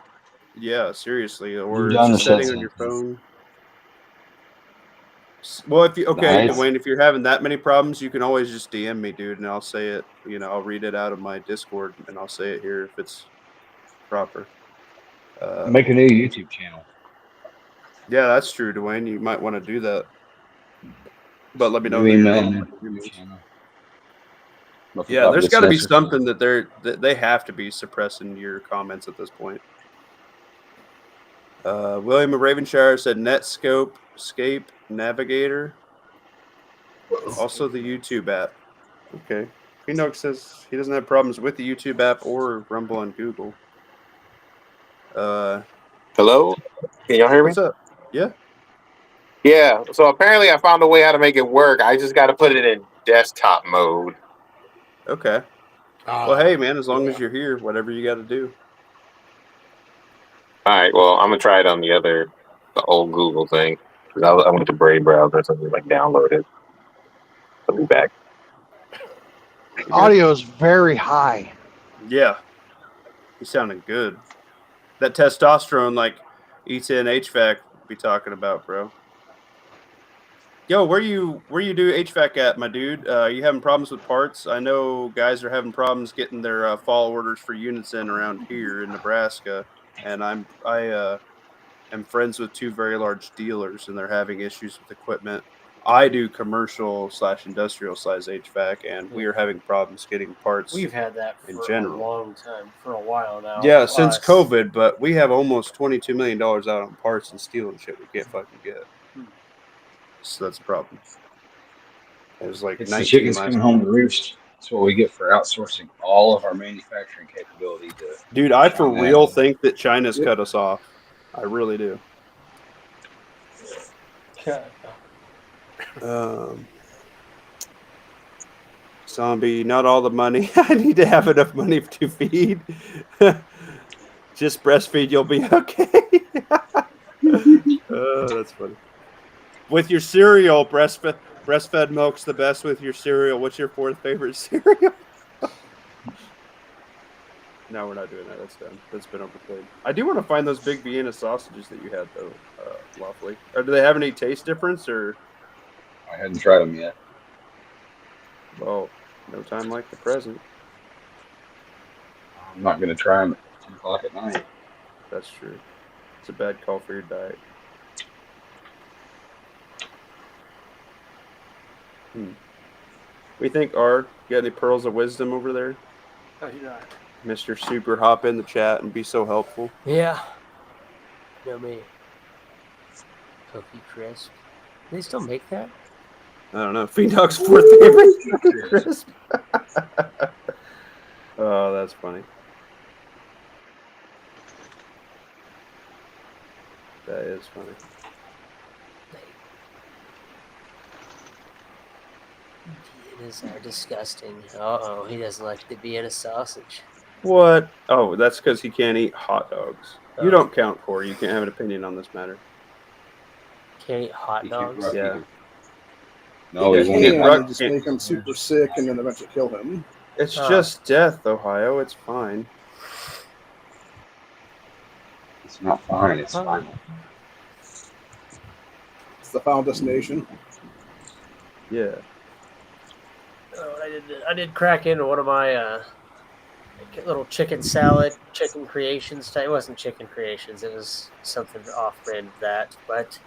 Yeah, seriously, or You've it's done a or said setting on your something. phone. Well, if you okay, Nice. Dwayne, if you're having that many problems, you can always just DM me, dude, and I'll say it. You know, I'll read it out of my Discord and I'll say it here if it's proper. Make a new YouTube channel. Yeah, that's true, Dwayne. You might want to do that, but let me know. New that you're email, in. new channel. Yeah, there's got to be something that they have to be suppressing your comments at this point. William of Ravenshire said Netscope, Scape, Navigator, also the YouTube app. Okay, Enoch says he doesn't have problems with the YouTube app or Rumble on Google. Hello? Can y'all hear me? What's up? Yeah. Yeah. So apparently I found a way how to make it work. I just got to put it in desktop mode. Okay. Well, hey, man, as long as you're here, whatever you got to do. All right. Well, I'm going to try it on the old Google thing. I went to Brave browser, so we like download it. I'll be back. Audio is very high. Yeah, he's sounding good. That testosterone, like E10 HVAC, be talking about, bro. Yo, where you do HVAC at, my dude? Are you having problems with parts? I know guys are having problems getting their fall orders for units in around here in Nebraska, and I am friends with two very large dealers, and they're having issues with equipment. I do commercial / industrial size HVAC, and we are having problems getting parts. We've had that in for general. a long time, for a while now. Yeah, since COVID, but we have almost $22 million out on parts and steel and shit we can't fucking get. So that's a problem. It was like It's the 19 chickens last coming home to roost. That's what we get for outsourcing all of our manufacturing capability to. Dude, I for China. real think that China's cut us off. I really do. Zombie, not all the money. I need to have enough money to feed. Just breastfeed, you'll be okay. Oh, that's funny. With your cereal, breastfed milk's the best with your cereal. What's your fourth favorite cereal? No, we're not doing that. That's done. That's been overplayed. I do want to find those big Vienna sausages that you had, though, Lawfully. Or do they have any taste difference, or? I hadn't tried them yet. Well, no time like the present. I'm not going to try them at 10 o'clock at night. That's true. It's a bad call for your diet. We think Art, got any pearls of wisdom over there? Oh, you know. Mr. Super, hop in the chat and be so helpful. Yeah. You know me. Cookie Crisp. Do they still make that? I don't know. Fiend Dog's fourth favorite Cookie Crisp. Oh, that's funny. That is funny. Viennas are disgusting. Uh-oh, he doesn't like the Vienna sausage. What? Oh, that's because he can't eat hot dogs. You don't count, Corey. You can't have an opinion on this matter. Can't eat hot dogs? Yeah. No, Yeah, he won't he get can't- And just make him super sick and then eventually kill him. It's just death, Ohio. It's fine. It's not fine. It's final. It's the final destination. Yeah. Oh, I did crack into one of my little chicken salad, chicken creations type. It wasn't chicken creations. It was something off-brand of that. But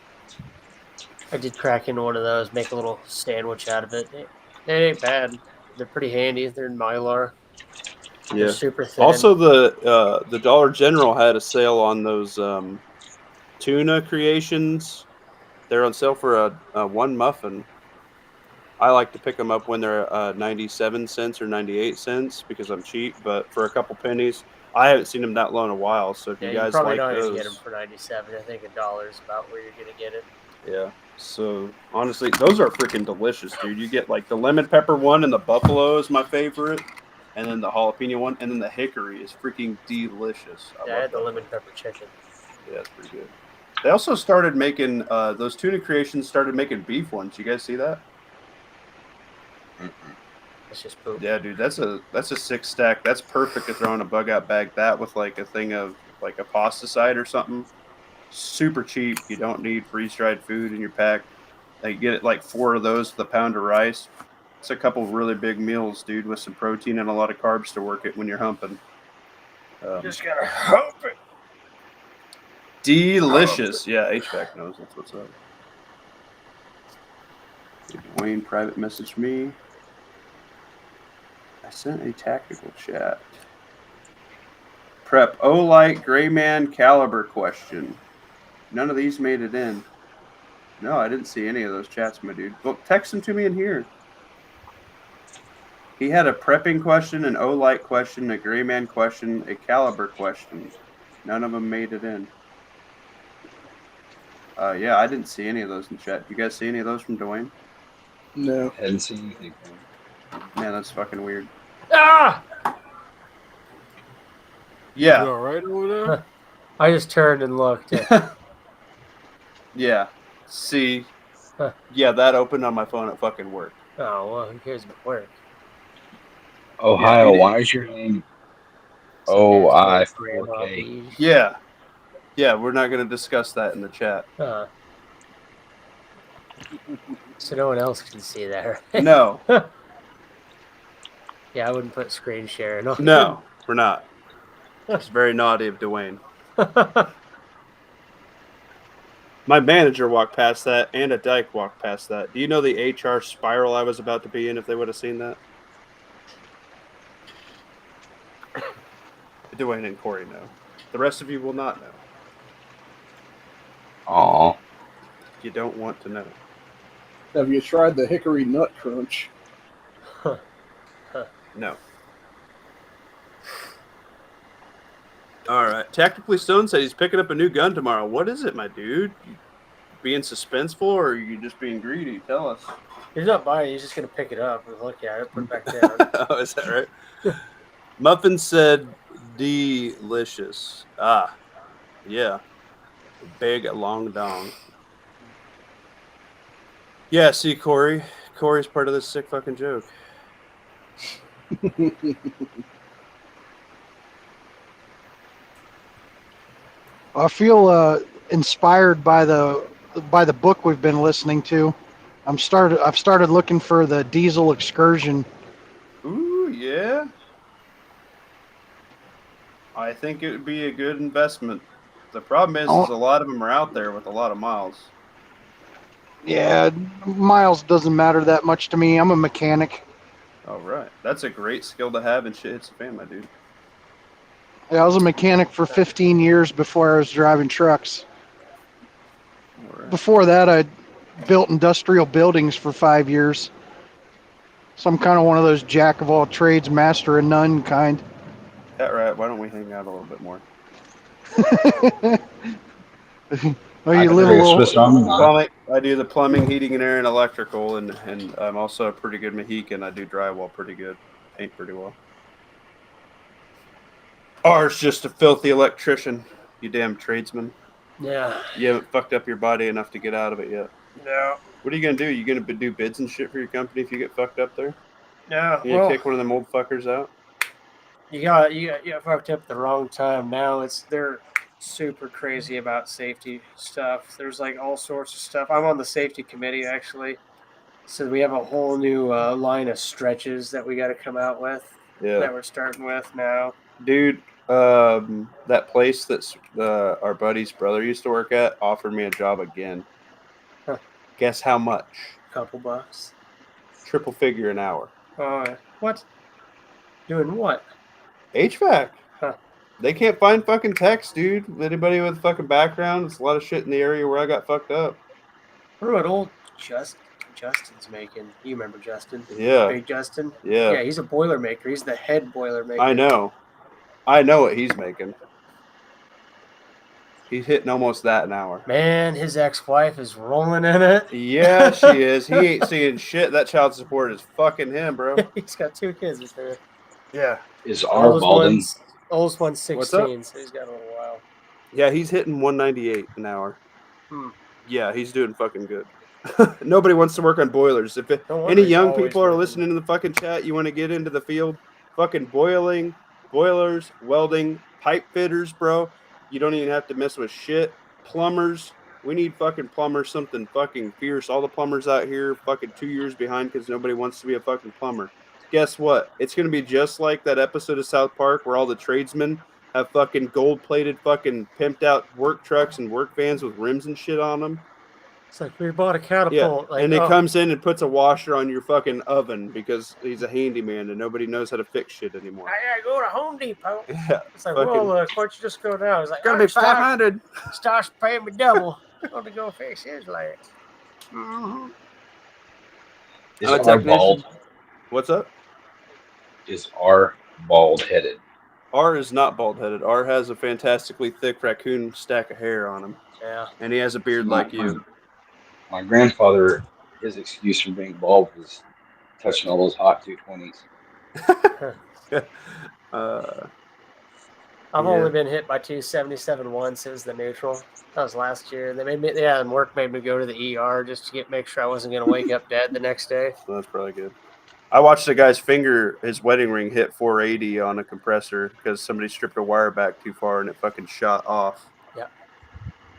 I did crack into one of those, make a little sandwich out of it. It ain't bad. They're pretty handy. They're in Mylar. They're Yeah. super thin. Also, the Dollar General had a sale on those tuna creations. They're on sale for a one muffin. I like to pick them up when they're 97 cents or 98 cents because I'm cheap. But for a couple pennies, I haven't seen them that low in a while. So if yeah, you you guys probably like don't even those, get them for 97. I think $1 is about where you're gonna get it. yeah. So honestly, those are freaking delicious, dude. You get like the lemon pepper one and the buffalo is my favorite, and then the jalapeno one, and then the hickory is freaking delicious. Yeah, I had the lemon pepper chicken. Yeah, that's pretty good. They also started making those tuna creations. Started making beef ones. You guys see that? It's just poop. Yeah, dude, that's a 6-stack. That's perfect to throw in a bug out bag. That with like a thing of like a pasta side or something. Super cheap. You don't need freeze dried food in your pack. You get it like 4 of those with a pound of rice. It's a couple of really big meals, dude, with some protein and a lot of carbs to work it when you're humping. Just gotta hump it. Delicious. Yeah, HVAC knows that's what's up. Wayne private messaged me. I sent a tactical chat. Prep Olight Gray Man Caliber question. None of these made it in. No, I didn't see any of those chats, my dude. Well, text them to me in here. He had a prepping question, an Olight question, a Gray Man question, a Caliber question. None of them made it in. Yeah, I didn't see any of those in chat. You guys see any of those from Dwayne? No. Hadn't seen anything. Man, that's fucking weird. Ah! Yeah. You all right over there? I just turned and looked. Yeah. See, Huh. yeah, that opened on my phone at fucking work. Oh, well, who cares about work? Ohio, dude, why is your name Some dad's OI4K? grandma bees. Yeah, we're not going to discuss that in the chat. So no one else can see that, right? No, Yeah, I wouldn't put screen share. no, we're not. It's very naughty of Dwayne. My manager walked past that, and a dyke walked past that. Do you know the HR spiral I was about to be in if they would have seen that? Dwayne and Corey know. The rest of you will not know. Aw. You don't want to know. Have you tried the Hickory Nut Crunch? No. All right. Tactically Stone said he's picking up a new gun tomorrow. What is it, my dude? You being suspenseful, or are you just being greedy? Tell us. He's not buying it. He's just going to pick it up and look at it, put it back down. Oh, is that right? Muffin said delicious. Ah, yeah. Big, long dong. Yeah, see, Corey. Corey's part of this sick fucking joke. I feel inspired by the book we've been listening to. I've started looking for the Diesel Excursion. Ooh, yeah. I think it would be a good investment. The problem is a lot of them are out there with a lot of miles. Yeah, miles doesn't matter that much to me. I'm a mechanic. All right. That's a great skill to have, and shit hits the fan, my dude. Yeah, I was a mechanic for 15 years before I was driving trucks. All right. Before that, I built industrial buildings for 5 years. So I'm kind of one of those jack of all trades, master of none kind. That right. Why don't we hang out a little bit more? Well, you live a little. Swiss Army knife. Plumbing. I do the plumbing, heating, and air, and electrical, and I'm also a pretty good Mohican. I do drywall pretty good, paint pretty well. R's just a filthy electrician, you damn tradesman. Yeah. You haven't fucked up your body enough to get out of it yet. No. What are you gonna do? You gonna do bids and shit for your company if you get fucked up there? No. You gonna kick one of them old fuckers out? You got fucked up at the wrong time. Now they're super crazy about safety stuff. There's like all sorts of stuff. I'm on the safety committee actually, so we have a whole new line of stretches that we got to come out with. Yeah. That we're starting with now. Dude, that place that's our buddy's brother used to work at offered me a job again. Huh. Guess how much? Couple bucks. Triple figure an hour. Oh, what? Doing what? HVAC. Huh. They can't find fucking techs, dude. Anybody with a fucking background? It's a lot of shit in the area where I got fucked up. What about old Justin's making? You remember Justin? Yeah. Big Justin? Yeah. Yeah, he's a boiler maker. He's the head boiler maker. I know. I know what he's making. He's hitting almost that an hour. Man, his ex-wife is rolling in it. Yeah, she is. He ain't seeing shit. That child support is fucking him, bro. He's got 2 kids with her. Yeah. Is R Balden? Oldest one's 16, What's up? so he's got a little while. Yeah, he's hitting 198 an hour. Hmm. Yeah, he's doing fucking good. Nobody wants to work on boilers. If No wonder any he's young always people are working. listening to the fucking chat, you want to get into the field, fucking boiling, boilers, welding, pipe fitters, bro. You don't even have to mess with shit. Plumbers. We need fucking plumbers, something fucking fierce. All the plumbers out here fucking 2 years behind because nobody wants to be a fucking plumber. Guess what? It's going to be just like that episode of South Park where all the tradesmen have fucking gold-plated fucking pimped out work trucks and work vans with rims and shit on them. It's like we bought a catapult. Yeah, Like, and he comes in and puts a washer on your fucking oven because he's a handyman and nobody knows how to fix shit anymore. I gotta go to Home Depot. Yeah, It's like, fucking- well, why don't you just go down? It's like, gonna be 500. Starts paying me double. I'm gonna go fix his leg. Mm-hmm. Is I'm a R technician. bald? What's up? Is R bald headed? R is not bald-headed. R has a fantastically thick raccoon stack of hair on him, Yeah. and he has a beard like you. My grandfather, his excuse for being bald was touching all those hot 220s. I've Yeah. only been hit by 277 once. It was the neutral. That was last year. They made me, yeah, and work made me go to the ER just to make sure I wasn't going to wake up dead the next day. So that's probably good. I watched a guy's finger, his wedding ring, hit 480 on a compressor because somebody stripped a wire back too far and it fucking shot off. Yeah.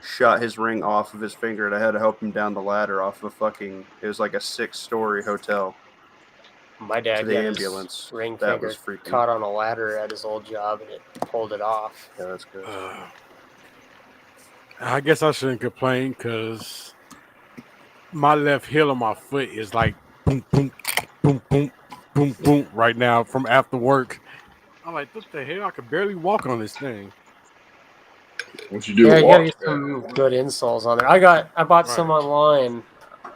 Shot his ring off of his finger, and I had to help him down the ladder off of a fucking. It was like a 6-story hotel. My dad To the got ambulance. his ring That finger was freaking- caught on a ladder at his old job, and it pulled it off. Yeah, that's good. I guess I shouldn't complain because my left heel on my foot is like boom, boom, boom, boom, boom, boom right now from after work. I'm like, what the hell? I can barely walk on this thing. What you do? Yeah, you walk? gotta get some good insoles on there. I bought some online.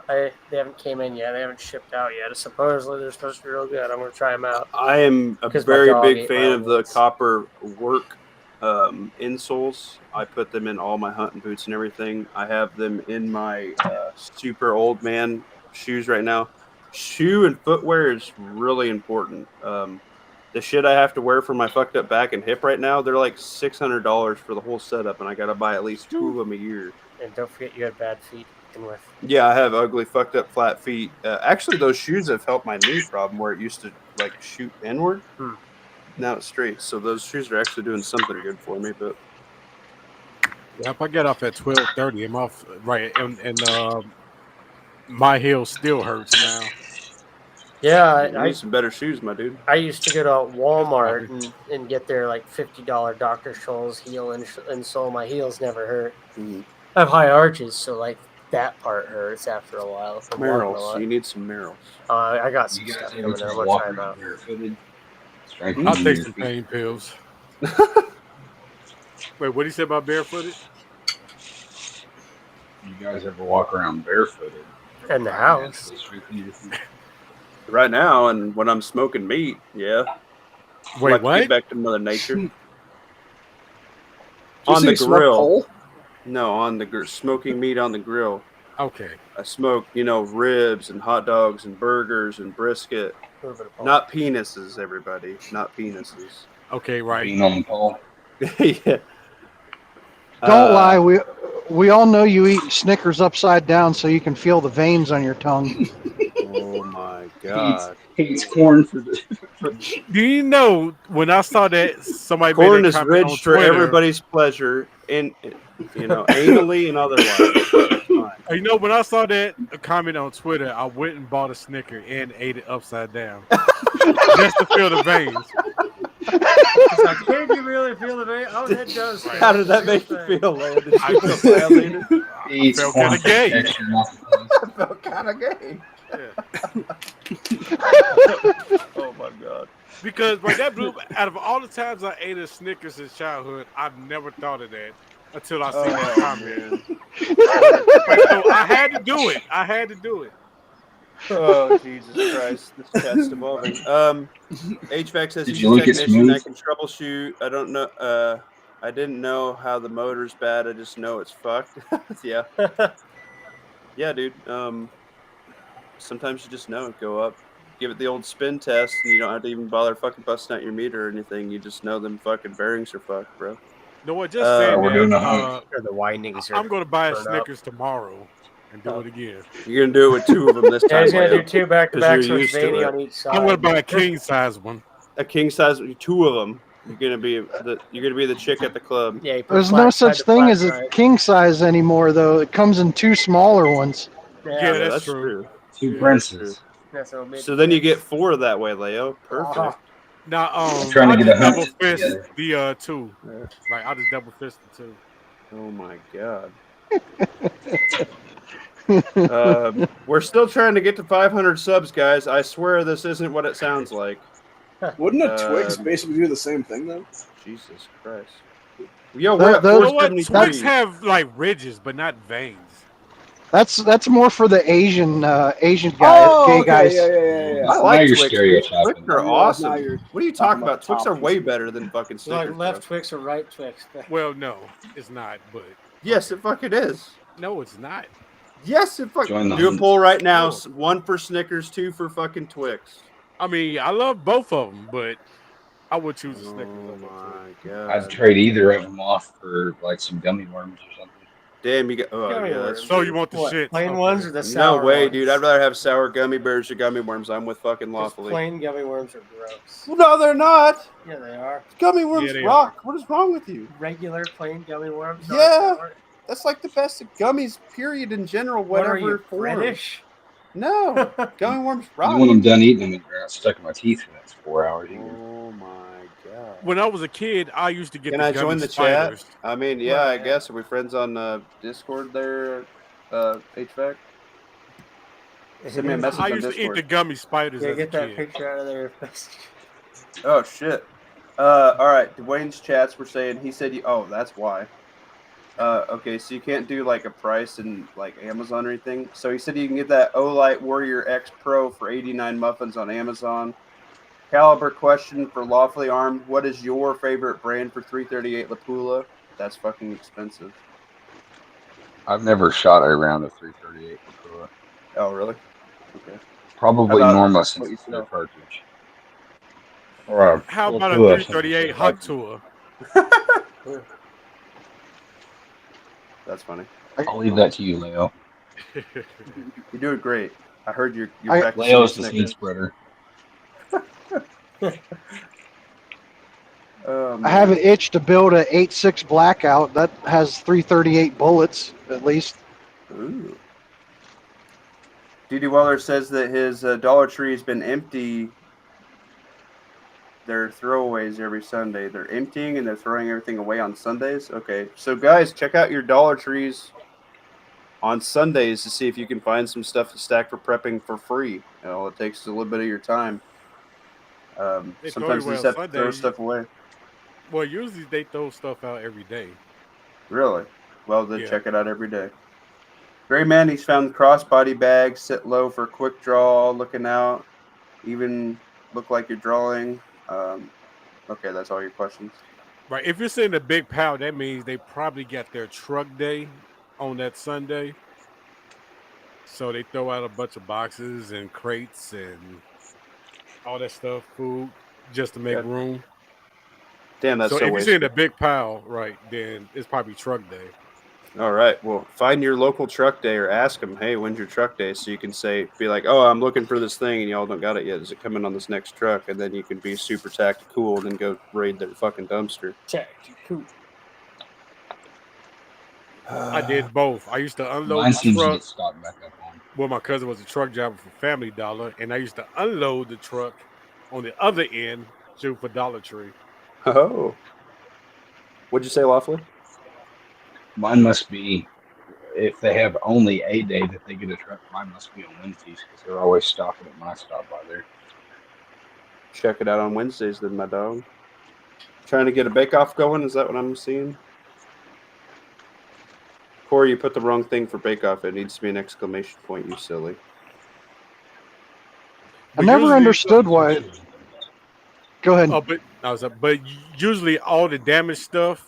They haven't came in yet. They haven't shipped out yet. Supposedly they're supposed to be real good. I'm gonna try them out. I am a 'Cause my very dog big ate fan my of the boots. copper work insoles. I put them in all my hunting boots and everything. I have them in my super old man shoes right now. Shoe and footwear is really important. The shit I have to wear for my fucked up back and hip right now, they're like $600 for the whole setup, and I got to buy at least 2 of them a year. And don't forget you had bad feet to begin with. Yeah, I have ugly, fucked up, flat feet. Actually, those shoes have helped my knee problem where it used to like shoot inward. Now it's straight. So those shoes are actually doing something good for me. But Yeah, if I get off at 12:30, I'm off right, and my heel still hurts now. Yeah, I need some better shoes, my dude. I used to go to Walmart and get their like $50 Dr. Scholl's heel insole. My heels never hurt. Mm-hmm. I have high arches, so like that part hurts after a while. from walking a Merrells. lot. You need some Merrells. I got some stuff coming in. I'm gonna try them out. I'll take some pain pills. Wait, what did he say about barefooted? You guys ever walk around barefooted? In the house. Right now, and when I'm smoking meat, yeah. Wait, like to what? get back to Mother Nature. you On say the smoke grill. pole? No, on the smoking meat on the grill. Okay. I smoke, ribs and hot dogs and burgers and brisket. Not penises, everybody. Not penises. Okay, right. Being on the pole. Yeah. Don't lie. We all know you eat Snickers upside down so you can feel the veins on your tongue. Oh my god. Hates corn for the. Do you know when I saw that somebody Corn made is that comment rich on for Twitter, everybody's pleasure, and anally and otherwise. You know, when I saw that comment on Twitter, I went and bought a Snicker and ate it upside down just to feel the veins. It's like, can you really feel the vein? Oh, that does. How did that make you feel, Landon? Did you feel violated? He eats Felt corn kinda for gay. the texture, not the taste. I felt kind of gay. Oh my god. Because like that blew out of all the times I ate a Snickers in childhood, I've never thought of that until I seen that comment. So I had to do it. I had to do it. Oh Jesus Christ! This chat's evolving. HVAC says Did he's you a look at technician that smooth? can troubleshoot. I don't know. I didn't know how the motor's bad. I just know it's fucked. Yeah. Yeah, dude. Sometimes you just know it. Go up, give it the old spin test, and you don't have to even bother fucking busting out your meter or anything. You just know them fucking bearings are fucked, bro. No, what just saying we're doing that, Or the windings are. I'm going to buy a burn up. Snickers tomorrow and do it again. You're gonna do it with 2 of them this Yeah, time. he's gonna Leo. do 2 back to 'Cause back, you're so it's used to veiny it. on each side. I'm going to buy a king size one. A king size, 2 of them. You're gonna be the chick at the club. Yeah, you put There's flat no side such to thing flat as a side. king size anymore, though. It comes in 2 smaller ones. Yeah, that's true. Two princes. That's what made So then you get 4 that way, Leo. Perfect. Uh-huh. Now, I'm trying to I get just a hunt double fist together. the 2. Like I just double fist the 2. Oh my god. We're still trying to get to 500 subs, guys. I swear this isn't what it sounds like. Wouldn't a Twix basically do the same thing though? Jesus Christ. Yo, we're at Those- You know what? 473. Twix have like ridges, but not veins. That's more for the Asian guys, gay okay, guys. Yeah. I Now like you're Twix. stereotyping. Twix are Now awesome. you're What are you talking talking about? about Twix are toppings. way better than fucking So like Snickers. left bro. Twix or right Twix. Well, no, it's not. But Yes, it fucking is. no, it's not. Yes, it fucking. Join the Do a hunt. poll right now. No. 1 for Snickers, 2 for fucking Twix. I mean, I love both of them, but I would choose a Oh Snickers over my it. I'd god! trade either of them off for like some gummy worms or something. Damn, you got. Oh Gummy yeah, that's worms. So true. you want the What, shits? plain Okay. ones or the No sour way, ones? dude. I'd rather have sour gummy bears or gummy worms. I'm with fucking 'Cause Lawfully. plain gummy worms are gross. No, they're not. Yeah, they are. Gummy worms they rock. What is wrong with you? Regular plain gummy worms. Yeah. Not sour. That's like the best of gummies, period, in general, What whatever are you, form. British? No, gummy worms And rock. when I'm done eating them, they're not stuck in my teeth for the next 4 hours either. Oh my god! When I was a kid, I used to get Can the I gummy join the spiders. chat? I mean, yeah, Well, I yeah. guess. Are we friends on Discord there, HVAC? Send me a message I on used to eat Discord. the gummy spiders Yeah, as a get that kid. picture out of there. Oh shit! All right. Dwayne's chats were saying he said oh, that's why. Okay, so you can't do like a price in like Amazon or anything. So he said you can get that Olight Warrior X Pro for 89 muffins on Amazon. Caliber question for Lawfully Armed: what is your favorite brand for 338 Lapula? That's fucking expensive. I've never shot a round of 338 before. Oh really? Okay. Probably How about Norma what since you it's their sell? cartridge. Or a How about a Lapua since it's 338 their Hot cartridge. Tour? That's funny. I'll leave that to you, Leo. You're doing great. I heard you're I- practicing Leo's the Snickers. seed spreader. I have an itch to build a 8.6 Blackout that has 338 bullets at least. Ooh. D.D. Weller says that his Dollar Tree has been empty. They're throwaways every Sunday. They're emptying and they're throwing everything away on Sundays. Okay, so guys, check out your Dollar Trees on Sundays to see if you can find some stuff to stack for prepping for free. All it takes is a little bit of your time. They throw it Sometimes you away just on have to throw Sunday. stuff away. Well, usually they throw stuff out every day. Really? Well, then Yeah. check it out every day. Gray Man, he's found crossbody bags, sit low for quick draw, looking out, even look like you're drawing. Okay, that's all your questions. Right. If you're seeing a big pile, that means they probably got their truck day on that Sunday. So they throw out a bunch of boxes and crates and all that stuff, food, just to make Good. room. Damn, that's So so if you're wasteful. seeing a big pile, right, then it's probably truck day. All right. Well, find your local truck day or ask them, hey, when's your truck day? So you can be like, oh, I'm looking for this thing and y'all don't got it yet. Is it coming on this next truck? And then you can be super tactical and then go raid their fucking dumpster. Tactical. I did both. I used to unload Mine the seems to truck. get stocked back up on. Well, my cousin was a truck driver for Family Dollar, and I used to unload the truck on the other end, shoot for Dollar Tree. Oh. What'd you say, Lawfully? Mine must be, if they have only a day that they get a truck, mine must be on Wednesdays because they're always stocking it when I stop by there. Check it out on Wednesdays then, my dog. Trying to get a bake-off going? Is that what I'm seeing? Corey, you put the wrong thing for bake-off. It needs to be an exclamation point, you silly. I But never usually- understood why. Go ahead. Oh, but usually all the damaged stuff,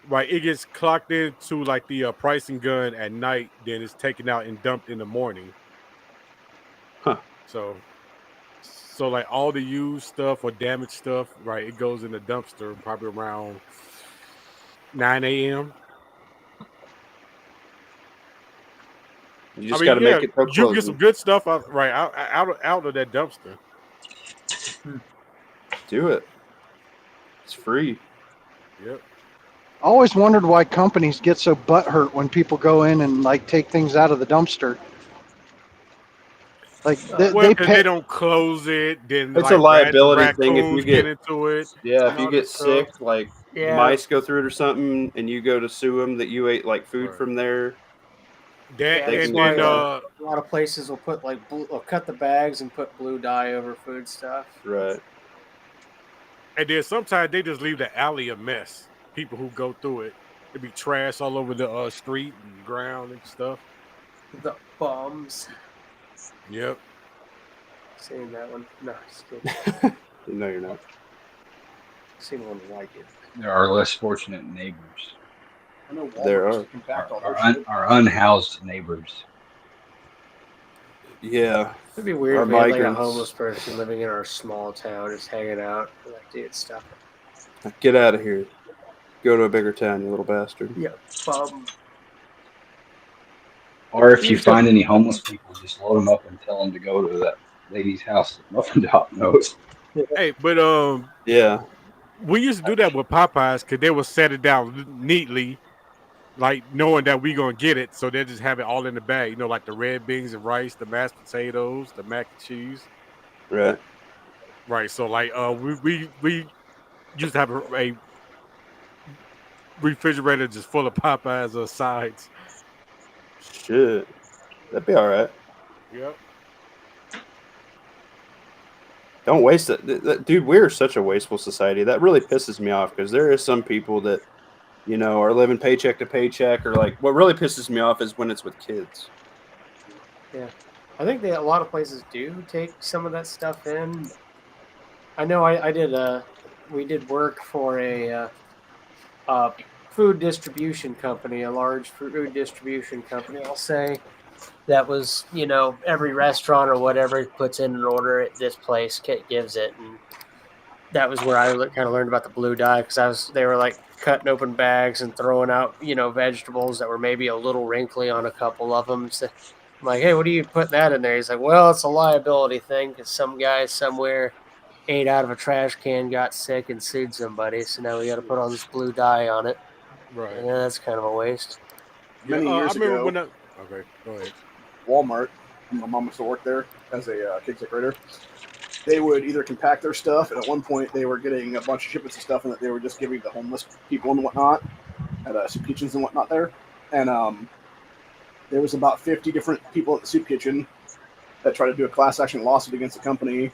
right? It gets clocked into like the pricing gun at night, then it's taken out and dumped in the morning. Huh. So like all the used stuff or damaged stuff, right? It goes in the dumpster probably around 9 a.m. You just got to make it you can get some good stuff out of that dumpster. Do it. It's free. Yep. I always wondered why companies get so butthurt when people go in and like take things out of the dumpster. Like they Well, 'cause pay. they don't close it, then It's like, a liability thing if you raccoons get into it. Yeah, if and you all get that stuff. sick, like Yeah. mice go through it or something, and you go to sue them that you ate like food Right. from there. That, They and can then do A lot of places will put like will cut the bags and put blue dye over food stuff. Right. and then sometimes they just leave the alley a mess. People who go through it, it'd be trash all over the street and ground and stuff. The bums. Yep. Seen that one? No, just kidding. No, you're not. Seen one like it. There are less fortunate neighbors. I know There Walmart's are. compact all Our, their our, shit. our unhoused neighbors. Yeah, It'd be weird Our if we had like a migrants. homeless person living in our small town, just hanging out. Like, dude, stop it. get out of here. Go to a bigger town, you little bastard. Yeah, Or if You you just have- find any homeless people, just load them up and tell them to go to that lady's house that Muffin Top knows. Hey, but Yeah, we used to do that with Popeyes because they would set it down neatly, like knowing that we gonna get it, so they just have it all in the bag. You know, like the red beans and rice, the mashed potatoes, the mac and cheese. right. Right. So like we used to have a refrigerator just full of Popeyes sides. Shit, that'd be all right. Yep. Don't waste it, dude. We're such a wasteful society. That really pisses me off because there is some people that, you know, are living paycheck to paycheck, or like what really pisses me off is when it's with kids. I think a lot of places do take some of that stuff in. I know we did work for a food distribution company, a large food distribution company, I'll say. That was, you know, every restaurant or whatever puts in an order at this place, gives it. And that was where I kind of learned about the blue dye, because they were like cutting open bags and throwing out, you know, vegetables that were maybe a little wrinkly on a couple of them. So I'm like, hey, what are you putting that in there? He's like, well, it's a liability thing because some guy somewhere ate out of a trash can, got sick, and sued somebody. So now we got to put all this blue dye on it. Right. Yeah, that's kind of a waste. Many I years remember ago, when okay, go ahead. Walmart, my mom used to work there as a cake decorator. They would either compact their stuff, and at one point they were getting a bunch of shipments of stuff, and that they were just giving the homeless people and whatnot at soup kitchens and whatnot there. And there was about 50 different people at the soup kitchen that tried to do a class action lawsuit against the company,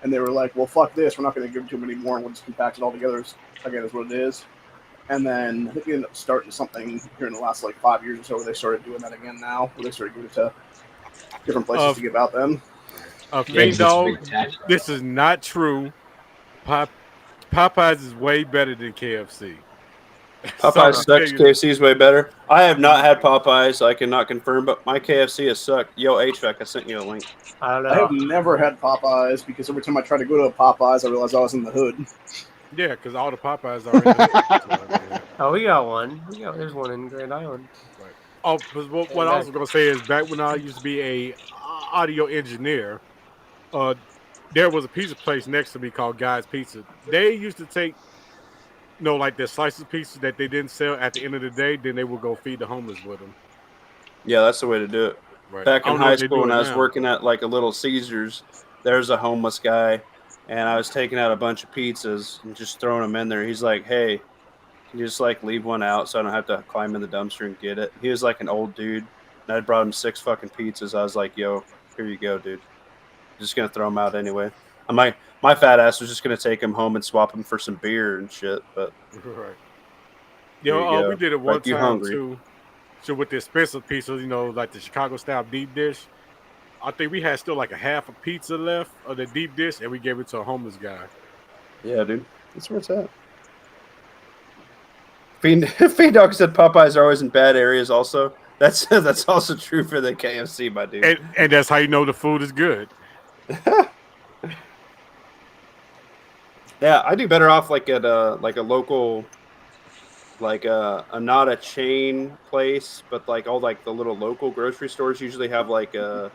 and they were like, "Well, fuck this. We're not going to give it to them anymore. We'll just compact it all together." Again, is what it is. And then I think we ended up starting something here in the last like 5 years or so, where they started doing that again now, where they started giving it to different places to give out then. Fiend Dog, this is not true. Popeyes is way better than KFC. Popeyes sucks. KFC is way better. I have not had Popeyes, so I cannot confirm, but my KFC has sucked. Yo, HVAC, I sent you a link. I don't I have know. never had Popeyes because every time I try to go to a Popeyes, I realize I was in the hood. Yeah, because all the Popeyes are in the Oh, we got one. There's one in Grand Island. Oh, because what I was going to say is back when I used to be a audio engineer, there was a pizza place next to me called Guy's Pizza. They used to take, you know, like their slices of pizza that they didn't sell at the end of the day, then they would go feed the homeless with them. Yeah, that's the way to do it. Right. Back I in don't know high if they school, do when it I was now. working at like a Little Caesars, there's a homeless guy, and I was taking out a bunch of pizzas and just throwing them in there. He's like, "Hey, can you just like leave one out so I don't have to climb in the dumpster and get it?" He was like an old dude, and I brought him 6 fucking pizzas. I was like, "Yo, here you go, dude. Just gonna throw them out anyway." My fat ass was just gonna take him home and swap them for some beer and shit, but Right. There you go. We did it one Like you time hungry. too. So with the expensive pizzas, you know, like the Chicago style deep dish, I think we had still like a half a pizza left of the deep dish, and we gave it to a homeless guy. yeah, dude, that's where it's at. Fiend Dog said Popeyes are always in bad areas. Also, that's also true for the KFC, my dude. And that's how you know the food is good. Yeah, I do better off like at a local, like not a chain place, but like all like the little local grocery stores usually have like an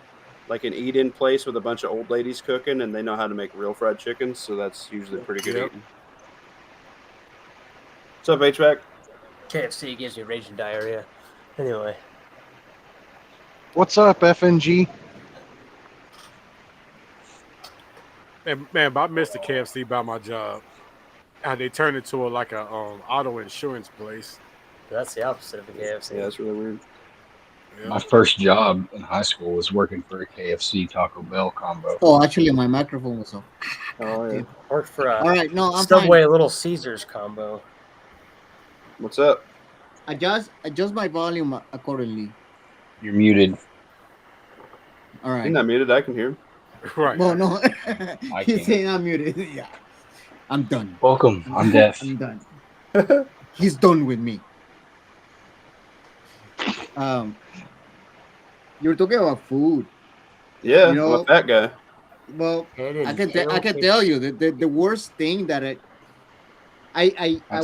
eat-in place with a bunch of old ladies cooking, and they know how to make real fried chicken, so that's usually pretty good Yep. eating. What's up, HVAC? KFC gives you raging diarrhea. Anyway. What's up, FNG? And man, but I missed the KFC by my job. And they turned it to like a auto insurance place. That's the opposite of a KFC. Yeah, that's really weird. Yeah. My first job in high school was working for a KFC Taco Bell combo. Oh, actually, my microphone was off. Oh yeah. Worked for All a right, no, I'm Subway fine. Little Caesars combo. What's up? Adjust my volume accordingly. You're muted. All right. He's not muted. I can hear him. Right. Well, no, I he's can't. saying I'm muted. Yeah, I'm done. Welcome. I'm deaf. I'm done. He's done with me. You were talking about food. Yeah, You know- I'm a fat guy. Well, Headed I can hellfish. tell you that the worst thing that I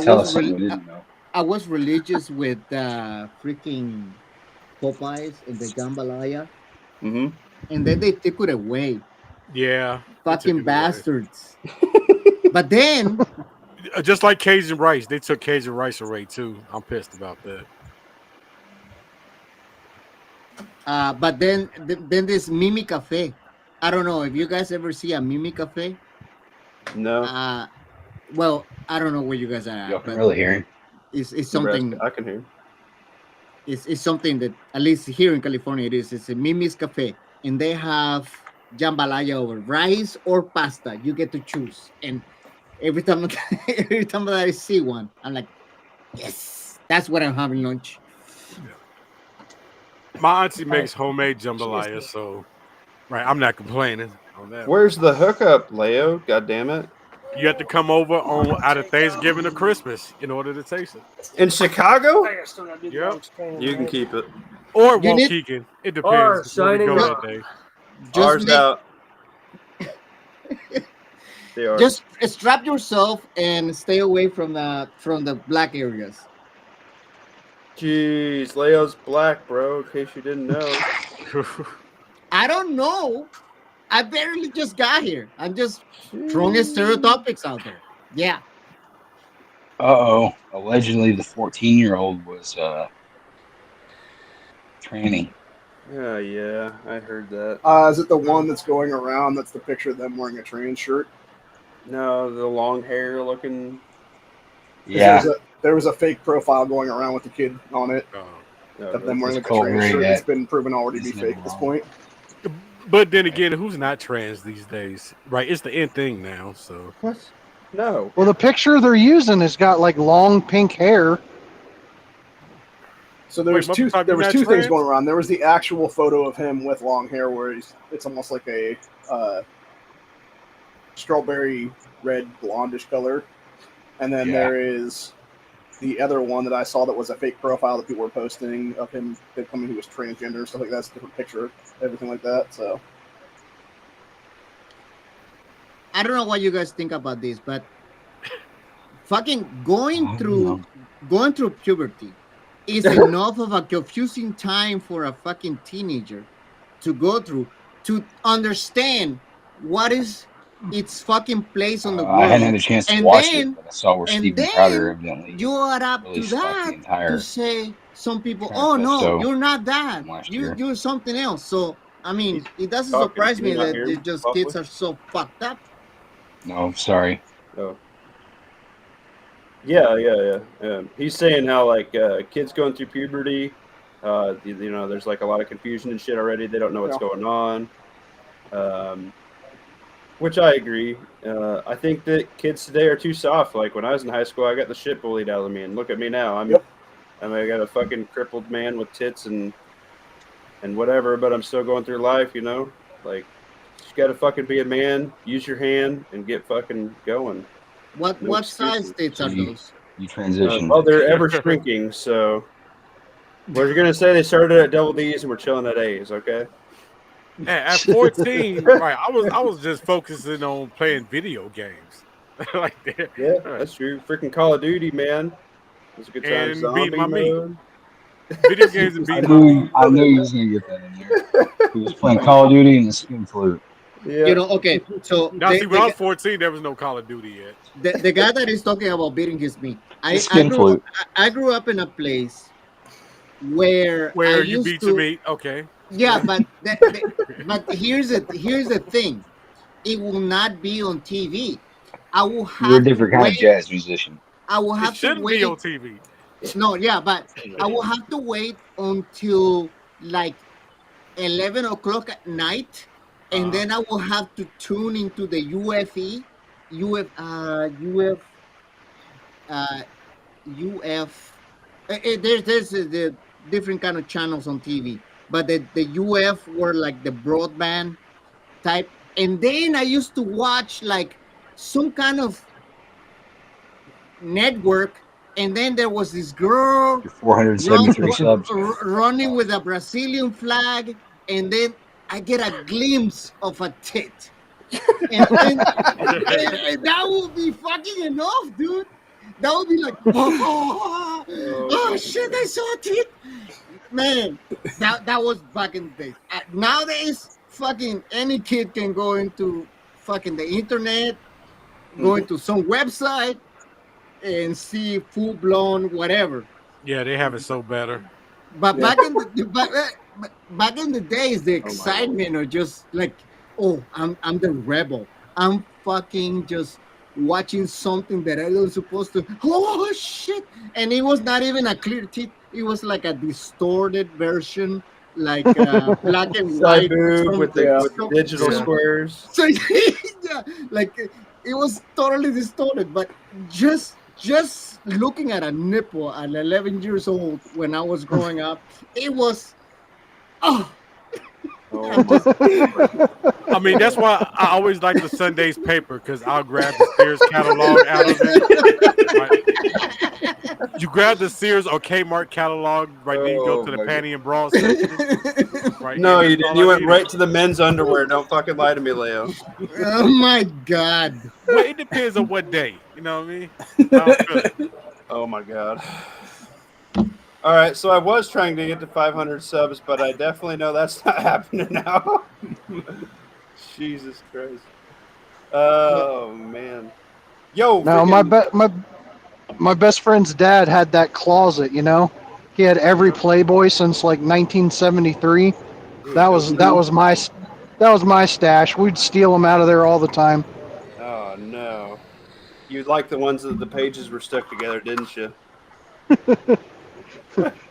Tell was us something we didn't know. I was religious with freaking Popeyes and the jambalaya, Mm-hmm. and then they took it away. Yeah. they took Fucking it away. bastards. But then, Just like Cajun rice, they took Cajun rice away too. I'm pissed about that. then this Mimi Cafe. I don't know if you guys ever see a Mimi Cafe. No. Well, I don't know where you guys are at, Y'all can but really hear him. it's something. I can hear. It's something that at least here in California it is. It's a Mimi's Cafe, and they have jambalaya over rice or pasta. You get to choose, and every time that I see one, I'm like, yes, that's what I'm having lunch. My auntie makes homemade jambalaya, so I'm not complaining on that. Where's the hookup, Leo? God damn it! You have to come over on out of Thanksgiving or Christmas in order to taste it. In Chicago? Yep. You can keep it. Or You need- Waukegan. It Or depends. Where we Shining go Rock. that day. Ours out. They are. Just strap yourself and stay away from the black areas. Jeez, Leo's black, bro. In case you didn't know. I don't know. I barely just got here. I'm just throwing stereotypics out there. Yeah. Allegedly, the 14-year-old was tranny. Oh yeah, I heard that. Is it the one that's going around? That's the picture of them wearing a trans shirt. No, the long hair looking. Yeah. There was a fake profile going around with the kid on it. No, Of them wearing It's like a called trans Ray shirt. that- It's been proven already to be Isn't fake it at this wrong? point. But then again, who's not trans these days? Right? It's the in thing now. So What? No. Well, the picture they're using has got like long pink hair. So there was Wait, two. Motherfucker, There was you're two not things trans? going around. There was the actual photo of him with long hair, where it's almost like a strawberry red blondish color, and then Yeah. there is the other one that I saw that was a fake profile that people were posting of him becoming who was transgender, stuff like that. It's a different picture, everything like that. So I don't know what you guys think about this, but fucking I going don't through puberty is enough of a confusing time for a fucking teenager to go through to understand what is its fucking place on the world. I hadn't had a chance to And watch then- it, but I saw where and Steven then Crowder evidently You are up to really fucked the that entire to say some people, oh no, manifesto you're not that. from last year. You're something else. So I mean, it doesn't talking. surprise Can me you not that hear it him just properly? kids are so fucked up. No, sorry. Oh. Yeah. He's saying how like kids going through puberty, you know, there's like a lot of confusion and shit already. They don't know what's Yeah. going on. Which I agree. I think that kids today are too soft. Like when I was in high school, I got the shit bullied out of me, and look at me now. I got a fucking crippled man with tits and whatever, but I'm still going through life. You know, like you gotta fucking be a man, use your hand, and get fucking going. What No size excuses. tits are those? You transitioned. Oh, they're ever shrinking. So, what you're gonna say? They started at double D's and we're chilling at A's. Okay. at 14, right? I was just focusing on playing video games, like that. Yeah, that's true. Freaking Call of Duty, man. It was a good time. And Zombie beating my meat. mode. Video games and I beating my meat. knew he was gonna get that in there. He was playing Call of Duty and the skin flute. Yeah. You know, okay. So Now, see, when I was 14, there was no Call of Duty yet. the guy that is talking about beating his meat. The skin flute. I grew up in a place where I You used beat to, your meat, okay? Yeah, but but here's the thing. It will not be on TV. I will have You're a different to kind of wait. jazz musician. I will It have to shouldn't wait. be on TV. No, yeah, but I will have to wait until like 11 o'clock at night, and then I will have to tune into the UF. There's the different kind of channels on TV, but the UF were like the broadband type, and then I used to watch like some kind of network, and then there was this girl Your 473 subs. running with a Brazilian flag, and then I get a glimpse of a tit. And that would be fucking enough, dude. That would be like, oh shit, I saw a tit. Man, that was back in the days. Nowadays, fucking any kid can go into fucking the internet, go into some website, and see full blown whatever. Yeah, they have it so better. But back in the days, the excitement or just like, oh, I'm the rebel. I'm fucking just watching something that I was supposed to. Oh shit! And it was not even a clear tip. It was like a distorted version, like black and white with the digital squares. So yeah, like it was totally distorted. But just looking at a nipple at 11 years old when I was growing up, it was. I mean, that's why I always like the Sunday's paper, because I'll grab the Sears catalog out of it. Right? You grab the Sears or Kmart catalog, right? Then you go to the panty and bra section. Right? No, you didn't. You went right to the men's underwear. Don't fucking lie to me, Leo. Oh my God. Well, it depends on what day. You know what I mean? I don't feel it. Oh my God. All right, so I was trying to get to 500 subs, but I definitely know that's not happening now. Jesus Christ. Oh man. Yo. No, my best friend's dad had that closet. You know, he had every Playboy since like 1973. That was my stash. We'd steal them out of there all the time. Oh no. You like the ones that the pages were stuck together, didn't you?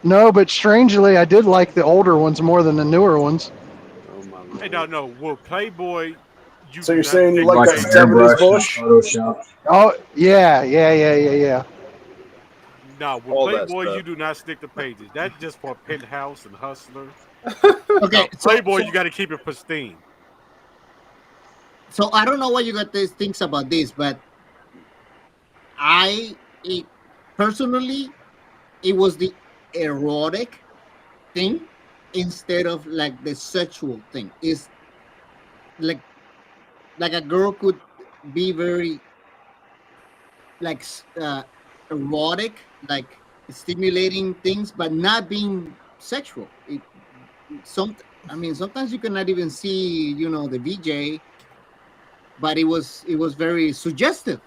No, but strangely, I did like the older ones more than the newer ones. Oh my Lord. Hey, no. Well, Playboy. So you're saying you like that airbrush 70s bush? Oh yeah. No, with All that Playboy, stuff. you do not stick to pages. That's just for Penthouse and Hustler. Okay, Playboy, you got to keep it pristine. So I don't know what you got these things about this, but personally, it was the erotic thing instead of like the sexual thing. It's like a girl could be very like erotic, like stimulating things, but not being sexual. Sometimes you cannot even see, the VJ, but it was very suggestive,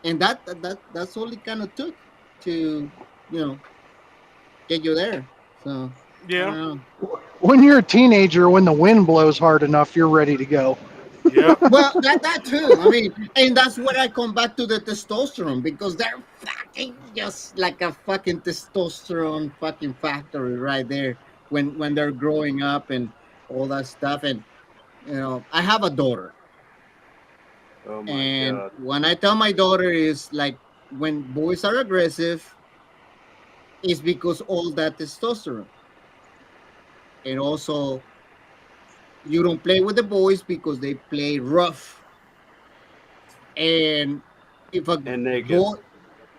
and that's all it kind of took to, get you there. So Yeah. When you're a teenager, when the wind blows hard enough, you're ready to go. Yeah. Well, that too. I mean, and that's where I come back to the testosterone, because they're fucking just like a fucking testosterone fucking factory right there when they're growing up and all that stuff. And I have a daughter, Oh my and God. when I tell my daughter is like when boys are aggressive, it's because all that testosterone, and also. You don't play with the boys because they play rough. And if a And naked. boy,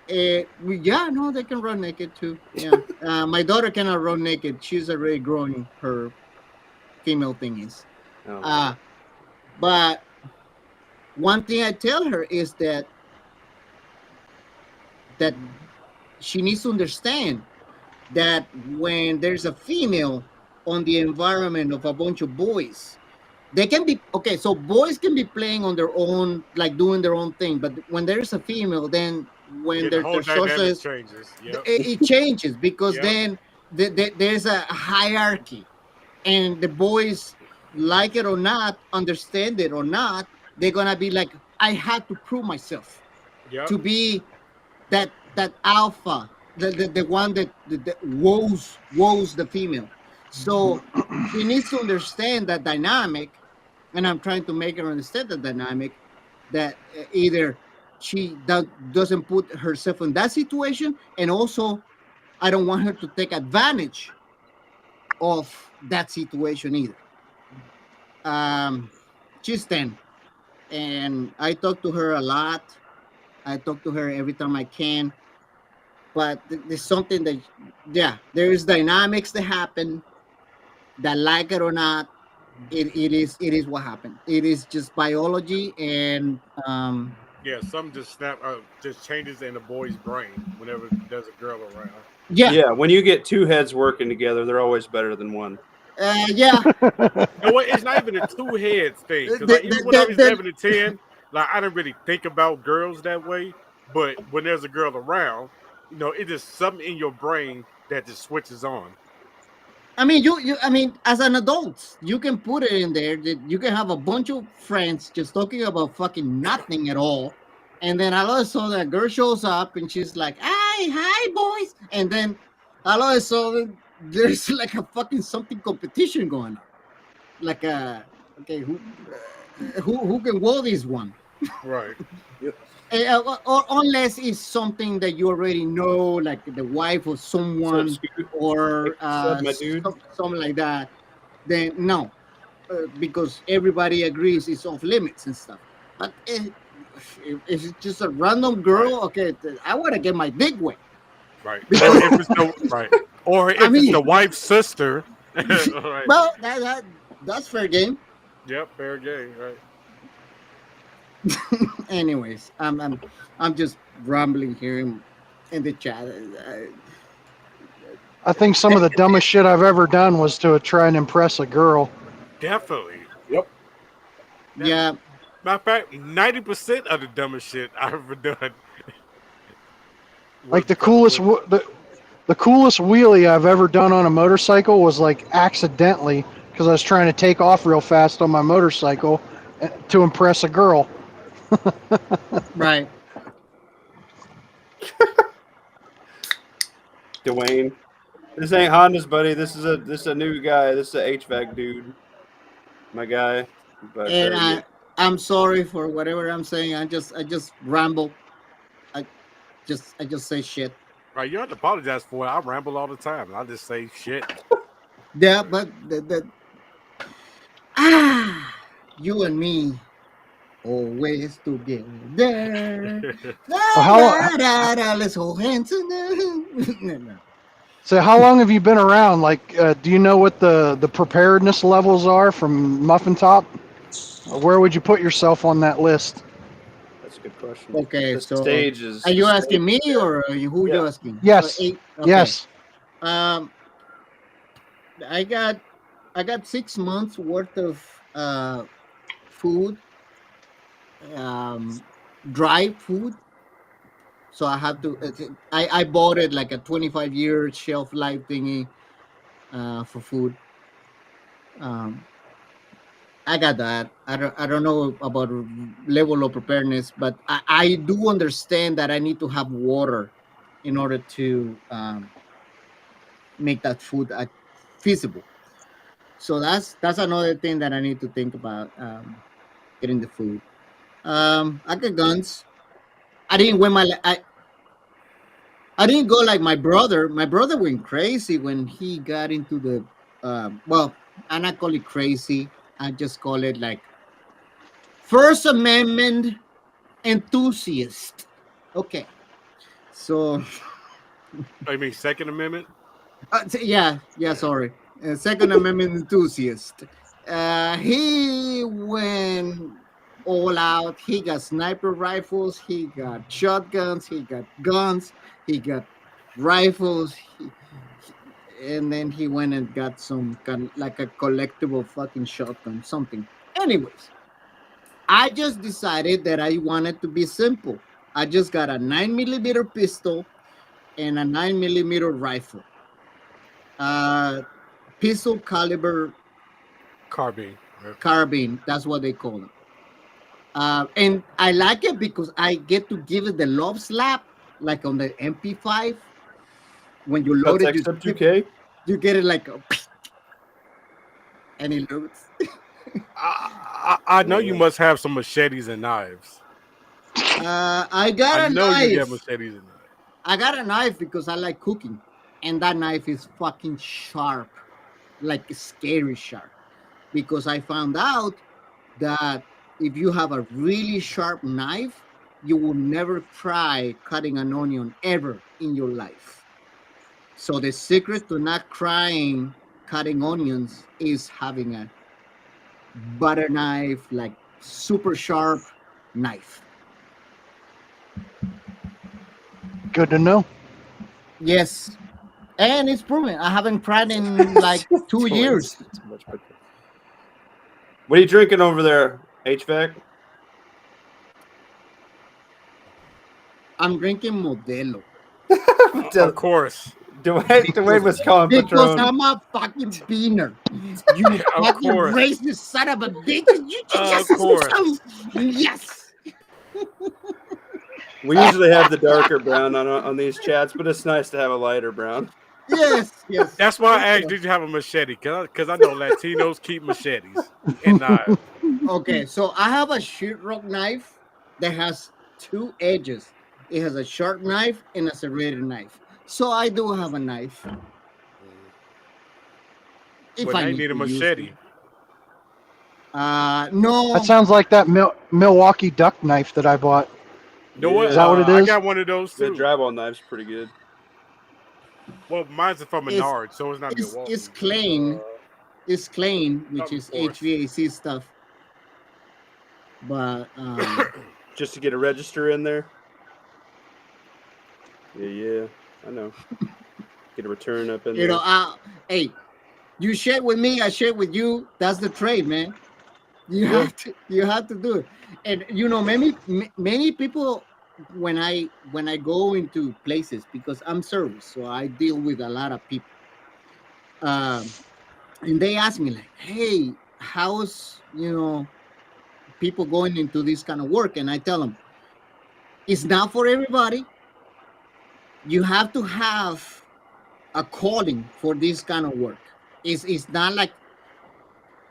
they can run naked too. Yeah, my daughter cannot run naked. She's already growing her female thingies. Oh. But one thing I tell her is that she needs to understand that when there's a female on the environment of a bunch of boys, they can be okay. So boys can be playing on their own, like doing their own thing. But when there's a female, then when The their whole social dynamic changes. Yep. it changes, because Yeah. then there's a hierarchy, and the boys, like it or not, understand it or not, they're gonna be like, I had to prove myself Yep. to be that alpha, the one that woes the female. So she needs to understand that dynamic, and I'm trying to make her understand the dynamic, that either she doesn't put herself in that situation, and also I don't want her to take advantage of that situation either. She's 10, and I talk to her a lot. I talk to her every time I can, but there's something that, there is dynamics that happen, that like it or not, it is what happened. It is just biology, and Yeah, some just changes in the boy's brain whenever there's a girl around. yeah, when you get two heads working together, they're always better than one. yeah. No, it's not even a two heads thing. Because The- like, even the- when I the- was the- 11 and 10, like I didn't really think about girls that way. But when there's a girl around, it's just something in your brain that just switches on. I mean, I mean, as an adult, you can put it in there that you can have a bunch of friends just talking about fucking nothing at all, and then all of a sudden a girl shows up and she's like, hi boys," and then all of a sudden there's like a fucking something competition going on, like okay, who can wall this one, Right. or unless it's something that you already know, like the wife of someone or something like that, then no, because everybody agrees it's off limits and stuff. But if it's just a random girl, okay, I want to get my dick wet. Right. Or if it's or if it's the wife's sister. Right. Well, that's fair game. Yep, fair game, right. Anyways, I'm just rambling here in the chat. I think some of the dumbest shit I've ever done was to try and impress a girl. Definitely. Yep. Yeah. Matter of fact, 90% of the dumbest shit I've ever done. Like the coolest wheelie I've ever done on a motorcycle was like accidentally, because I was trying to take off real fast on my motorcycle to impress a girl. Right. Dwayne, this ain't Honda's, buddy. This is a new guy. This is a HVAC dude. My guy. But And I'm sorry for whatever I'm saying. I just ramble. I just say shit. Right, you don't have to apologize for it. I ramble all the time. I just say shit. Yeah, but you and me always together. Let's hold hands. No. So how long have you been around? Like, do you know what the preparedness levels are from Muffin Top? Or where would you put yourself on that list? That's a good question. Okay, The so stage is. are you asking me or who Yeah. you asking? Yes. Okay. Yes. I got 6 months worth of food, dry food. So I have to. I bought it like a 25-year shelf life thingy for food. I got that. I don't know about level of preparedness, but I do understand that I need to have water in order to make that food feasible. So that's another thing that I need to think about getting the food. I got guns. I didn't I didn't go like my brother. My brother went crazy when he got into the well, I not call it crazy. I just call it like First Amendment enthusiast. Okay. So Oh, you mean Second Amendment? yeah, sorry. Second Amendment enthusiast. He went all out. He got sniper rifles. He got shotguns. He got guns. He got rifles. And then he went and got some kind of like a collectible fucking shotgun, something. Anyways, I just decided that I wanted to be simple. I just got a 9mm pistol and a 9mm rifle. Pistol caliber carbine, that's what they call it. And I like it because I get to give it the love slap, like on the MP5. When you load it, you get it like a, and it loads. I know you must have some machetes and knives. I got a know knife. You have machetes and knives. I got a knife because I like cooking, and that knife is fucking sharp, like scary sharp. Because I found out that if you have a really sharp knife, you will never try cutting an onion ever in your life. So the secret to not crying cutting onions is having a butter knife, like super sharp knife. Good to know. Yes, and it's proven. I haven't cried in like 2 years. It's much better. What are you drinking over there, HVAC? I'm drinking Modelo Of course. Dwayne was calling because Patron. I'm a fucking beaner. You Of fucking course. racist son of a bitch! You Of course. Yes. We usually have the darker brown on these chats, but it's nice to have a lighter brown. Yes. That's why I asked, did you have a machete? Because I know Latinos keep machetes and knives. Okay, so I have a sheetrock knife that has 2 edges. It has a sharp knife and a serrated knife. So I do have a knife. If But I need a to use machete. it. No. That sounds like that Milwaukee duck knife that I bought. You know what? Is that what it I is? got one of those The too. drywall knife's pretty good. Well, mine's from Menards, so it's not Milwaukee. It's Klein. It's Klein, which Of is course. HVAC stuff. But Just to get a register in there. Yeah, I know. Get a return up in you there. know, hey, you share with me, I share with you. That's the trade, man. You have to do it. And you know, many people when I go into places, because I'm service, so I deal with a lot of people. And they ask me like, "Hey, how's people going into this kind of work?" And I tell them, it's not for everybody. You have to have a calling for this kind of work. It's not like,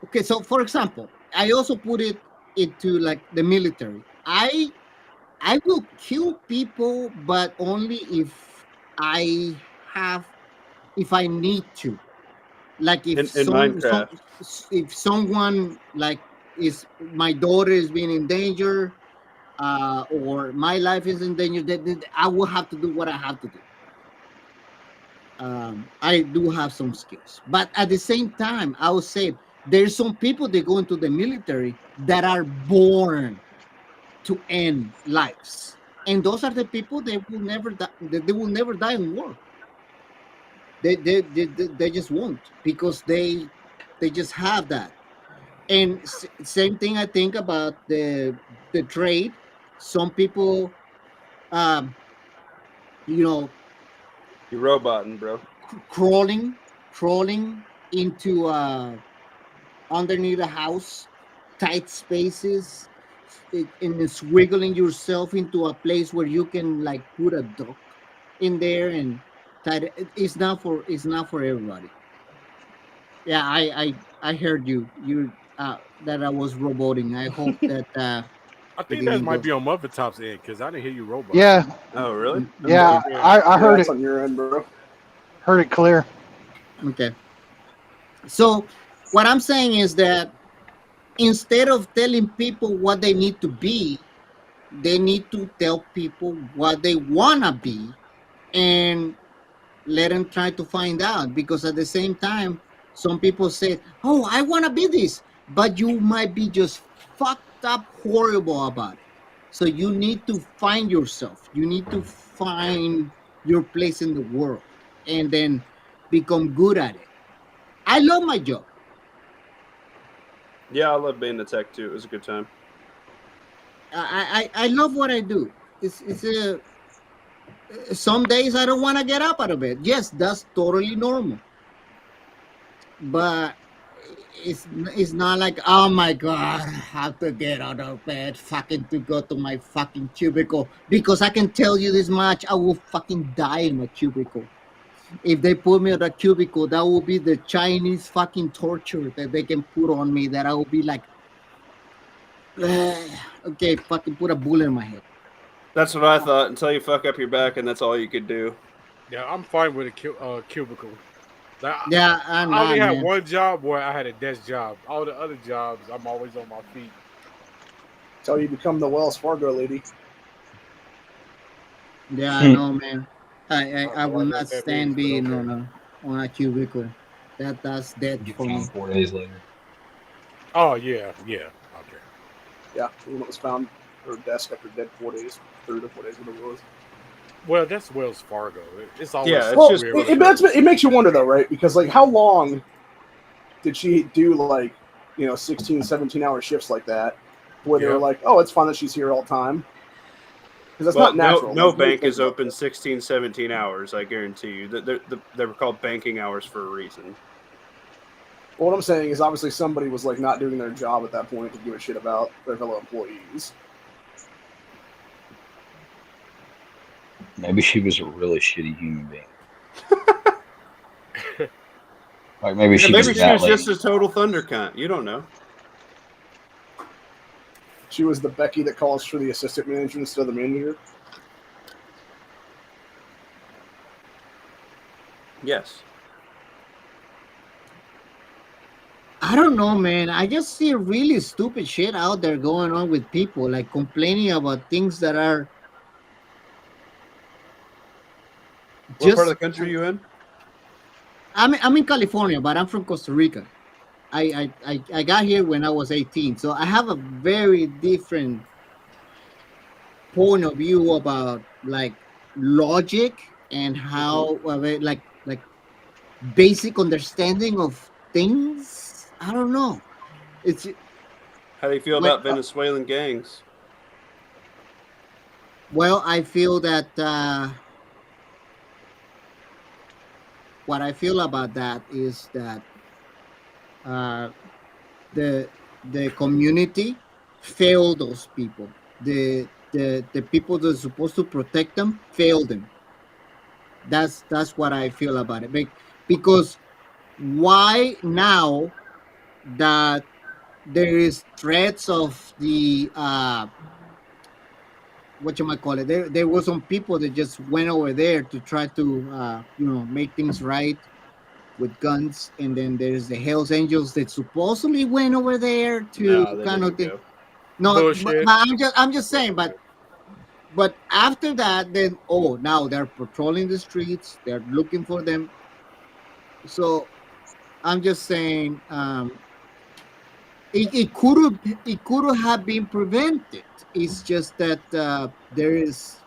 okay, so for example, I also put it into like the military. I will kill people, but only if I need to. Like if In Minecraft. if someone like my daughter is being in danger, or my life is in danger, that I will have to do what I have to do. I do have some skills, but at the same time, I would say there's some people that go into the military that are born to end lives, and those are the people that will never die. They will never die in war. They just won't, because they just have that. And same thing I think about the trade. Some people, You roboting, bro. crawling into underneath a house, tight spaces, and it's wiggling yourself into a place where you can like put a duck in there and tight. It's not for everybody. Yeah, I heard you that I was roboting. I hope that I think that might be on Mother Top's end because I didn't hear you robot. Yeah, Oh, really? yeah, I heard That's it. on your end, bro. Heard it clear. Okay. So what I'm saying is that instead of telling people what they need to be, they need to tell people what they want to be and let them try to find out. Because at the same time, some people say, oh, I want to be this, but you might be just fucked up horrible about it. So you need to find yourself. You need to find your place in the world and then become good at it. I love my job. Yeah, I love being a tech too. It was a good time. I love what I do. Some days I don't want to get up out of bed. Yes, that's totally normal. But it's not like, oh my God, I have to get out of bed fucking to go to my fucking cubicle. Because I can tell you this much, I will fucking die in my cubicle. If they put me in a cubicle, that will be the Chinese fucking torture that they can put on me, that I will be like, okay, fucking put a bullet in my head. That's what I thought until you fuck up your back, and that's all you could do. Yeah, I'm fine with a cubicle. Like, Yeah, I only had one job where I had a desk job. All the other jobs, I'm always on my feet. Until you become the Wells Fargo lady. Yeah, I know, man. I will not stand being on a cubicle. That's dead You for me. found 4 days later. Oh yeah, yeah. Okay. Yeah, the one that was found her desk after dead 4 days, 3 to 4 days, whatever it was. Well, that's Wells Fargo. It's always Yeah, it's Well, just weird. for the it makes you wonder though, right? Because like, how long did she do like 16, 17-hour shifts like that, where they're Yeah. like, oh, it's fun that she's here all the time? Because that's well, not natural. no Like, bank think is about open that. 16, 17 hours. I guarantee you. They were called banking hours for a reason. Well, what I'm saying is, obviously, somebody was like not doing their job at that point to give a shit about their fellow employees. Maybe she was a really shitty human being. Like maybe Yeah, she maybe was she that was lady. just a total thunder cunt. You don't know. She was the Becky that calls for the assistant manager instead of the manager. Yes. I don't know, man. I just see really stupid shit out there going on with people, like complaining about things that are What part of the country are you in? I'm in California, but I'm from Costa Rica. I got here when I was 18, so I have a very different point of view about like logic and how like basic understanding of things. I don't know. It's How do you feel Well, about Venezuelan gangs? well, I feel that what I feel about that is that the community failed those people. The people that are supposed to protect them failed them. That's what I feel about it. Because why now that there is threats of the what you might call it, there was some people that just went over there to try to make things right with guns, and then there's the Hells Angels that supposedly went over there to No, they kind of didn't go. no, Bullshit. but I'm just saying, but after that, then now they're patrolling the streets, they're looking for them. So I'm just saying, it could have been prevented. It's just that there is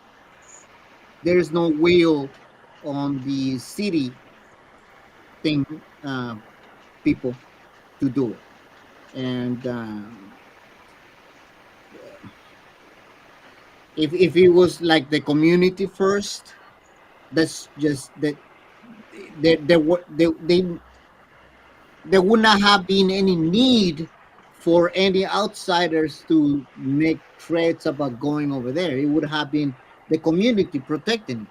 no will on the city thing people to do it, and if it was like the community first, that's just that there would not have been any need for any outsiders to make threats about going over there. It would have been the community protecting it.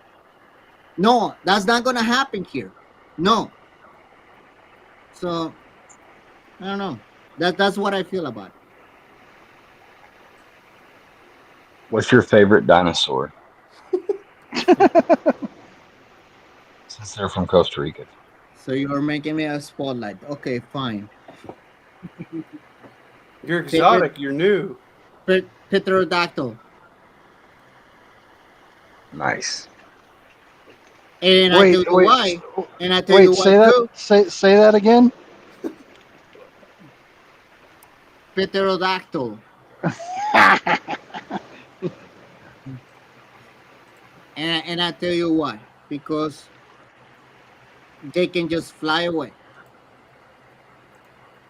No, that's not going to happen here. No. So I don't know. That's what I feel about it. What's your favorite dinosaur? Since they're from Costa Rica. So you're making me a spotlight. Okay, fine. You're exotic. You're new. Pterodactyl. Nice. And I tell you why. And I tell you why say that. too. Say that again. Pterodactyl. And I tell you why. Because they can just fly away.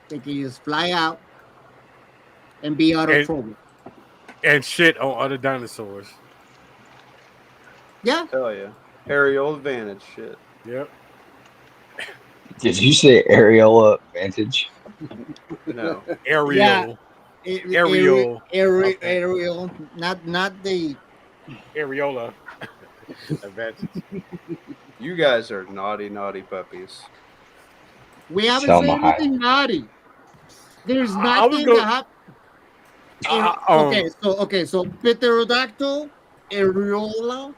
They can just fly out and be out of trouble. And shit on other dinosaurs. Yeah. Hell yeah. Aerial advantage shit. Yep. Did you say areola advantage? No. Aerial. Yeah. Aerial. Aerial. Not the Areola. Advantage. You guys are naughty, naughty puppies. We haven't Selma said Hayek. anything naughty. There's I was nothing gonna- that happened. Okay, so pterodactyl, areola.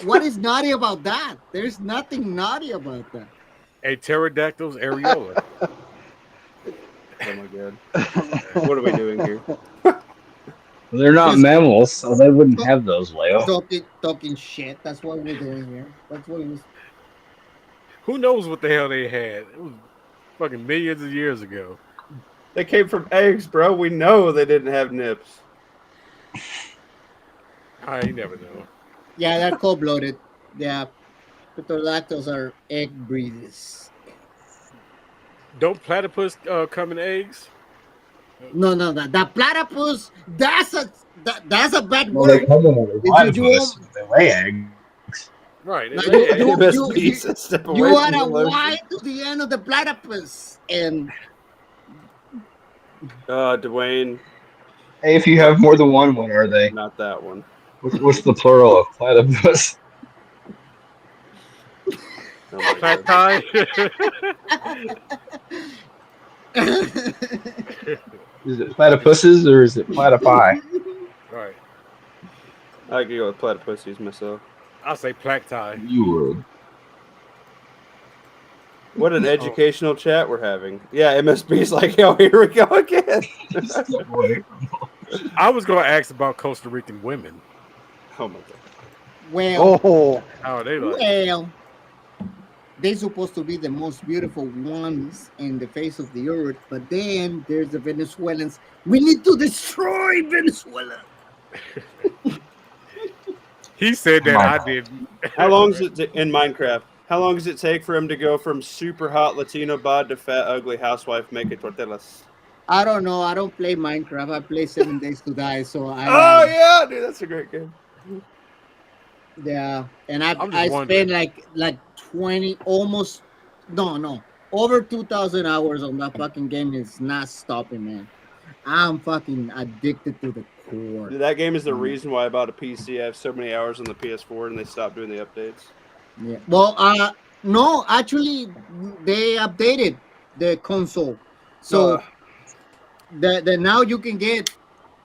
What is naughty about that? There's nothing naughty about that. A pterodactyl's areola. Oh my god. What are we doing here? They're not mammals, so they wouldn't have those, Leo. Talking shit. That's what we're doing here. That's what it was. Who knows what the hell they had? It was fucking millions of years ago. They came from eggs, bro. We know they didn't have nips. I never know. Yeah, they're cold-blooded. Yeah, pterodactyls are egg breeders. Don't platypus come in eggs? No, the platypus. That's a bad Well, they word. come in with a you platypus. They lay eggs. Right. Like, they lay eggs. You must you- be you- a step You away want from a the lotion. Y to the end of the platypus, and Dwayne, Hey, if you have more than one, what are they? not that one. What's the plural of platypus? Oh my God. Platy? Is it platypuses or is it platypi? Right. I could go with platypuses myself. I'll say placti. You would. What an educational chat we're having. Yeah, MSB's like, oh, here we go again. I was going to ask about Costa Rican women. Oh my God. well, Oh, How are they like? well, they're supposed to be the most beautiful ones in the face of the earth, but then there's the Venezuelans. We need to destroy Venezuela. He said that I did. How long is it in Minecraft? How long does it take for him to go from super hot Latino bod to fat, ugly housewife making tortillas? I don't know. I don't play Minecraft. I play 7 Days to Die, so I. Oh, yeah, dude, that's a great game. Yeah, and I'm just I wondering. spent like 20, almost no, over 2,000 hours on that fucking game. Is not stopping, man. I'm fucking addicted to the core. Dude, that game is the reason why I bought a PC. I have so many hours on the PS4 and they stopped doing the updates. Yeah. Well, no, actually, they updated the console, so the now you can get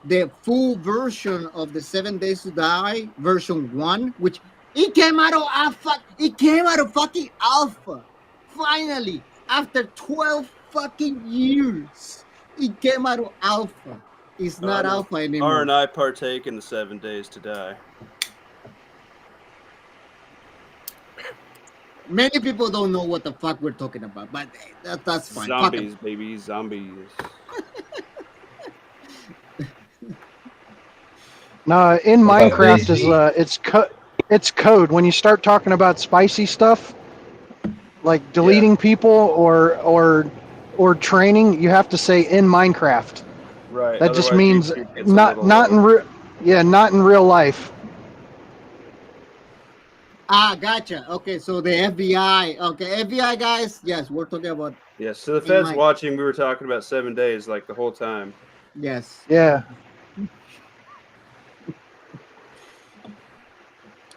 the full version of the 7 Days to Die version 1, which it came out of alpha. It came out of fucking alpha. Finally, after 12 fucking years, it came out of alpha. It's not alpha anymore. R and I partake in the 7 Days to Die. Many people don't know what the fuck we're talking about, but that's fine. Fuck 'em. Zombies, baby, zombies. no, in What about Minecraft is DayZ? it's code. When you start talking about spicy stuff, like deleting people or training, you have to say in Minecraft. Right. That just otherwise means YouTube gets a not little- not in real life. Gotcha. Okay, so the FBI. Okay, FBI guys. Yes, we're talking about. Yeah, so the feds Mike. watching, we were talking about 7 days like the whole time. Yes, Yeah.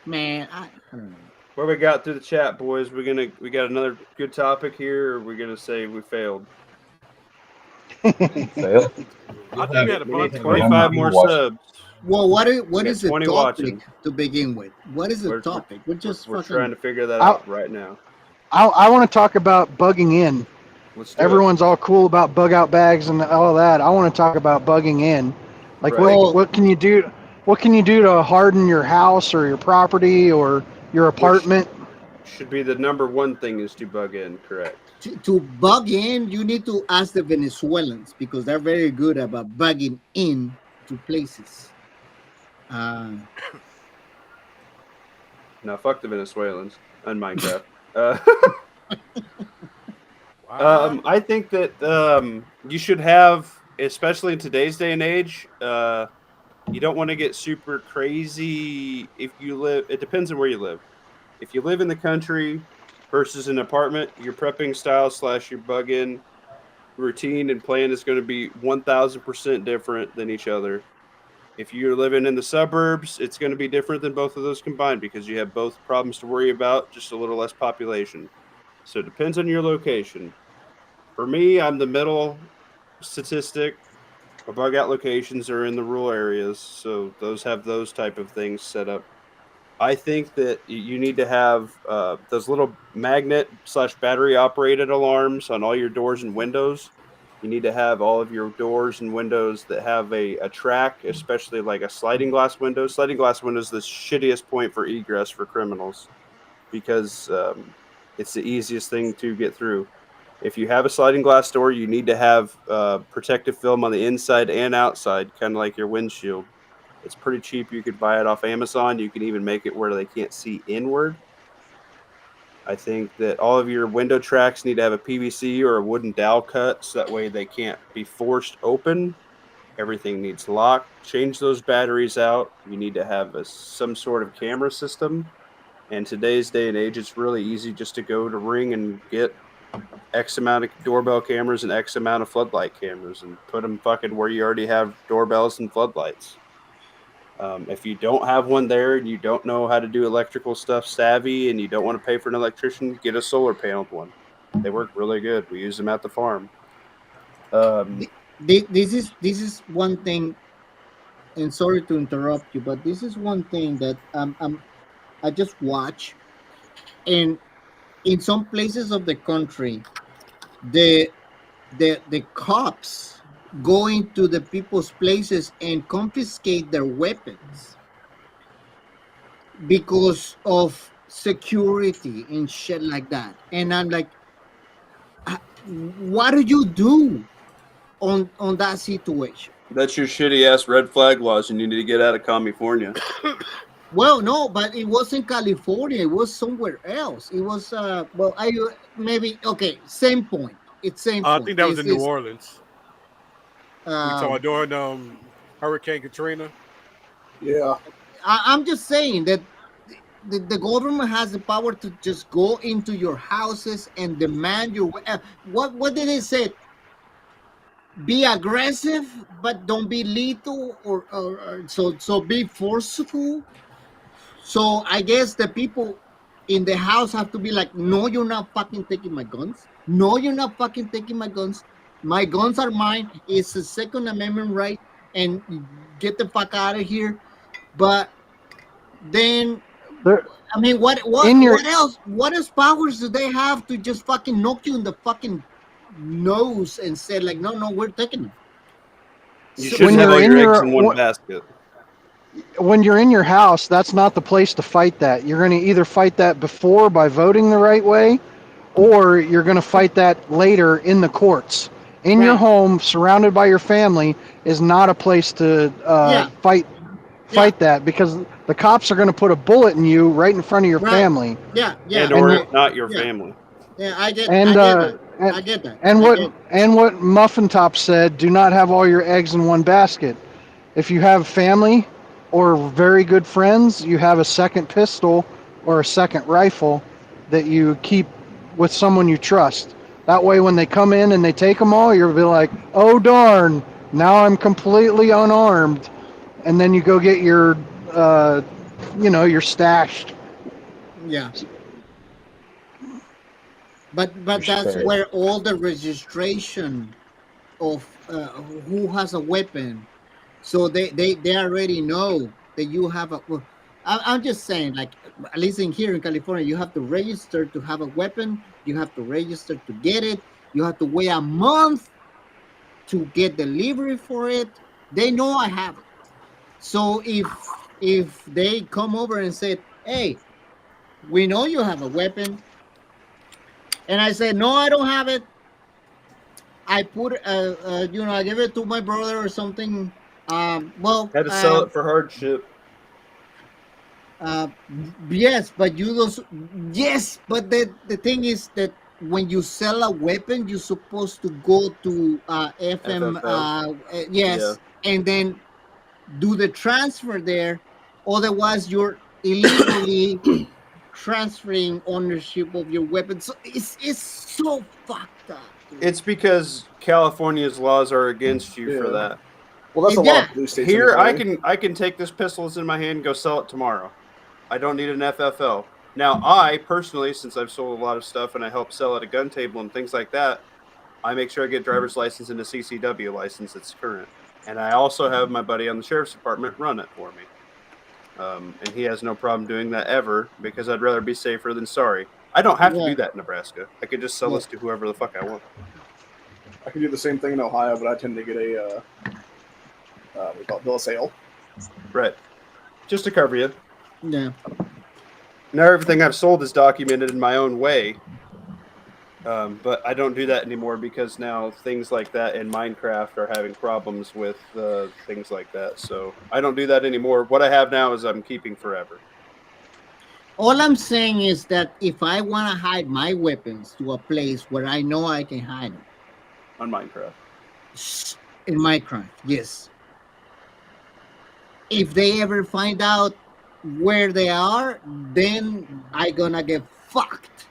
man. I don't know. Where we got through the chat, boys? We got another good topic here, or are we gonna say we failed? Fail. I think we had a We bunch need of 25 more Watch. subs. Well, what is got the 20 topic watching. to begin with? What is the We're- topic? We're just We're fucking. trying to figure that I'll- out right now. I want to talk about bugging in. Let's do it. Everyone's all cool about bug out bags and all that. I want to talk about bugging in. Like Right. what can you do? What can you do to harden your house or your property or your apartment? Should be the number one thing is to bug in, correct? To bug in, you need to ask the Venezuelans because they're very good about bugging in to places. No, fuck the Venezuelans on Minecraft. Wow. I think that you should have, especially in today's day and age, you don't want to get super crazy if you live. It depends on where you live. If you live in the country versus an apartment, your prepping style / your bug in routine and plan is going to be 1,000% different than each other. If you're living in the suburbs, it's going to be different than both of those combined because you have both problems to worry about, just a little less population. So it depends on your location. For me, I'm the middle statistic. My bug out locations are in the rural areas, so those have those type of things set up. I think that you need to have those little magnet / battery operated alarms on all your doors and windows. You need to have all of your doors and windows that have a track, especially like a sliding glass window. Sliding glass window is the shittiest point for egress for criminals because it's the easiest thing to get through. If you have a sliding glass door, you need to have protective film on the inside and outside, kind of like your windshield. It's pretty cheap. You could buy it off Amazon. You can even make it where they can't see inward. I think that all of your window tracks need to have a PVC or a wooden dowel cut, so that way they can't be forced open. Everything needs locked. Change those batteries out. You need to have some sort of camera system. And today's day and age, it's really easy just to go to Ring and get X amount of doorbell cameras and X amount of floodlight cameras and put them fucking where you already have doorbells and floodlights. If you don't have one there and you don't know how to do electrical stuff savvy and you don't want to pay for an electrician, get a solar paneled one. They work really good. We use them at the farm. This is one thing, and sorry to interrupt you, but this is one thing that I just watch, and in some places of the country, the cops go into the people's places and confiscate their weapons because of security and shit like that. And I'm like, what do you do on that situation? That's your shitty ass red flag laws, and you need to get out of California. Well, no, but it wasn't California. It was somewhere else. It was same point. It's same point. I think that was in New Orleans. We saw during Hurricane Katrina. Yeah. I'm just saying that the government has the power to just go into your houses and demand your what did they say? Be aggressive, but don't be lethal, or so be forceful. So I guess the people in the house have to be like, no, you're not fucking taking my guns. No, you're not fucking taking my guns. My guns are mine. It's a Second Amendment right, and get the fuck out of here. But then, I mean, what else? What else powers do they have to just fucking knock you in the fucking nose and say like, no, we're taking them? You should have all your eggs in one basket. When you're in your house, that's not the place to fight that. You're going to either fight that before by voting the right way, or you're going to fight that later in the courts. In your home, surrounded by your family, is not a place to fight that, because the cops are going to put a bullet in you right in front of your family. Or not your family. Yeah, I get that. And what Muffin Top said, do not have all your eggs in one basket. If you have family or very good friends, you have a second pistol or a second rifle that you keep with someone you trust. That way, when they come in and they take them all, you'll be like, oh, darn, now I'm completely unarmed. And then you go get your, your stashed. Yeah. But that's where all the registration of who has a weapon. So they already know that you have a. Well, I'm just saying, like, at least here in California, you have to register to have a weapon. You have to register to get it. You have to wait a month to get delivery for it. They know I have it. So if they come over and say, hey, we know you have a weapon, and I say, no, I don't have it, I put, I give it to my brother or something. Had to sell it for hardship. Yes, but the thing is that when you sell a weapon, you're supposed to go to FM, and then do the transfer there. Otherwise, you're illegally transferring ownership of your weapon. So it's so fucked up. Dude. It's because California's laws are against you for that. Well, that's a lot of blue states. Here, I can take this pistol that's in my hand and go sell it tomorrow. I don't need an FFL. Now, I personally, since I've sold a lot of stuff and I help sell at a gun table and things like that, I make sure I get driver's license and a CCW license that's current. And I also have my buddy on the sheriff's department run it for me. And he has no problem doing that ever, because I'd rather be safer than sorry. I don't have to do that in Nebraska. I could just sell this to whoever the fuck I want. I can do the same thing in Ohio, but I tend to get a we call it bill of sale. Right. Just to cover you. Yeah. Now everything I've sold is documented in my own way. But I don't do that anymore because now things like that in Minecraft are having problems with things like that. So I don't do that anymore. What I have now is I'm keeping forever. All I'm saying is that if I want to hide my weapons to a place where I know I can hide them. On Minecraft. In Minecraft, yes. If they ever find out where they are, then I gonna get fucked.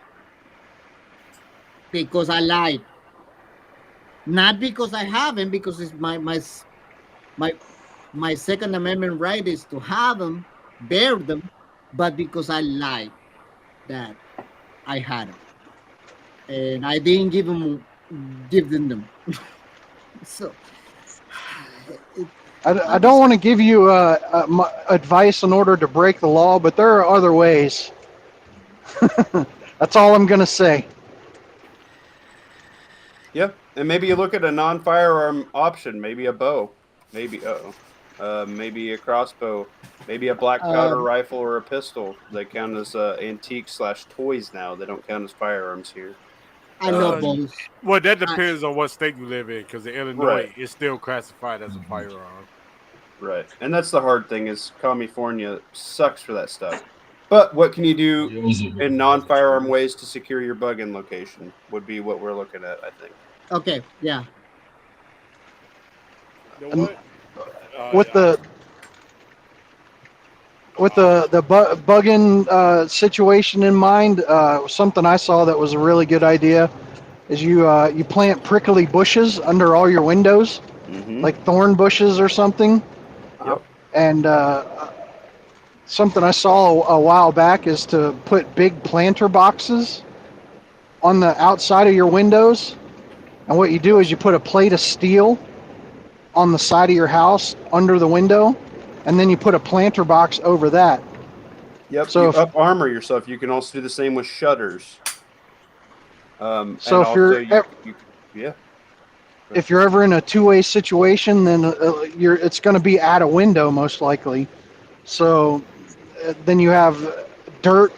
Because I lied. Not because I haven't, because it's my Second Amendment right is to have them, bear them, but because I lied that I had them. And I didn't give them So I don't want to give you advice in order to break the law, but there are other ways. That's all I'm going to say. Yeah, and maybe you look at a non-firearm option, maybe a bow, maybe maybe a crossbow, maybe a black powder rifle or a pistol. They count as antique/toys now. They don't count as firearms here. I know both. Well, that depends on what state you live in, because in Illinois, it's still classified as a firearm. Right, and that's the hard thing is California sucks for that stuff. But what can you do in non-firearm ways to secure your bug-in location would be what we're looking at, I think. Okay, yeah. With the bug-in situation in mind, something I saw that was a really good idea is you plant prickly bushes under all your windows, like thorn bushes or something. Yep. And something I saw a while back is to put big planter boxes on the outside of your windows. And what you do is you put a plate of steel on the side of your house under the window, and then you put a planter box over that. Yep. So you up armor yourself. You can also do the same with shutters. So if you're ever in a two-way situation, then it's going to be at a window most likely. So then you have dirt,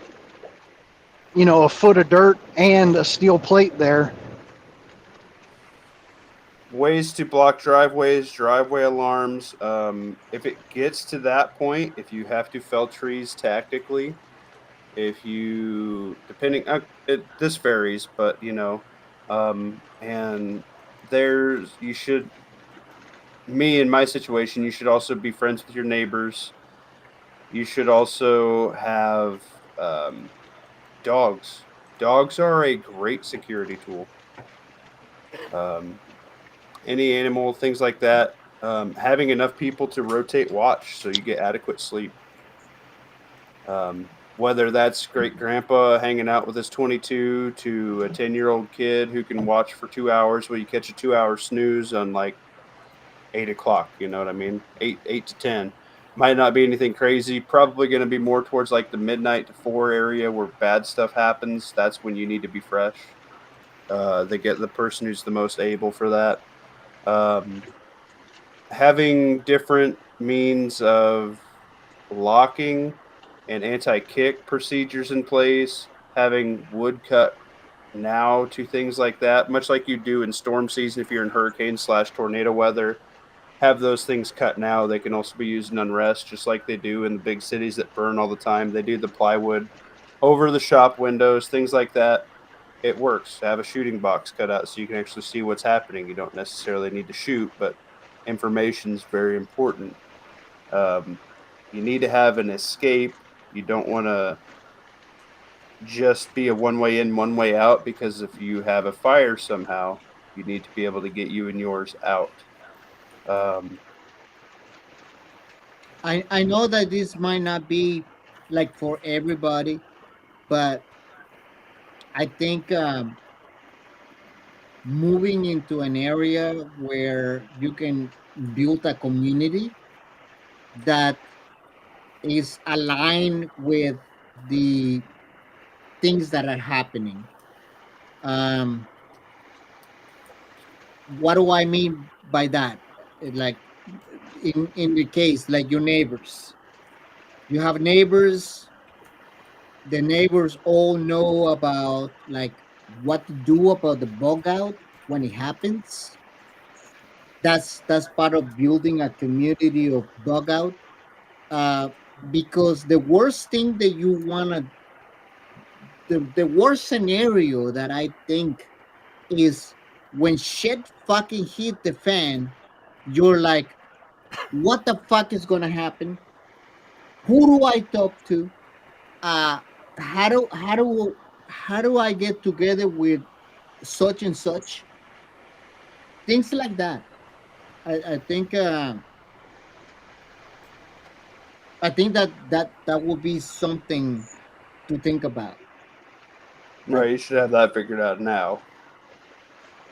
a foot of dirt and a steel plate there. Ways to block driveways, driveway alarms. If it gets to that point, if you have to fell trees tactically, this varies, but and me in my situation, you should also be friends with your neighbors. You should also have dogs. Dogs are a great security tool. Any animal, things like that. Having enough people to rotate watch so you get adequate sleep. Whether that's great grandpa hanging out with his 22 to a 10-year-old kid who can watch for 2 hours while you catch a 2-hour snooze on like 8 o'clock, you know what I mean? 8 to 10. Might not be anything crazy. Probably going to be more towards like the midnight to 4 area where bad stuff happens. That's when you need to be fresh. They get the person who's the most able for that. Having different means of locking and anti-kick procedures in place, having wood cut now to things like that, much like you do in storm season if you're in hurricane/tornado weather. Have those things cut now. They can also be used in unrest, just like they do in the big cities that burn all the time. They do the plywood over the shop windows, things like that. It works. Have a shooting box cut out so you can actually see what's happening. You don't necessarily need to shoot, but information is very important. You need to have an escape. You don't want to just be a one-way in, one-way out, because if you have a fire somehow, you need to be able to get you and yours out. I know that this might not be like for everybody, but I think moving into an area where you can build a community that is aligned with the things that are happening. What do I mean by that? Like in the case, like your neighbors. You have neighbors. The neighbors all know about like what to do about the bug out when it happens. That's part of building a community of bug out. Because the worst thing that you wanna, the worst scenario that I think is when shit fucking hit the fan, you're like, what the fuck is gonna happen? Who do I talk to? How do I get together with such and such? Things like that. I think that would be something to think about. Right, you should have that figured out now.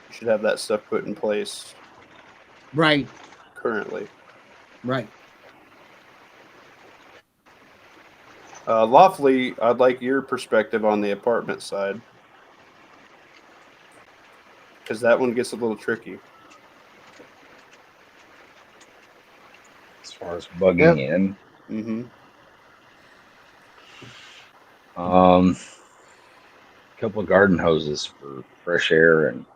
You should have that stuff put in place Right. currently. Right. Lawfully, I'd like your perspective on the apartment side. Because that one gets a little tricky. As far as bugging in, Mm-hmm. a couple of garden hoses for fresh air and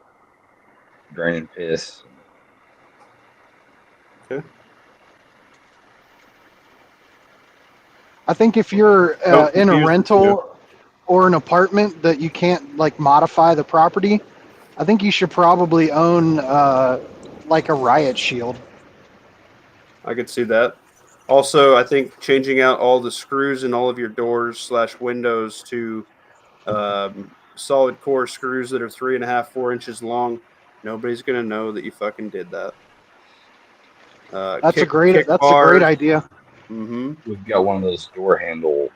draining piss. Okay. I think if you're Don't in a confuse the rental or an apartment that you can't like modify the property, I think you should probably own like a riot shield. I could see that. Also, I think changing out all the screws in all of your doors / windows to solid core screws that are 3.5, 4 inches long. Nobody's gonna know that you fucking did that. That's a great idea. Mm-hmm. We've got one of those door handle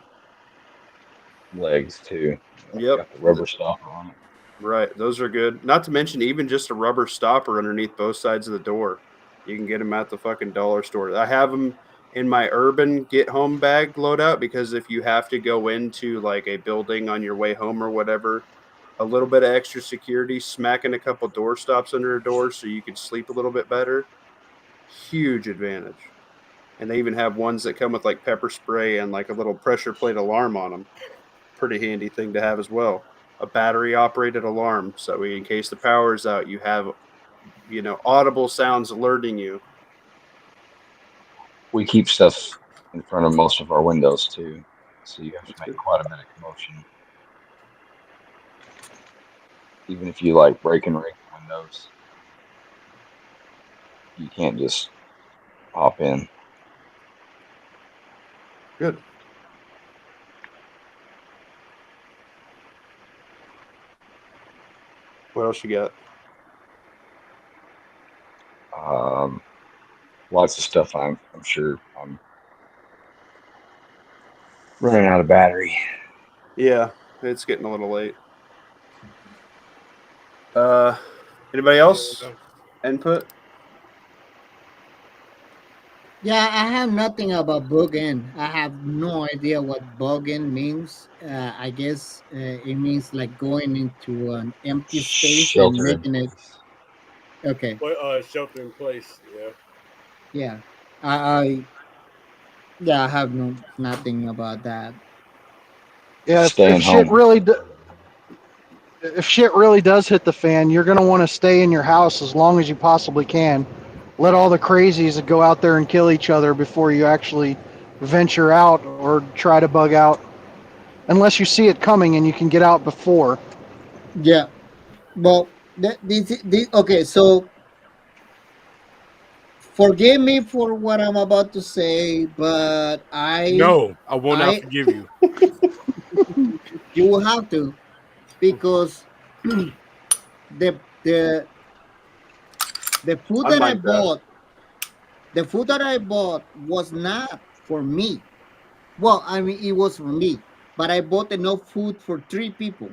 legs too. Yep. Got the rubber stopper on it. Right, those are good. Not to mention even just a rubber stopper underneath both sides of the door. You can get them at the fucking dollar store. I have them in my urban get home bag loadout because if you have to go into like a building on your way home or whatever, a little bit of extra security, smacking a couple door stops under a door so you can sleep a little bit better. Huge advantage. And they even have ones that come with like pepper spray and like a little pressure plate alarm on them. Pretty handy thing to have as well. A battery operated alarm. So in case the power is out, you have, audible sounds alerting you. We keep stuff in front of most of our windows too, so you have to make quite a bit of commotion. Even if you like break and rig windows, you can't just hop in. Good. What else you got? Lots of stuff. I'm sure I'm running out of battery. Yeah, it's getting a little late. Anybody else? Input? Yeah, I have nothing about bug-in. I have no idea what bug-in means. I guess it means like going into an empty space Shelter and in making it. place. Okay. Shelter in place. Yeah. Yeah. I have nothing about that. Yeah, Staying if shit home. if shit really does hit the fan, you're gonna want to stay in your house as long as you possibly can. Let all the crazies go out there and kill each other before you actually venture out or try to bug out. Unless you see it coming and you can get out before. Yeah. Well, this okay. So forgive me for what I'm about to say, but No, I will not forgive you. You will have to, because the food that I bought, the food that I bought was not for me. Well, I mean, it was for me, but I bought enough food for 3 people: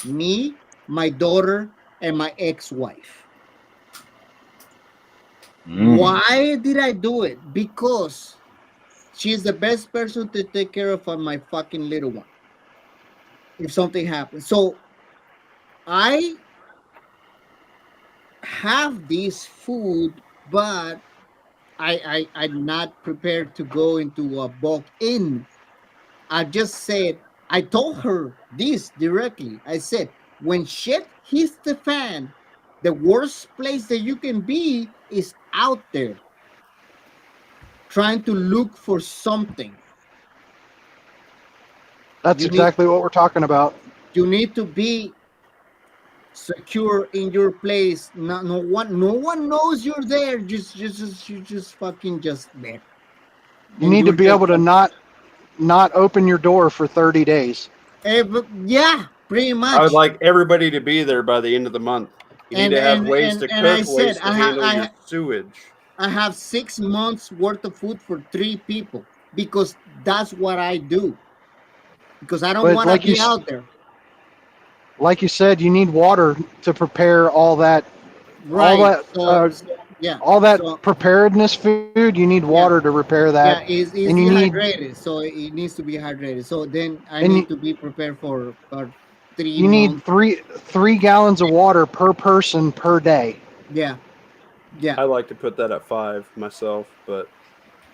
me, my daughter, and my ex-wife. Why did I do it? Because she's the best person to take care of my fucking little one if something happens. So I have this food, but I'm not prepared to go into a bug-in. I just said, I told her this directly. I said, when shit hits the fan, the worst place that you can be is out there trying to look for something. That's You exactly what we're talking about. You need to be secure in your place. No one knows you're there. You just fucking just there. You need to be able to not open your door for 30 days. Yeah, pretty much. I would like everybody to be there by the end of the month. You need to have ways to cook, ways to handle your sewage. I have 6 months worth of food for 3 people because that's what I do. Because I don't want to be out there. Like you said, you need water to prepare all that. Right. All that preparedness food. You need water to repair that. Yeah, it's dehydrated, so it needs to be hydrated. So then I need to be prepared for 3 You need 3 gallons of water per person per day. Yeah. I like to put that at 5 myself, but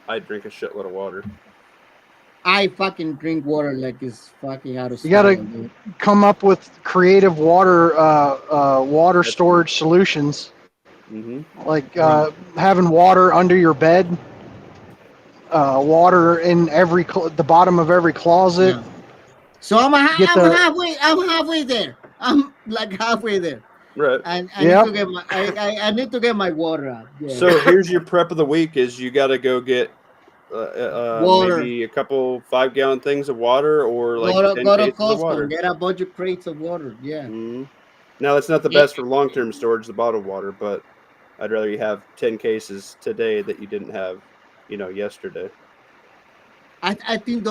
I drink a shitload of water. I fucking drink water like it's fucking out of style. You gotta come up with creative water storage solutions. Mm-hmm. Like having water under your bed, water in the bottom of every closet. Yeah. So I'm halfway there. I'm like halfway there. Right. I need to get my water out. Yeah. So here's your prep of the week: is you got to go get water. Maybe a couple 5-gallon things of water, or like go to 10 cases of Costco water. and get a bunch of crates of water. Yeah. Mm-hmm. Now that's not the best for long-term storage, the bottled water, but I'd rather you have 10 cases today that you didn't have, yesterday. I think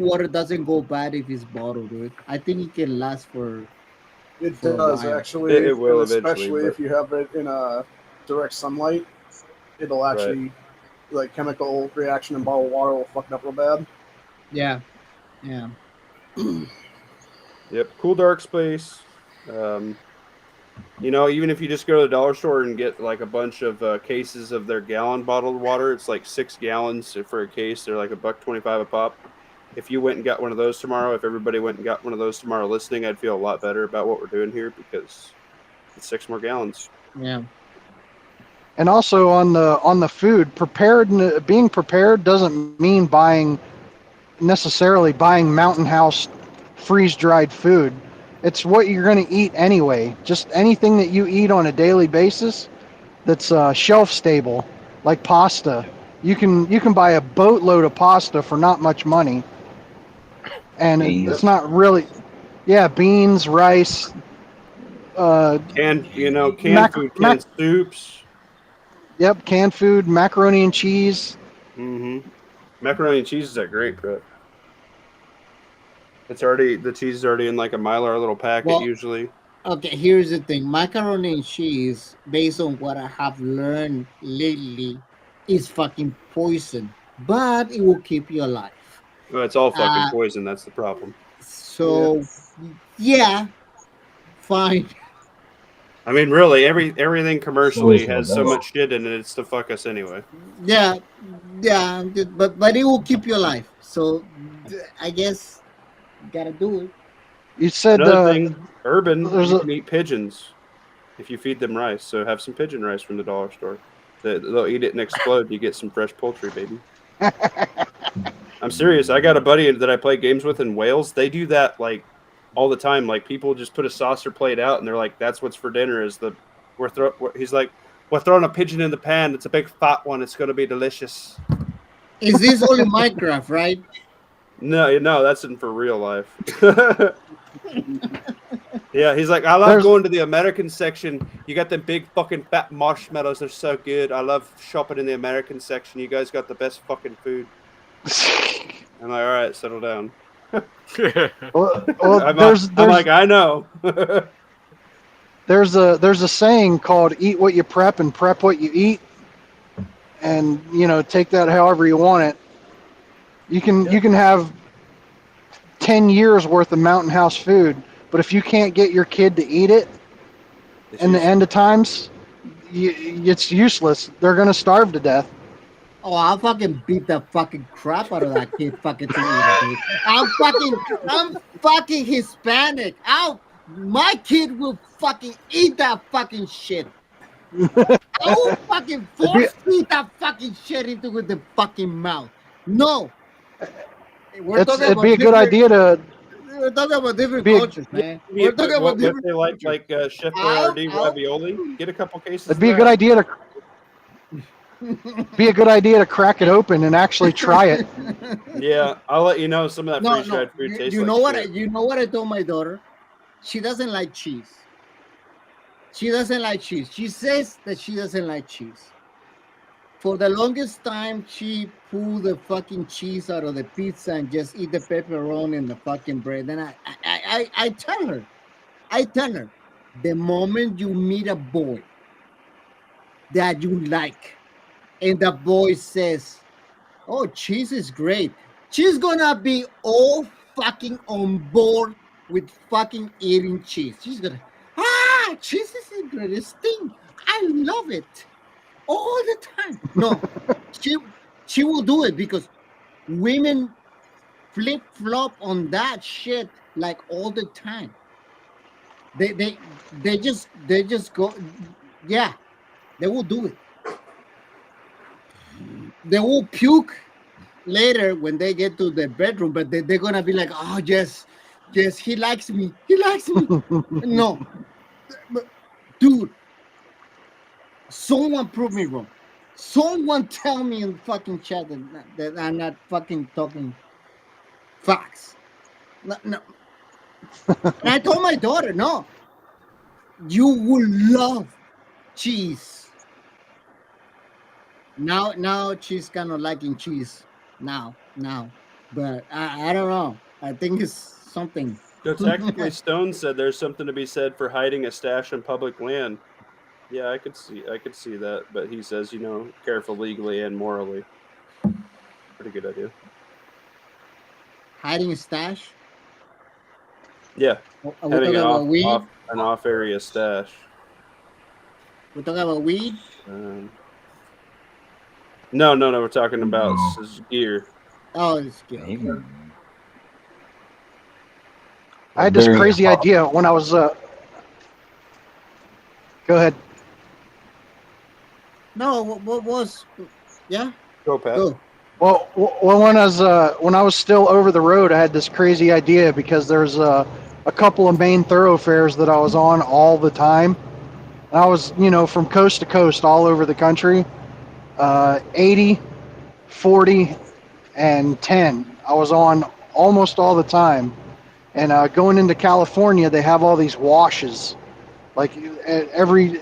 water doesn't go bad if it's bottled, dude. I think it can last for. It does actually. It will especially eventually, if you have it in a direct sunlight. It'll actually, like chemical reaction in bottled water will fuck it up real bad. Yeah. Yep, cool dark space. Even if you just go to the dollar store and get like a bunch of cases of their gallon bottled water, it's like 6 gallons for a case. They're like $1.25 a pop. If you went and got one of those tomorrow, if everybody went and got one of those tomorrow listening, I'd feel a lot better about what we're doing here because it's 6 more gallons. Yeah. And also on the food, being prepared doesn't mean necessarily buying Mountain House freeze-dried food. It's what you're going to eat anyway. Just anything that you eat on a daily basis that's shelf stable, like pasta. You can buy a boatload of pasta for not much money. And it's not really, beans, rice, canned food, canned soups. Yep, canned food, macaroni and cheese. Mm-hmm. Macaroni and cheese is great, bro. The cheese is already in like a Mylar little packet usually. Okay, here's the thing. Macaroni and cheese, based on what I have learned lately, is fucking poison. But it will keep you alive. Well, it's all fucking poison, that's the problem. So fine. I mean, really, everything commercially has so much shit in it. It's to fuck us anyway. Yeah, but it will keep you alive. So I guess you gotta do it. You said another thing, urban. You can eat pigeons if you feed them rice. So have some pigeon rice from the dollar store. They'll eat it and explode. You get some fresh poultry, baby. I'm serious. I got a buddy that I play games with in Wales. They do that like all the time. Like people just put a saucer plate out and they're like, "That's what's for dinner." He's like, "We're throwing a pigeon in the pan. It's a big fat one. It's going to be delicious." Is this only Minecraft, right? No, that's in for real life. Yeah, he's like, I love going to the American section. You got them big fucking fat marshmallows. They're so good. I love shopping in the American section. You guys got the best fucking food. I'm like, all right, settle down. I'm like, I know. There's a saying called "eat what you prep and prep what you eat," and take that however you want it. You can have 10 years worth of Mountain House food, but if you can't get your kid to eat it in the end of times, it's useless. They're gonna starve to death. Oh, I'll fucking beat the fucking crap out of that kid fucking to eat it, dude. I'm fucking Hispanic. my kid will fucking eat that fucking shit. I will fucking force feed that fucking shit into with the fucking mouth. No. It'd be a good idea to. We're talking about different Be a- cultures, man. We're talking about What different they like Chef Boyardee Ow. ravioli? Get a couple cases. It'd be a of good that. idea to. Be a good idea to crack it open and actually try it. Yeah, I'll let you know. Some of that No, freeze dried food tastes you like know what? shit. You know what I told my daughter? She doesn't like cheese. She doesn't like cheese. She says that she doesn't like cheese. For the longest time, she pulled the fucking cheese out of the pizza and just eat the pepperoni and the fucking bread. And I tell her, the moment you meet a boy that you like, and the boy says, "Oh, cheese is great," she's gonna be all fucking on board with fucking eating cheese. She's gonna, cheese is the greatest thing. I love it all the time. No, she will do it because women flip flop on that shit like all the time. They just go, yeah, they will do it. They will puke later when they get to the bedroom, but they're gonna be like, "Oh yes, he likes me. He likes me." No, but, dude, someone prove me wrong. Someone tell me in fucking chat that I'm not fucking talking facts. No. And I told my daughter, no, you will love cheese. Now she's kind of liking cheese now, but I don't know. I think it's something. So technically, Stone said there's something to be said for hiding a stash in public land. Yeah, I could see that, but he says, careful legally and morally. Pretty good idea. Hiding a stash? Yeah, Are we having talking about weed? an off-area stash. We're talking about weed? No, we're talking about his gear. Oh, it's good. I had this crazy idea when I was. Go ahead. No, what was? Yeah. Go, Pat. Go. Well, when I was still over the road, I had this crazy idea because there's a couple of main thoroughfares that I was on all the time. And I was, from coast to coast all over the country. 80, 40, and 10. I was on almost all the time. And going into California, they have all these washes. Like every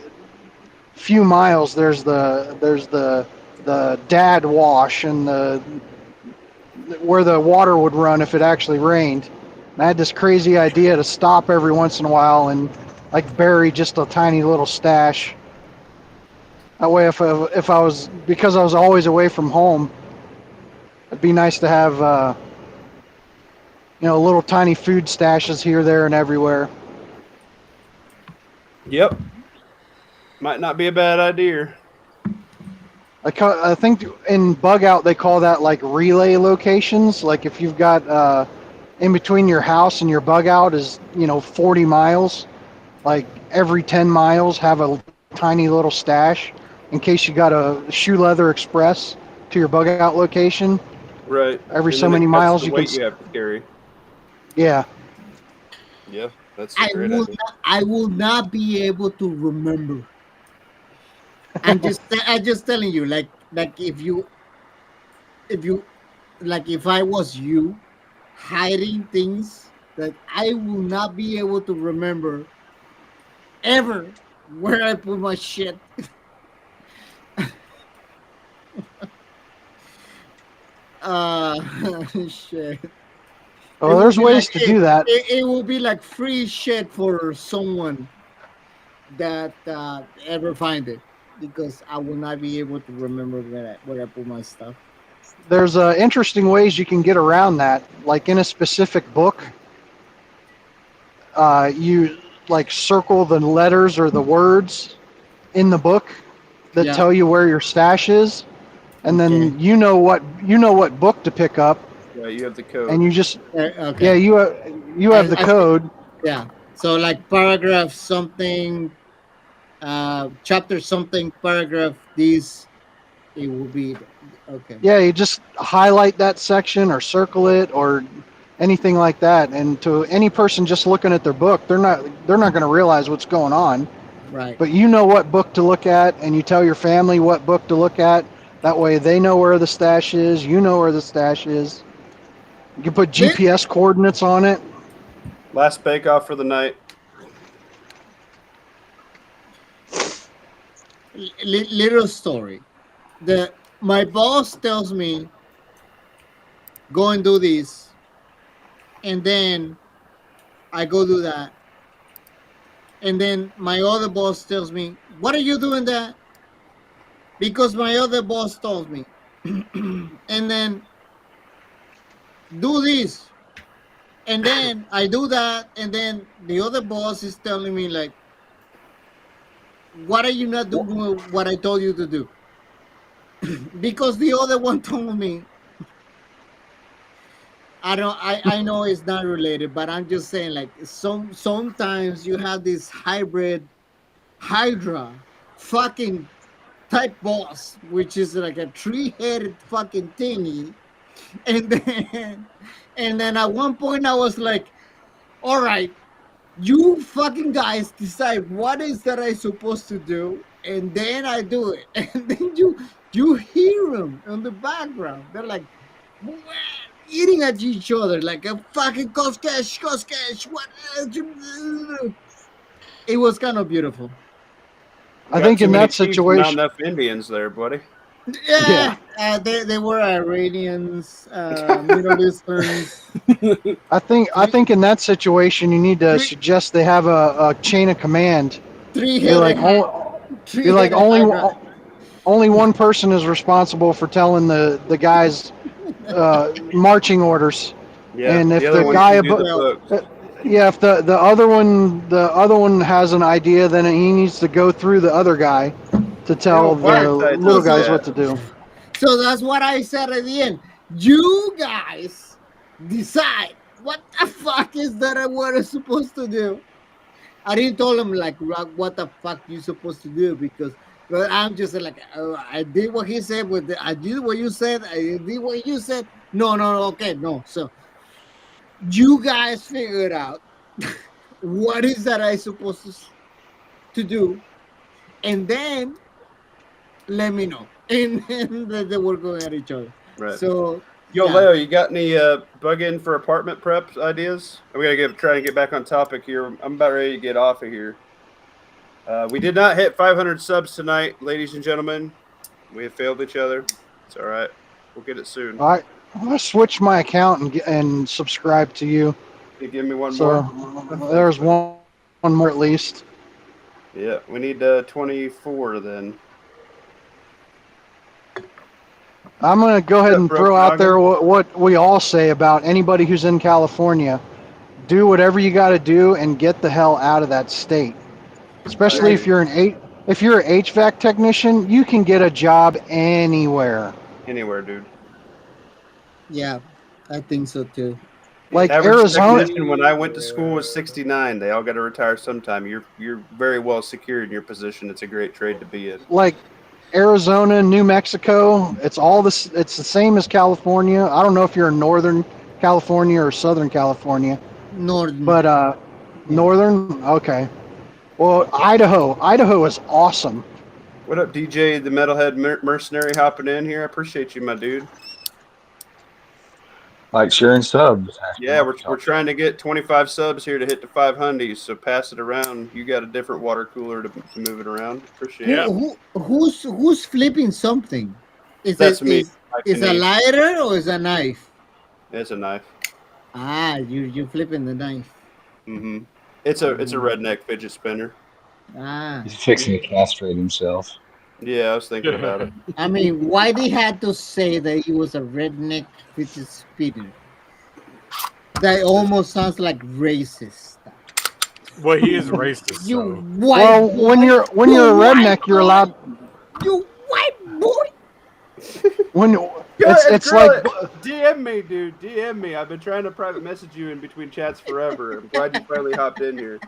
few miles, there's the dad wash and where the water would run if it actually rained. And I had this crazy idea to stop every once in a while and bury just a tiny little stash. That way, if I was, because I was always away from home, it'd be nice to have little tiny food stashes here, there, and everywhere. Yep. Might not be a bad idea. I think in bug out they call that relay locations. Like if you've got in between your house and your bug out is 40 miles, like every 10 miles have a tiny little stash in case you got a shoe leather express to your bug out location. Right. Every And so then many it cuts miles the you weight can. you have to carry. Yeah. Yeah, that's a great idea. I will not be able to remember. I'm just telling you, like if I was you, hiding things that I will not be able to remember ever where I put my shit. Shit. Oh, there's ways to do that. It will be like free shit for someone that ever find it, because I will not be able to remember where I put my stuff. There's interesting ways you can get around that. Like in a specific book, you circle the letters or the words in the book that tell you where your stash is, and then you know what book to pick up. Yeah, you have the code. And you just okay. you have the code. Yeah. So like paragraph something, chapter something, paragraph this, it will be okay. Yeah, you just highlight that section or circle it or anything like that. And to any person just looking at their book, they're not going to realize what's going on. Right. But you know what book to look at, and you tell your family what book to look at. That way they know where the stash is. You know where the stash is. You can put GPS coordinates on it. Last bake off for the night. Little story. My boss tells me, go and do this, and then I go do that, and then my other boss tells me, what are you doing that? Because my other boss told me. And then do this, and then I do that, and then the other boss is telling me like, what are you not doing what I told you to do? Because the other one told me. I know it's not related, but I'm just saying like sometimes you have this hybrid Hydra fucking type boss, which is like a 3-headed fucking thingy. And then at one point I was like, all right, you fucking guys decide what is that I supposed to do, and then I do it. And then you hear them in the background. They're like eating at each other like a fucking Koskash. What? It was kind of beautiful. I think in that situation, not enough Indians there, buddy. Yeah. They were Iranians, Middle Easterns. I think in that situation you need to suggest they have a chain of command. You're like only one person is responsible for telling the guys marching orders. Yeah, and if the the guy if the other one has an idea, then he needs to go through the other guy to tell the little guys what to do. So that's what I said at the end. You guys decide what the fuck is that what I'm supposed to do. I didn't tell him like what the fuck you supposed to do, because but I'm just like, I did what he said I did what you said. I did what you said. No, okay, no. So you guys figure it out. What is that I supposed to do, and then let me know. And then they were going at each other. Right. So, Yo, Leo, you got any bug in for apartment prep ideas? I'm gonna try and get back on topic here. I'm about ready to get off of here. We did not hit 500 subs tonight, ladies and gentlemen. We have failed each other. It's all right. We'll get it soon. I'm gonna switch my account and subscribe to you. Can you give me one So more? there's one more at least. Yeah, we need 24 then. I'm going to go ahead and throw out there what we all say about anybody who's in California. Do whatever you got to do and get the hell out of that state. Especially if you're an HVAC technician, you can get a job anywhere. Anywhere, dude. Yeah, I think so too. Like Average Arizona, technician when I went to school was 69. They all got to retire sometime. You're very well secured in your position. It's a great trade to be in. like Arizona, New Mexico, it's all this. It's the same as California. I don't know if you're in Northern California or Southern California. Northern. But Northern, okay. Well, Idaho is awesome. What up, DJ, the Metalhead Mercenary, hopping in here? I appreciate you, my dude. Like sharing subs. Yeah, we're trying to get 25 subs here to hit the 500s, so pass it around. You got a different water cooler to move it around. Appreciate it. Who's flipping something? That's me. Is a lighter or is a knife? It's a knife. Ah, you flipping the knife. Mm-hmm. It's a redneck fidget spinner. Ah. He's fixing to castrate himself. Yeah, I was thinking about it. I mean, why they had to say that he was a redneck fidget spinner? That almost sounds like racist. Well, he is racist. You So. white Well, boy. when you're a redneck, you're allowed. You white boy. When it's Girl, like DM me, dude. DM me. I've been trying to private message you in between chats forever. I'm glad you finally hopped in here.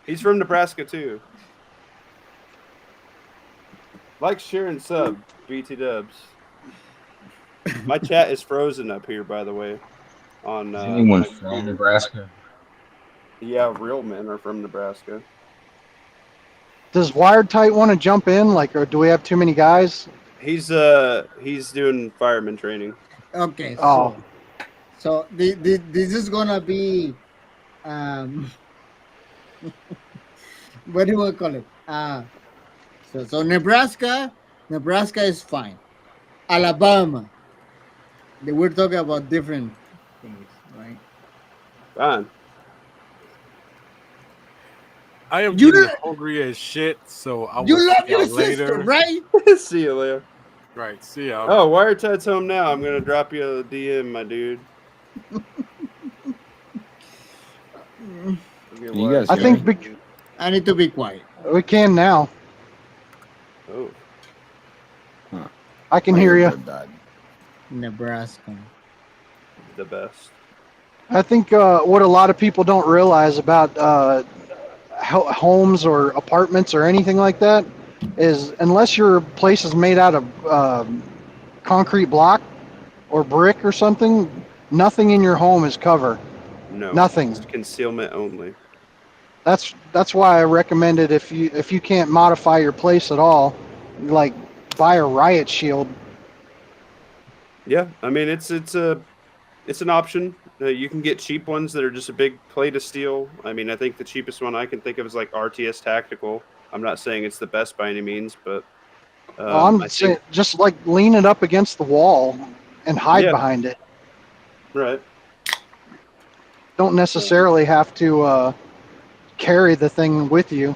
He's from Nebraska too. Like, share, and sub, BT Dubs. My chat is frozen up here, by the way. On Is anyone my from computer. Nebraska? Yeah, real men are from Nebraska. does Wired Tight want to jump in? Like, or do we have too many guys? He's doing fireman training. Okay. Oh. So this is gonna be, what do you want to call it? So Nebraska is fine. Alabama, we're talking about different things, right? Fine. I am You getting lo- hungry as shit, so I will You see love your y'all later. sister, right? See you, Leo. Right, see y'all. Oh, Wiretide's home now. I'm gonna drop you a DM, my dude. You guys I hear think me? I need to be quiet. we can now. Oh, I can hear you. Nebraska. the best. I think what a lot of people don't realize about homes or apartments or anything like that is unless your place is made out of concrete block or brick or something, nothing in your home is cover. No, Nothing. It's concealment only. That's why I recommended if you can't modify your place at all, like buy a riot shield. Yeah, I mean it's an option. You can get cheap ones that are just a big plate of steel. I mean, I think the cheapest one I can think of is like RTS Tactical. I'm not saying it's the best by any means, but I'm I saying think, just like lean it up against the wall and hide Yeah. behind it. right. Don't necessarily have to carry the thing with you.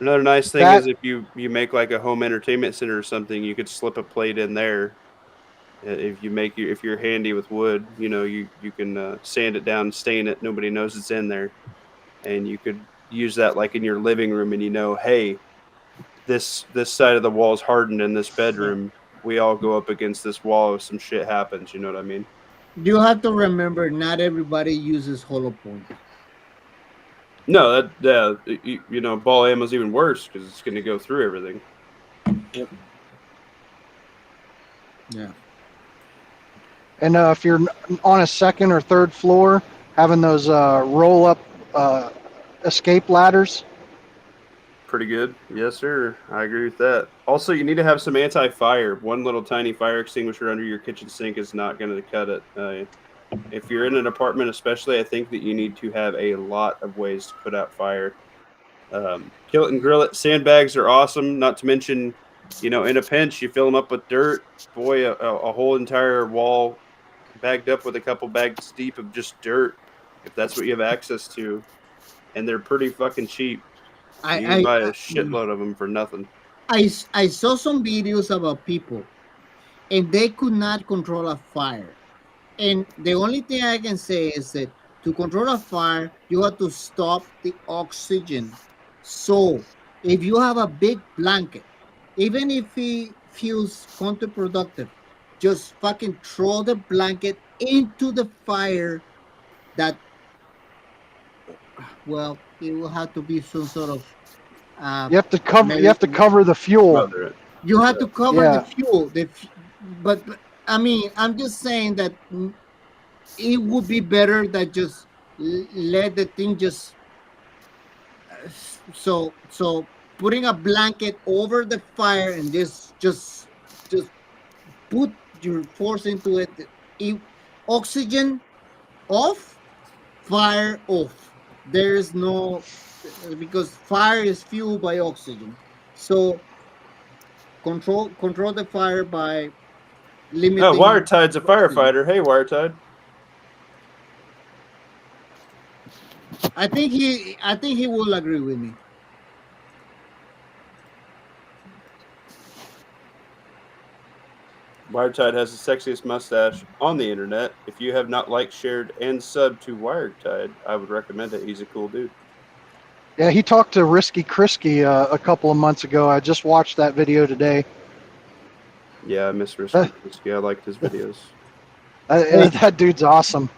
Another nice thing That- is if you make like a home entertainment center or something, you could slip a plate in there. If you're handy with wood, you can sand it down, stain it. Nobody knows it's in there, and you could use that like in your living room, and hey, this side of the wall is hardened in this bedroom. We all go up against this wall if some shit happens. You know what I mean? You have to remember, not everybody uses hollow point. No, ball ammo's even worse because it's going to go through everything. Yeah. And if you're on a second or third floor, having those roll-up escape ladders. Pretty good. Yes, sir. I agree with that. Also, you need to have some anti-fire. One little tiny fire extinguisher under your kitchen sink is not going to cut it. If you're in an apartment especially, I think that you need to have a lot of ways to put out fire. Kill it and grill it. Sandbags are awesome, not to mention, in a pinch, you fill them up with dirt. Boy, a whole entire wall bagged up with a couple bags deep of just dirt, if that's what you have access to. And they're pretty fucking cheap. You can buy a shitload of them for nothing. I saw some videos about people, and they could not control a fire. And the only thing I can say is that to control a fire, you have to stop the oxygen. So if you have a big blanket, even if it feels counterproductive, just fucking throw the blanket into the fire. That, well, it will have to be some sort of You have to cover. You have to cover the fuel. you have to cover Yeah. the fuel. But I mean, I'm just saying that it would be better that just let the thing just. So putting a blanket over the fire and just put your force into it. Oxygen off, fire off. There is no, because fire is fueled by oxygen. So control the fire by limiting. Oh, Wiretide's a firefighter. Hey, Wiretide. I think he will agree with me. Wiretide has the sexiest mustache on the internet. If you have not liked, shared, and subbed to Wiretide, I would recommend it. He's a cool dude. Yeah, he talked to Risky Krisky a couple of months ago. I just watched that video today. Yeah, he's a cool dude. He talked to Risky Krisky a couple of months ago. I just watched that video today. Yeah, he talked to Risky Krisky a couple of months ago. I just watched that video today. Yeah, he talked to Risky Krisky a couple of months ago. I just watched that video today. Yeah, Mr. Risky. I liked his videos. That dude's awesome.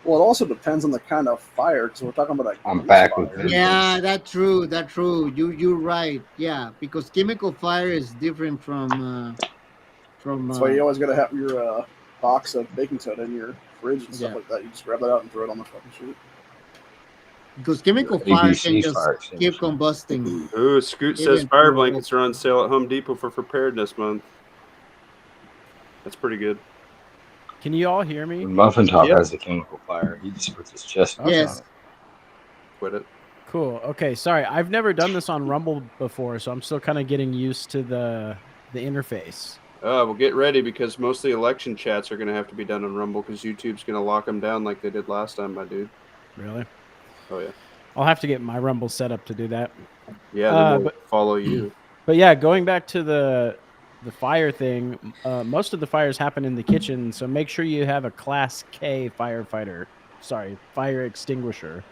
Well, it also depends on the kind of fire, because we're talking about I'm grease back fire. with it. Yeah, that's true. That's true. You're right. Yeah, because chemical fire is different from. That's why you always got to have your box of baking soda in your fridge and stuff Yeah. like that. You just grab that out and throw it on the fucking sheet. Because chemical fire ABC can just fire keep extinguisher. combusting. Ooh, Scoot says Even fire for- blankets are on sale at Home Depot for Preparedness Month. That's pretty good. Can you all hear me? When Muffin Top Yep. has a chemical fire, he just puts his chest on. Okay. Yes. Quit it. Cool. Okay, sorry. I've never done this on Rumble before, so I'm still kind of getting used to the interface. Well, get ready because most of the election chats are going to have to be done on Rumble because YouTube's going to lock them down like they did last time, my dude. Really? Oh, yeah. I'll have to get my Rumble set up to do that. Yeah, then we'll but- follow you. But yeah, going back to the fire thing, most of the fires happen in the kitchen, so make sure you have a Class K fire extinguisher.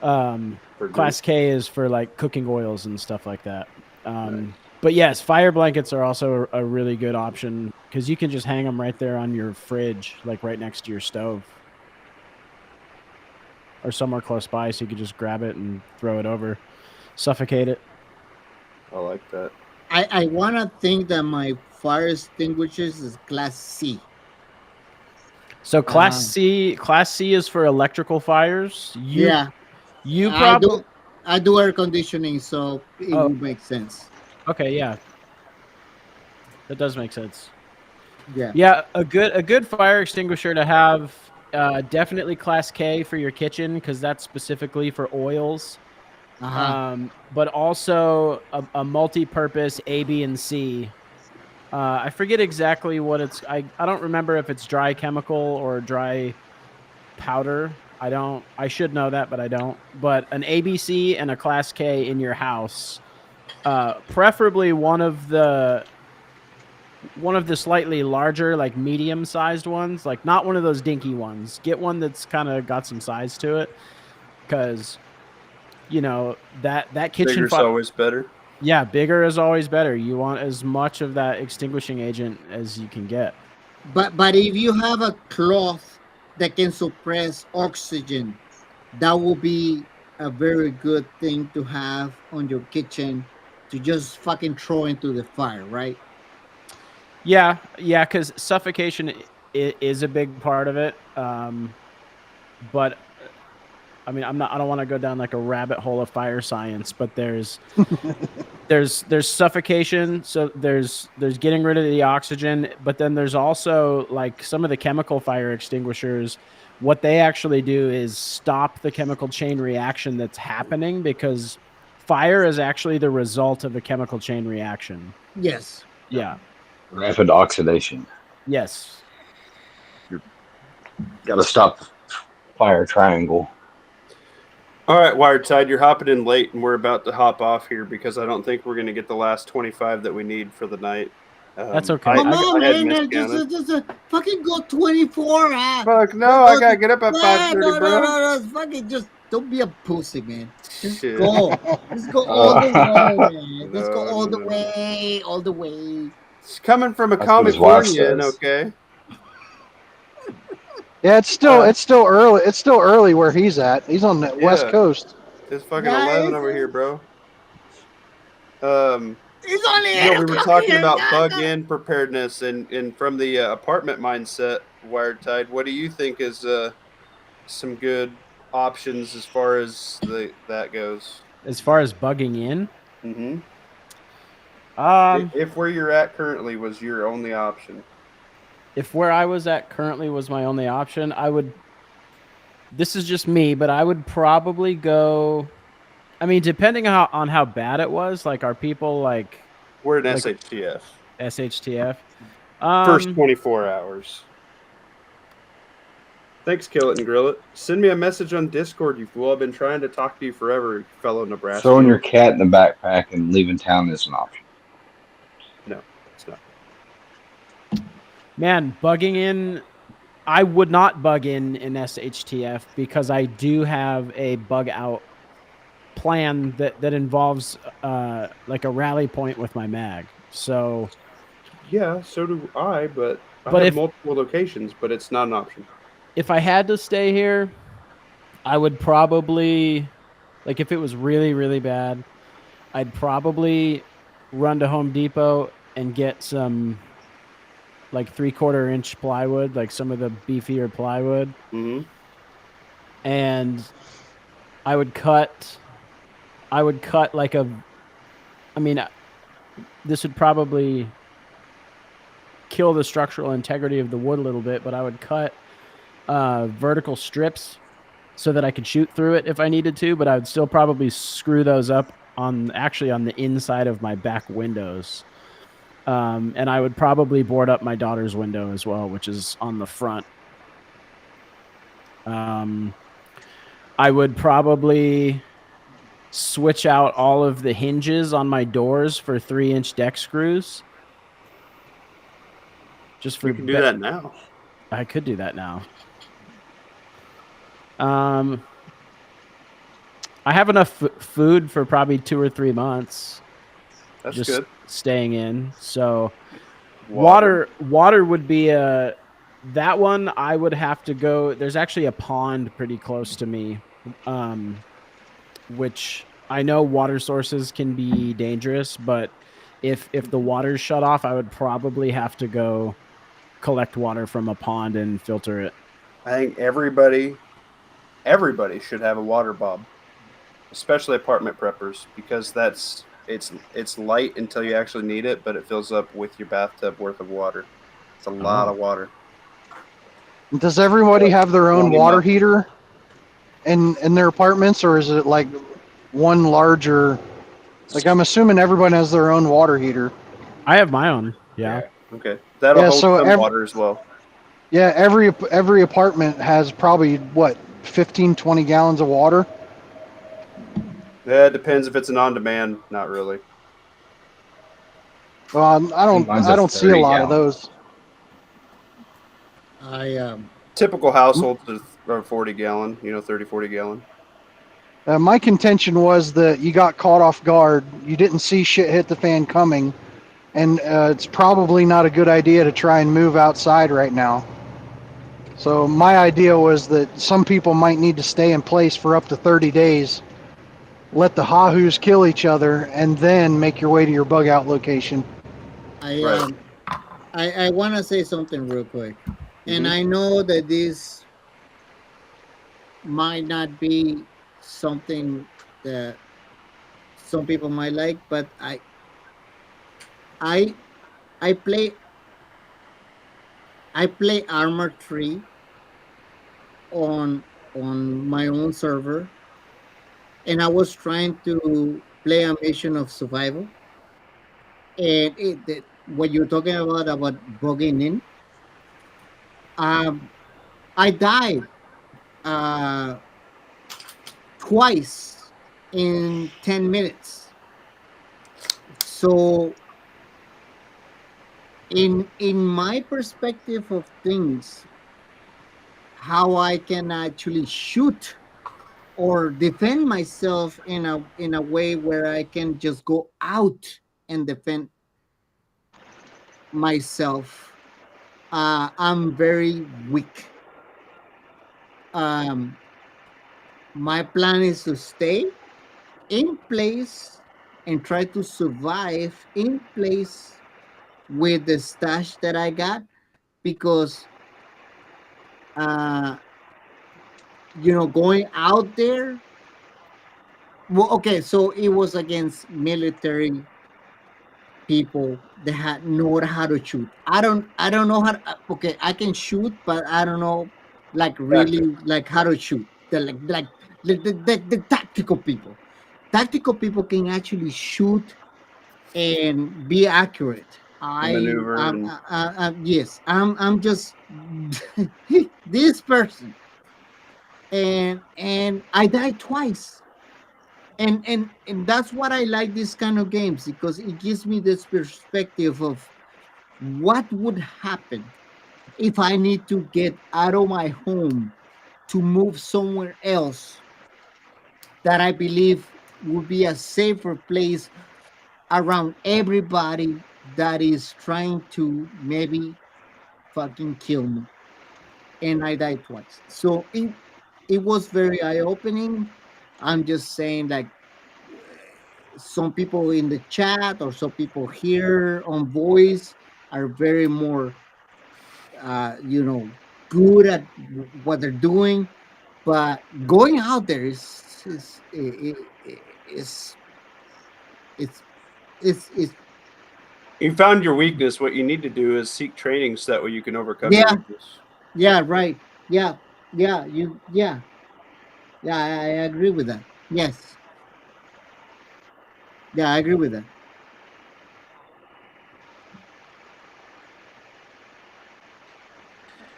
For Class K is for like cooking oils and stuff like that. But yes, fire blankets are also a really good option because you can just hang them right there on your fridge, like right next to your stove, or somewhere close by, so you can just grab it and throw it over, suffocate it. I like that. I want to think that my fire extinguishers is class C. So Class C is for electrical fires. You probably I do air conditioning, so it Oh. will make sense. okay, yeah, that does make sense. Yeah. Yeah, a good fire extinguisher to have. Definitely Class K for your kitchen because that's specifically for oils. Uh-huh. But also a multi-purpose A, B, and C. I forget exactly what it's. I don't remember if it's dry chemical or dry powder. I should know that, but I don't. But an ABC and a Class K in your house, preferably one of the slightly larger, like medium-sized ones, like not one of those dinky ones. Get one that's kind of got some size to it, because you know that kitchen Bigger's always better. Yeah, bigger is always better. You want as much of that extinguishing agent as you can get. But if you have a cloth that can suppress oxygen, that will be a very good thing to have on your kitchen to just fucking throw into the fire, right? Yeah, because suffocation is a big part of it. But I mean, I don't want to go down like a rabbit hole of fire science, but there's suffocation. So there's getting rid of the oxygen, but then there's also like some of the chemical fire extinguishers. What they actually do is stop the chemical chain reaction that's happening, because fire is actually the result of a chemical chain reaction. Yes. Yeah. Rapid oxidation. Yes. Got to stop the fire triangle. All right, Wired Side, you're hopping in late, and we're about to hop off here because I don't think we're going to get the last 25 that we need for the night. That's okay. Come on, had man. miscounted. Just fucking go 24. Fuck, no, I got to get up at 5:30, no, bro. no, fucking just don't be a pussy, man. Just Shit. go. Just go all the way, man. Just go No, all the no. way, all the way. It's coming from a That's what his wife Californian, says. okay? Yeah, it's still early. It's still early where he's at. He's on the West Yeah. Coast. It's fucking Guys. 11 over here, bro. It's only You know, we were talking here, about guys. bug-in preparedness, and from the apartment mindset, Wired Tide, what do you think is some good options as far as that goes? As far as bugging in, Mm-hmm. if If where you're at currently was your only option. where I was at currently was my only option, I would. This is just me, but I would probably go. I mean, depending on how bad it was, like, are people like We're in Like- SHTF. SHTF? First 24 hours. Thanks, Kill It and Grill It. Send me a message on Discord, you fool. I've been trying to talk to you forever, you fellow Nebraska. Throwing your cat in the backpack and leaving town is an option. No, it's not. Man, bugging in. I would not bug in SHTF because I do have a bug out plan that involves like a rally point with my mag. So Yeah, so do I, but I But have if- multiple locations, but it's not an option. if I had to stay here, I would probably, like, if it was really, really bad, I'd probably run to Home Depot and get some like 3/4 inch plywood, like some of the beefier plywood, Mm-hmm. and I would cut like a, I mean, this would probably kill the structural integrity of the wood a little bit, but I would cut vertical strips so that I could shoot through it if I needed to, but I would still probably screw those up on the inside of my back windows. And I would probably board up my daughter's window as well, which is on the front. I would probably switch out all of the hinges on my doors for 3-inch deck screws. Just for We can do that now. I could do that now. I have enough food for probably 2 or 3 months. That's just good. staying in. So water would be that one. I would have to go. There's actually a pond pretty close to me, which I know water sources can be dangerous, but if the water's shut off, I would probably have to go collect water from a pond and filter it. I think everybody should have a water bob, especially apartment preppers, because it's light until you actually need it, but it fills up with your bathtub worth of water. It's a lot of water. Does everybody have their own Warming water up. heater in their apartments, or is it like one larger? Like, I'm assuming everyone has their own water heater. I have my own. Yeah. Okay. That'll Yeah, hold so some ev- water as well. Yeah, every apartment has probably, what, 15, 20 gallons of water? Yeah, it depends if it's an on-demand. Not really. Well, I Mine's don't see a 30 lot of gallons. those. Typical households are 40 gallon, 30, 40 gallon. My contention was that you got caught off guard. You didn't see shit hit the fan coming, and it's probably not a good idea to try and move outside right now. So my idea was that some people might need to stay in place for up to 30 days, let the Hahoos kill each other, and then make your way to your bug out location. Right. I want to say something real quick, and I know that this might not be something that some people might like, but I play Armored 3 on my own server, and I was trying to play a mission of survival, and what you're talking about bugging in, I died twice in 10 minutes. So in my perspective of things, how I can actually shoot or defend myself in a way where I can just go out and defend myself, I'm very weak. My plan is to stay in place and try to survive in place with the stash that I got, because going out there, well, okay, so it was against military people that know how to shoot. I don't know how to, okay, I can shoot, but I don't know really how to shoot. The tactical people. Tactical people can actually shoot and be accurate. Yes, I'm just this person, and I died twice, and that's what I like this kind of games, because it gives me this perspective of what would happen if I need to get out of my home to move somewhere else that I believe would be a safer place around everybody that is trying to maybe fucking kill me. And I died twice. So it was very eye-opening. I'm just saying, like, some people in the chat or some people here on voice are very more good at what they're doing, but going out there is You found your weakness. What you need to do is seek training so that way you can overcome your Yeah. weakness. yeah, right. Yeah, I agree with that. Yes. Yeah, I agree with that.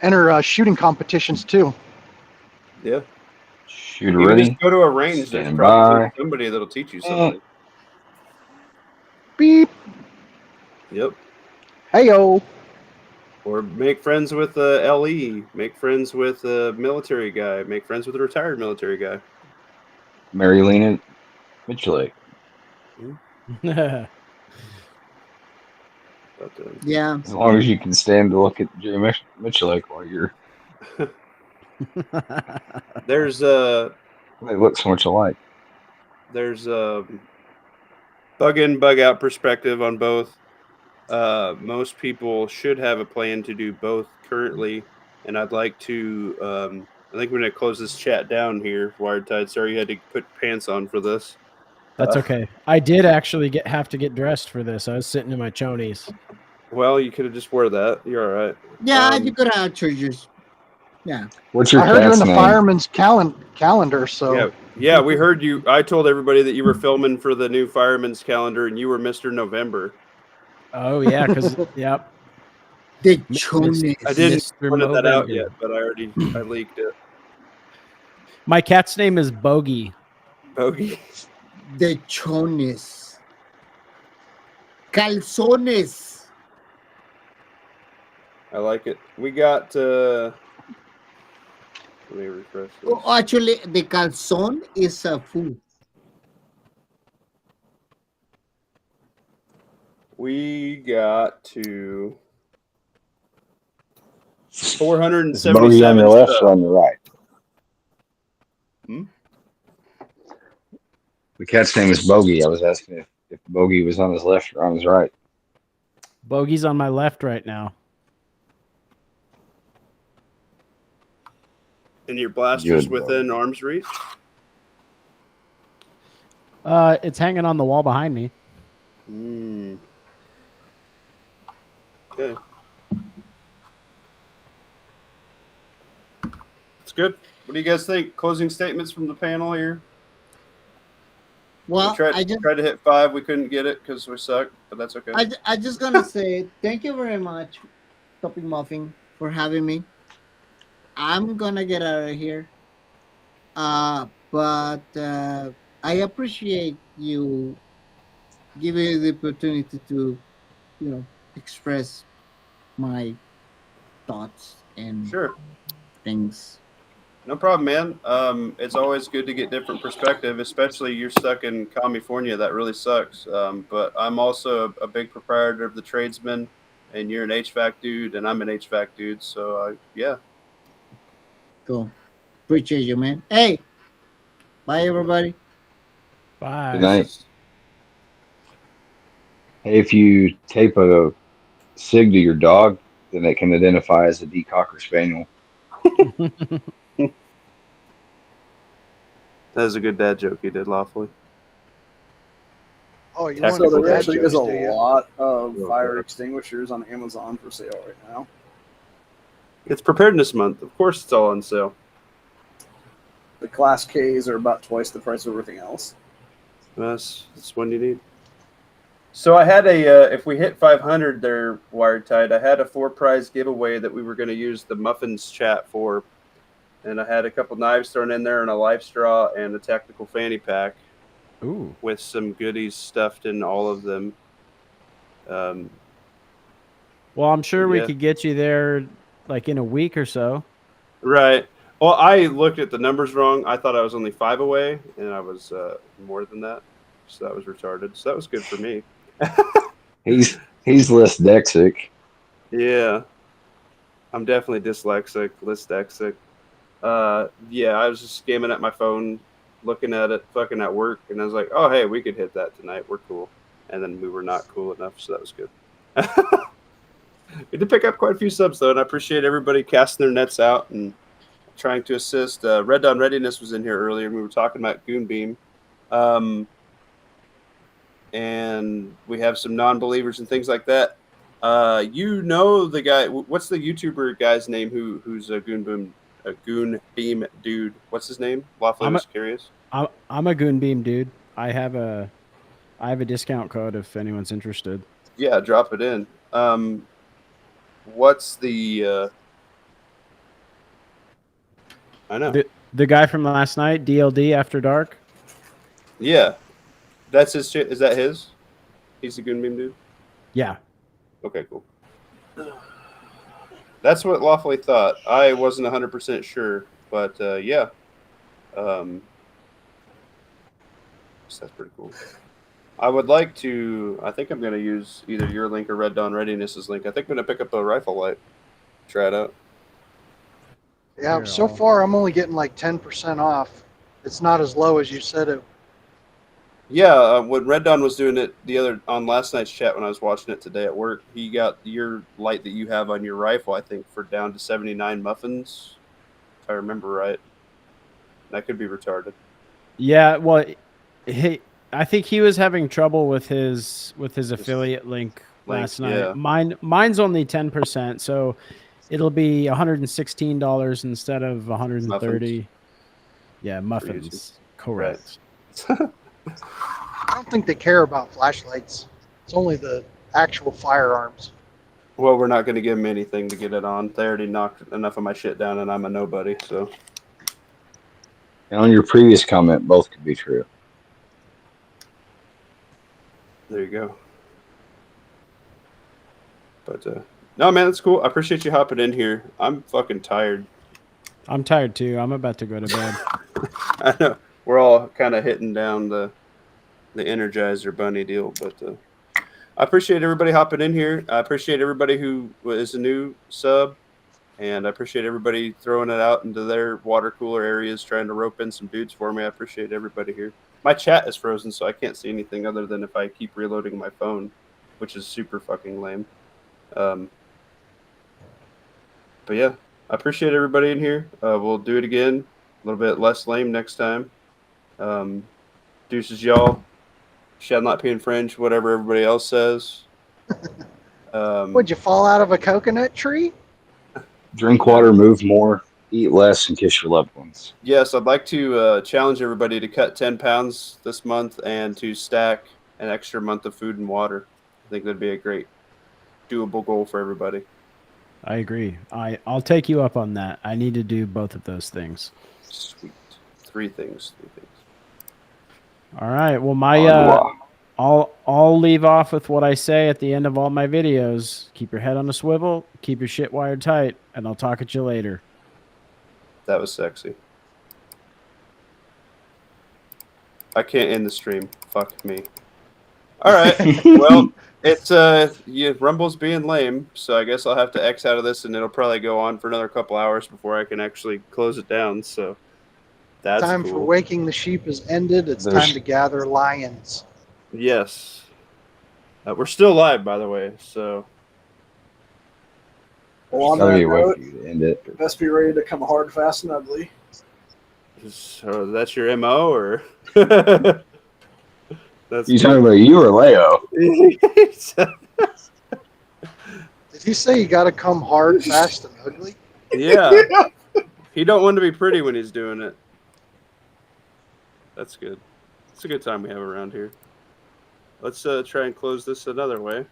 Enter shooting competitions too. Yeah. Shooter Even ready. just go to a range. There's Stand probably by. somebody that'll teach you something. Beep. Yep. Heyo. Or make friends with a LE. Make friends with a military guy. Make friends with a retired military guy. Marylena Mitchell. But, Yeah. As long as you can stand to look at Jerry Mitchell while you're. there's They look so much alike. There's a bug in, bug out perspective on both. Most people should have a plan to do both currently, and I'd like to. I think we're gonna close this chat down here. Wired Tide. Sorry, you had to put pants on for this. That's okay. I did actually have to get dressed for this. I was sitting in my chonies. Well, you could have just wore that. You're all right. Yeah, you could have choices. Yeah. What's your I heard you're in cat's the name? fireman's calendar, so Yeah, we heard you. I told everybody that you were filming for the new fireman's calendar, and you were Mr. November. Oh yeah, because yep. The chonies. I didn't Mr. put that out November. yet, but I leaked it. My cat's name is Bogey. Bogey. The chonies. Calzones. I like it. We got. Let me refresh this. Oh, actually, the calzone is a food. We got to Is 477 Bogey on your left subs. or on your right? Hmm? The cat's name is Bogey. I was asking if Bogey was on his left or on his right. Bogey's on my left right now. And your blaster's Good within arm's reach. It's hanging on the wall behind me. Okay. It's good. What do you guys think? Closing statements from the panel here. Well, We tried, I just tried to hit 5. We couldn't get it because we suck, but that's okay. I just gonna say thank you very much, Topic Muffin, for having me. I'm gonna get out of here. But I appreciate you giving me the opportunity to, express my thoughts and Sure. things. No problem, man. It's always good to get different perspective, especially you're stuck in California. That really sucks. But I'm also a big proprietor of the Tradesman, and you're an HVAC dude, and I'm an HVAC dude. So, yeah. Cool. Appreciate you, man. Hey, bye, everybody. Bye. Good night. Hey, if you tape a sig to your dog, then it can identify as a D Cocker Spaniel. That was a good dad joke you did, Lawfully. oh, you That's want So to there Technical actually is a do you? lot of fire extinguishers on Amazon for sale right now. It's Preparedness Month. Of course, it's all on sale. The Class Ks are about twice the price of everything else. That's one you need. So I had a, if we hit 500 there, Wired Tide, I had a 4-prize giveaway that we were going to use the Muffins chat for. And I had a couple knives thrown in there and a life straw and a tactical fanny pack. Ooh. With some goodies stuffed in all of them. Well, I'm sure we Yeah. could get you there like in a week or so. Right. Well, I looked at the numbers wrong. I thought I was only 5 away, and I was more than that. So that was retarded. So that was good for me. He's dyslexic. Yeah. I'm definitely dyslexic. Yeah, I was just scamming at my phone, looking at it, fucking at work, and I was like, oh, hey, we could hit that tonight. We're cool. And then we were not cool enough, so that was good. We did pick up quite a few subs, though, and I appreciate everybody casting their nets out and trying to assist. Red Dawn Readiness was in here earlier, and we were talking about Goon Beam. And we have some non-believers and things like that. You know the guy. What's the YouTuber guy's name who's a Goon Beam dude? What's his name? Lawfully was curious. I'm a Goon Beam dude. I have a discount code if anyone's interested. Yeah, drop it in. What's the? I know the guy from last night, DLD After Dark. Yeah, that's his. Is that his? He's a Goon Beam dude. Yeah. Okay, cool. That's what Lawfully thought. I wasn't 100% sure, but yeah. So that's pretty cool. I would like to. I think I'm going to use either your link or Red Dawn Readiness's link. I think I'm going to pick up the rifle light. Try it out. Yeah, so far I'm only getting like 10% off. It's not as low as you said it. Yeah, when Red Dawn was doing it on last night's chat when I was watching it today at work, he got your light that you have on your rifle, I think, for down to 79 muffins, if I remember right. That could be retarded. Yeah, well, I think he was having trouble with his affiliate link last night. Yeah. Mine's only 10%, so it'll be $116 instead of $130. Muffins. Yeah, muffins. Correct. I don't think they care about flashlights. It's only the actual firearms. Well, we're not going to give him anything to get it on. They already knocked enough of my shit down, and I'm a nobody, so. And on your previous comment, both could be true. There you go. But, no, man, that's cool. I appreciate you hopping in here. I'm fucking tired. I'm tired, too. I'm about to go to bed. I know. We're all kind of hitting down the Energizer Bunny deal, but I appreciate everybody hopping in here. I appreciate everybody who is a new sub, and I appreciate everybody throwing it out into their water cooler areas, trying to rope in some dudes for me. I appreciate everybody here. My chat is frozen, so I can't see anything other than if I keep reloading my phone, which is super fucking lame. But yeah, I appreciate everybody in here. We'll do it again, a little bit less lame next time. Deuces, y'all. Shall not be infringed, whatever everybody else says. Would you fall out of a coconut tree? Drink water, move more, eat less, and kiss your loved ones. Yes, I'd like to challenge everybody to cut 10 pounds this month and to stack an extra month of food and water. I think that'd be a great, doable goal for everybody. I agree. I'll take you up on that. I need to do both of those things. Sweet. Three things. All right. Well, I'll leave off with what I say at the end of all my videos. Keep your head on a swivel, keep your shit wired tight, and I'll talk at you later. That was sexy. I can't end the stream. Fuck me. All right. Well, it's Rumble's being lame, so I guess I'll have to X out of this, and it'll probably go on for another couple hours before I can actually close it down. So that's time cool. for waking the sheep has ended. It's time to gather lions. Yes. We're still live, by the way. So. Well, on that note, best be ready to come hard, fast, and ugly. So that's your MO, or? That's you talking about you or Leo? Did he say you got to come hard, fast, and ugly? Yeah. He don't want to be pretty when he's doing it. That's good. It's a good time we have around here. Let's try and close this another way.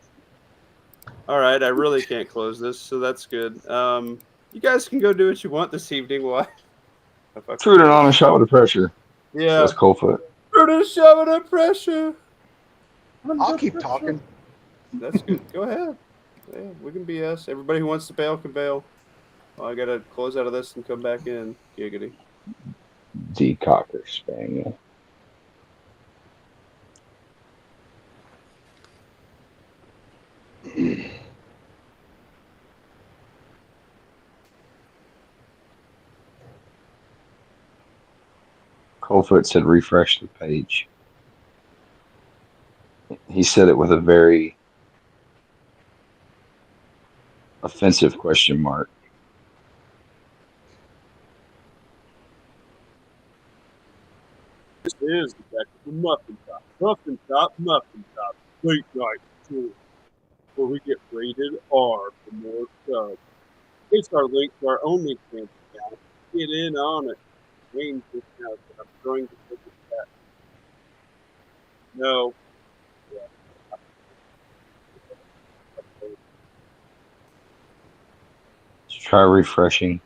All right, I really can't close this, so that's good. You guys can go do what you want this evening. Why? Fruit it on a shot with the pressure. Yeah. That's Coldfoot. Fruit a shot with the pressure. I'll keep talking. That's good. Go ahead. Yeah, we can BS. Everybody who wants to bail can bail. Well, I gotta close out of this and come back in. Giggity. D Cocker Spaniel. Coldfoot said refresh the page. He said it with a very offensive question mark. This is the back of the Muffin Top. Muffin Top, Muffin Top. Late night tour. Where we get rated R for more subs. It's our link to our OnlyFans account. Get in on it. Name this now that I'm trying to look at that. No. Yeah. Let's try refreshing.